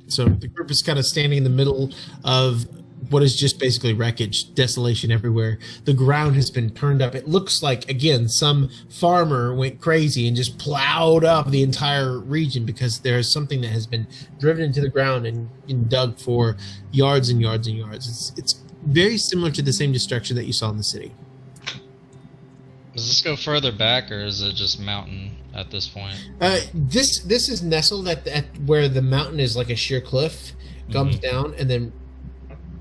So the group is kind of standing in the middle of what is just basically wreckage, desolation everywhere. The ground has been turned up. It looks like, again, some farmer went crazy and just plowed up the entire region because there's something that has been driven into the ground and dug for yards and yards and yards. It's very similar to the same destruction that you saw in the city. Does this go further back, or is it just mountain at this point? This is nestled at where the mountain is like a sheer cliff, comes down, and then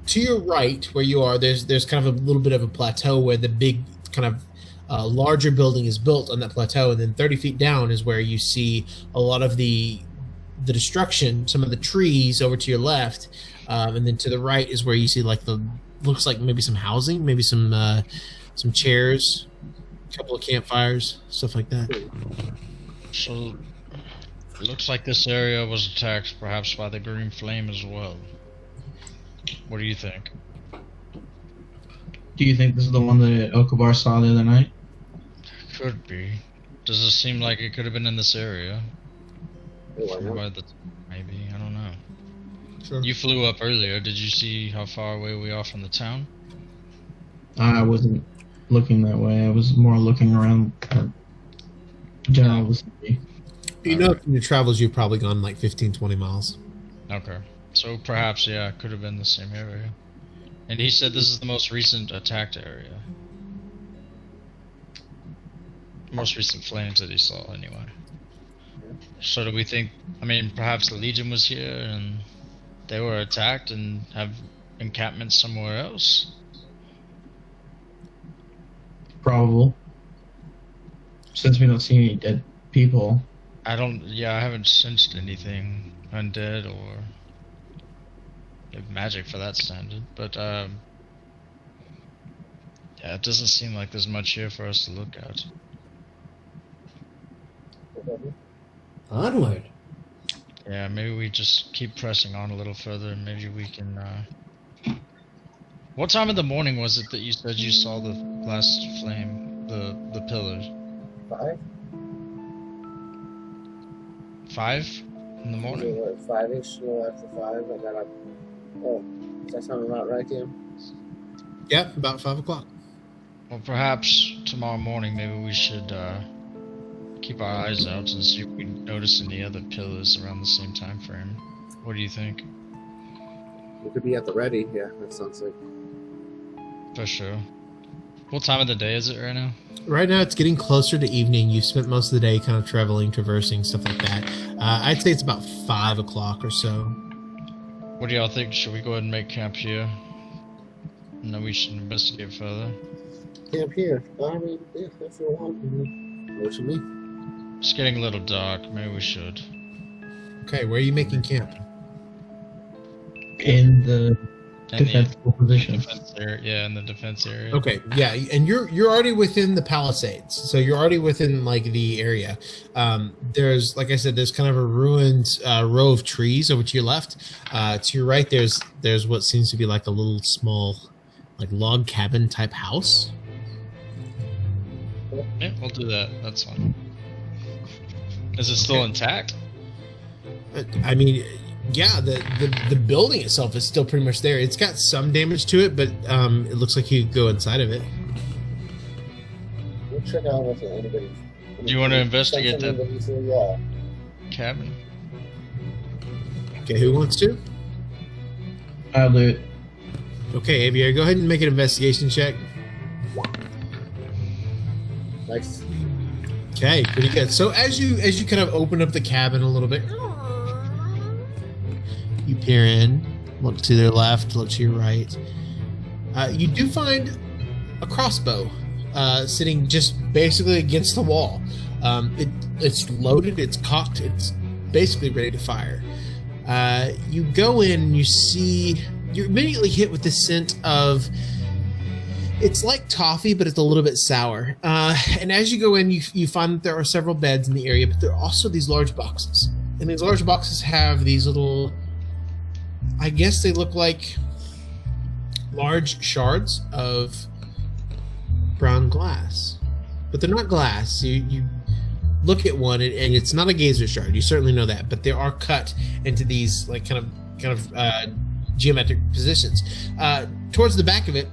to your right, where you are, there's kind of a little bit of a plateau where the big kind of larger building is built on that plateau, and then 30 feet down is where you see a lot of the destruction, some of the trees over to your left, and then to the right is where you see like looks like maybe some housing, maybe some chairs, a couple of campfires, stuff like that. So, it looks like this area was attacked perhaps by the Green Flame as well. What do you think? Do you think this is the one that Okabar saw the other night? Could be. Does it seem like it could have been in this area? Maybe, I don't know. Sure. You flew up earlier. Did you see how far away we are from the town? I wasn't looking that way. I was more looking around general vicinity. You know, in your travels, you've probably gone like 15, 20 miles. Okay. So perhaps, yeah, it could have been the same area. And he said this is the most recent attacked area. Most recent flames that he saw, anyway. So do we think, I mean, perhaps the Legion was here and they were attacked and have encampments somewhere else? Probable. Since we don't see any dead people. I haven't sensed anything undead or magic for that standard, but yeah, it doesn't seem like there's much here for us to look at. Onward. Yeah, maybe we just keep pressing on a little further, and maybe we can. What time of the morning was it that you said you saw the last flame, the pillars? 5 in the morning. 5-ish, a little after 5. I got up. Oh, does that sound about right to you? Yeah, about 5 o'clock. Well, perhaps tomorrow morning, maybe we should keep our eyes out and see if we notice any other pillars around the same time frame. What do you think? We could be at the ready. Yeah, that sounds like. For sure. What time of the day is it right now? Right now, it's getting closer to evening. You've spent most of the day kind of traveling, traversing, stuff like that. I'd say it's about 5 o'clock or so. What do y'all think? Should we go ahead and make camp here? And then we should investigate further? Camp here. I mean, yeah, if you want. Works for me. It's getting a little dark. Maybe we should. Okay, where are you making camp? in the And defensible position. defense area, yeah, in the defense area. Okay, yeah, and you're already within the palisades, so you're already within like the area. There's, like I said, there's kind of a ruined row of trees over to your left. To your right, there's what seems to be like a little small, like log cabin type house. Yeah, we'll do that. That's fine. Is it still intact? I mean, yeah, the building itself is still pretty much there. It's got some damage to it, but it looks like you could go inside of it. We'll check out if anybody. Do you want to investigate that Yeah. cabin? Okay, who wants to? I'll do it. Okay, Aviary, go ahead and make an investigation check. Nice. Okay, pretty good. So as you kind of open up the cabin a little bit, you peer in, look to your left, look to your right. You do find a crossbow sitting just basically against the wall. It's loaded, it's cocked, it's basically ready to fire. You go in and you're immediately hit with the scent of, it's like toffee, but it's a little bit sour. And as you go in, you find that there are several beds in the area, but there are also these large boxes. And these large boxes have these little, I guess they look like large shards of brown glass. But they're not glass. You look at one, and it's not a gazer shard. You certainly know that. But they are cut into these like kind of geometric positions. Towards the back of it,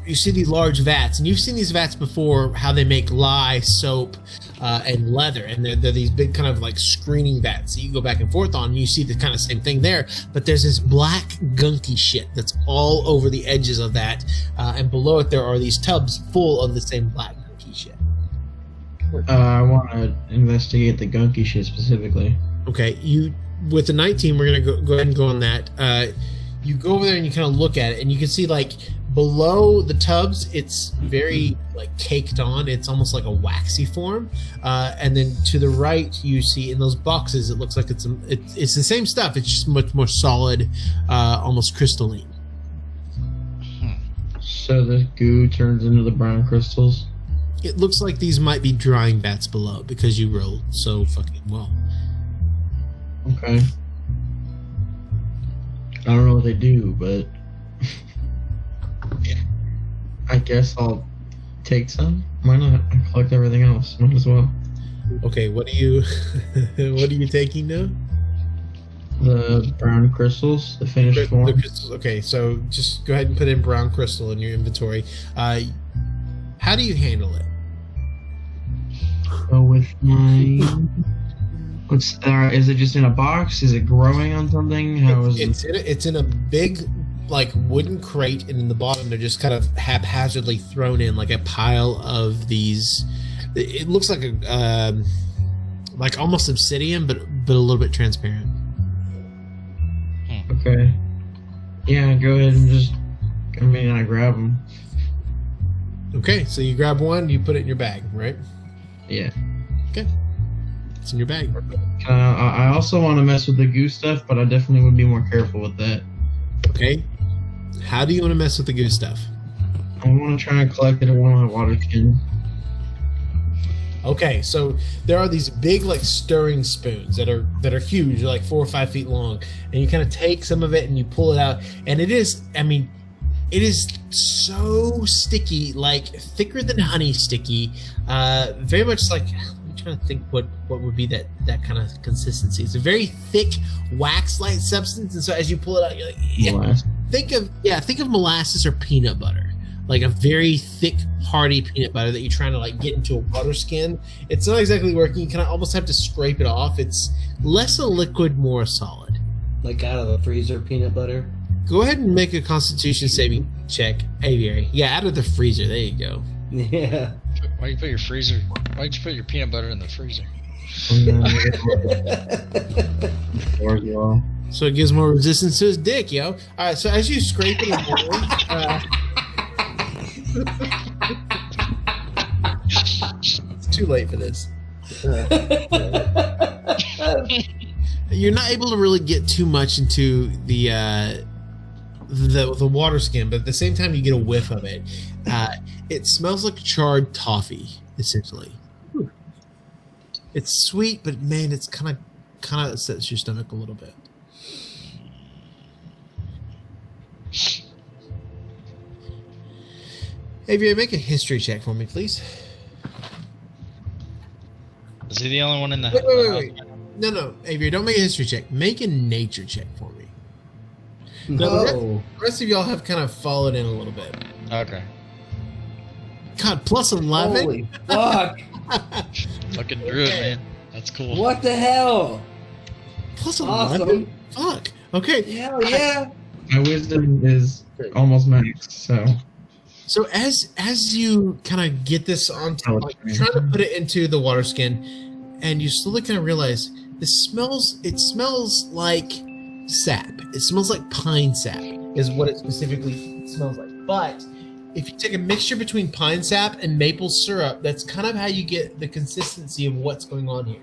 you see these large vats, and you've seen these vats before, how they make lye, soap, and leather, and they're these big kind of like screening vats that you go back and forth on, and you see the kind of same thing there, but there's this black gunky shit that's all over the edges of that, and below it there are these tubs full of the same black gunky shit. I want to investigate the gunky shit specifically. Okay, with the 19, we're gonna go ahead and go on that. You go over there and you kind of look at it, and you can see like below the tubs, it's very like caked on. It's almost like a waxy form. And then to the right, you see in those boxes, it looks like it's the same stuff. It's just much more solid, almost crystalline. So the goo turns into the brown crystals. It looks like these might be drying vats below because you rolled so fucking well. Okay. I don't know what they do, but I guess I'll take some. Why not? I collect everything else. Might as well. Okay, what are you taking now? The brown crystals, the finished form. The crystals. Okay, so just go ahead and put in brown crystal in your inventory. How do you handle it? So with my, is it just in a box? Is it growing on something? How is it? It's in a big like wooden crate, and in the bottom they're just kind of haphazardly thrown in like a pile of these. It looks like a like almost obsidian, but a little bit transparent. Okay. Yeah, go ahead and just. I grab them. Okay, so you grab one, you put it in your bag, right? Yeah. Okay, it's in your bag. I also want to mess with the goo stuff, but I definitely would be more careful with that. Okay, how do you want to mess with the goo stuff? I want to try and collect it in one of my water skins. Okay, so there are these big like stirring spoons that are huge, they're like 4 or 5 feet long, and you kind of take some of it and you pull it out, and it is so sticky, like thicker than honey sticky, very much like, I'm trying to think what would be that kind of consistency. It's a very thick wax-like substance, and so as you pull it out, you're like, yeah. Think of molasses or peanut butter, like a very thick, hearty peanut butter that you're trying to like get into a water skin. It's not exactly working. You kind of almost have to scrape it off. It's less a liquid, more a solid. Like out of the freezer peanut butter. Go ahead and make a Constitution saving check, Aviary. Yeah, out of the freezer. There you go. Yeah. Why'd you put your peanut butter in the freezer? So it gives more resistance to his dick, yo. All right, so as you scrape it it's too late for this. you're not able to really get too much into the water skin, but at the same time you get a whiff of it. It smells like charred toffee, essentially. It's sweet, but man, it's kind of sets your stomach a little bit. Aviary, make a history check for me, please. Is he the only one in the Wait. No, Aviary, don't make a history check. Make a nature check for me. No. The rest of y'all have kind of followed in a little bit. Okay. God, plus 11? Holy fuck! Fucking Druid, man. That's cool. What the hell? Plus Awesome. 11? Fuck. Okay. Hell yeah! My wisdom is almost max, so So as you kind of get this onto, Oh, like, you're trying to put it into the water skin, and you slowly kind of realize it smells like sap. It smells like pine sap is what it specifically smells like. But if you take a mixture between pine sap and maple syrup, that's kind of how you get the consistency of what's going on here.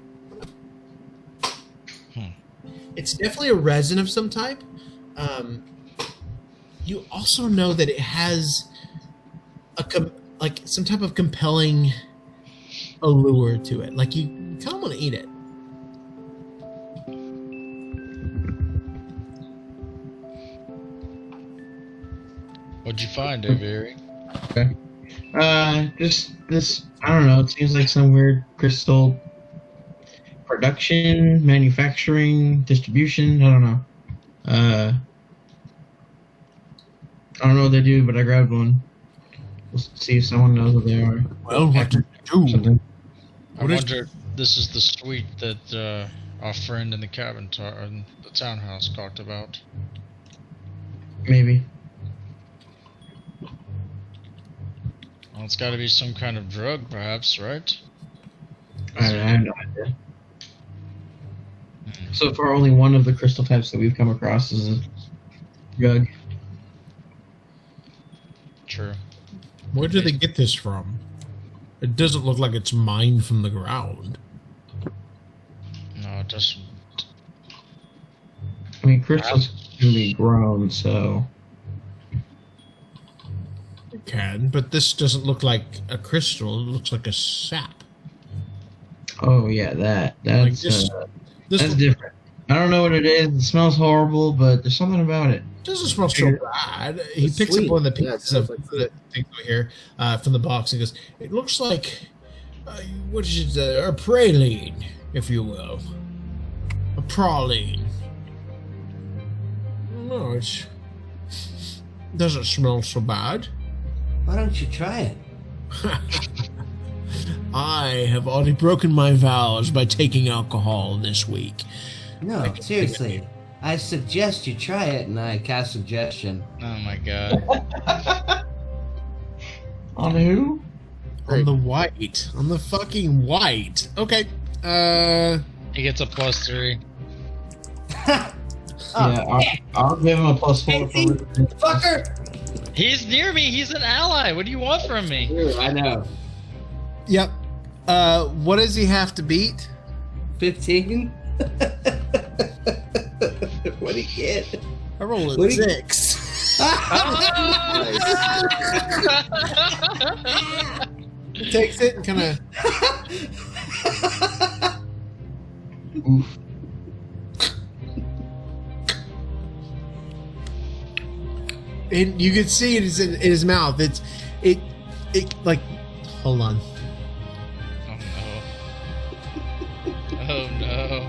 It's definitely a resin of some type. You also know that it has some type of compelling allure to it. Like you kind of want to eat it. What'd you find, Aviary? just this. I don't know. It seems like some weird crystal production, manufacturing, distribution. I don't know. I don't know what they do, but I grabbed one. We'll see if someone knows what they are. Well, what to do? Something. I wonder if this is the suite that our friend in the cabin in the townhouse talked about. Maybe. Well, it's got to be some kind of drug, perhaps, right? I have no idea. So far, only one of the crystal types that we've come across is a drug. True. Where did they get this from? It doesn't look like it's mined from the ground. No, it doesn't. I mean, crystals can be grown, so It can, but this doesn't look like a crystal. It looks like a sap. oh yeah, that's This that's different. I don't know what it is. It smells horrible, but there's something about it. doesn't smell so bad. He It's picks sweet. up one of the Yeah, it pieces of smells like the thing over here from the box and goes, "It looks like what is it? A praline, if you will, a praline." No, it doesn't smell so bad. Why don't you try it? I have already broken my vows by taking alcohol this week. No, seriously. I suggest you try it, and I cast suggestion. Oh my god. On who? On the white. On the fucking white. Okay. He gets a +3. Yeah, I'll give him a +4 Hey, for fucker! He's near me. He's an ally. What do you want from me? I know. Yep. What does he have to beat? 15? What do you get? I roll What a do you- 6. He takes it and kind of. Oof. And you can see it is in his mouth. It like, hold on. Oh no. Oh no.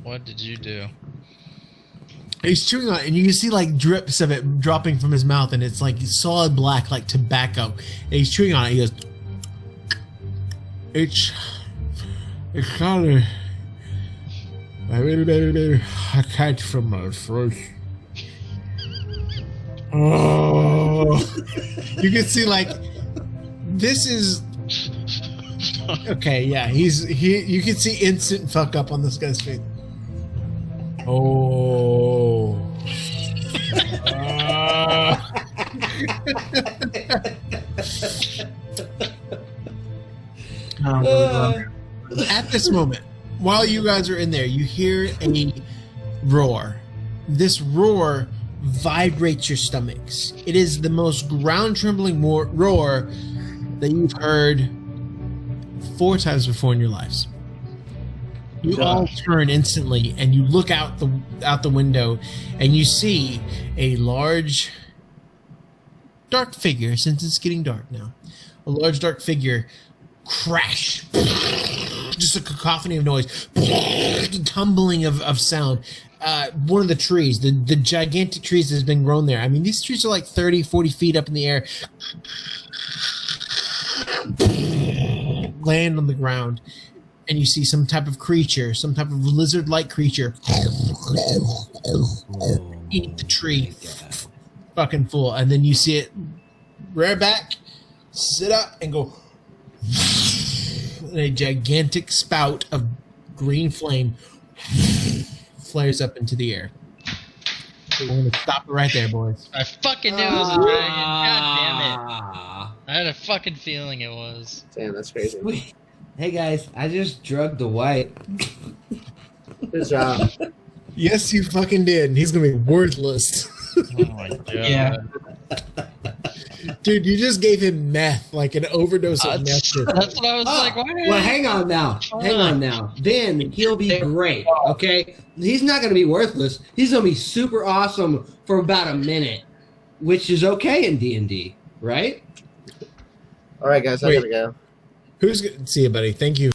What did you do? He's chewing on it, and you can see like drips of it dropping from his mouth, and it's like solid black, like tobacco. And he's chewing on it. He goes, "It's kind of I catch from my throat." Oh, you can see like this is okay. Yeah, you can see instant fuck up on this guy's face. Oh. At this moment, while you guys are in there, you hear a roar. This roar vibrates your stomachs. It is the most ground-trembling roar that you've heard 4 times before in your lives. You all turn instantly, and you look out the window, and you see a large, dark figure. Since it's getting dark now, a large dark figure crash. Just a cacophony of noise, tumbling of sound. One of the trees, the gigantic trees that has been grown there. I mean, these trees are like 30, 40 feet up in the air. Land on the ground, and you see some type of creature, some type of lizard-like creature, eat the tree, fucking full. And then you see it rear back, sit up, and go. And a gigantic spout of green flame flares up into the air. I'm going to stop it right there, boys. I fucking knew it was a dragon. God damn it. I had a fucking feeling it was. Damn, that's crazy. Wait. Hey guys, I just drugged the white. Good job. Yes, you fucking did. And he's going to be worthless. Oh my god. Yeah. Dude, you just gave him meth, like an overdose of meth. That's what I was like. Why? Well, hang on now. Hang on now. Then he'll be great, okay? He's not going to be worthless. He's going to be super awesome for about a minute, which is okay in D&D, right? All right, guys, I Wait. gotta go. Who's going to see you, buddy? Thank you.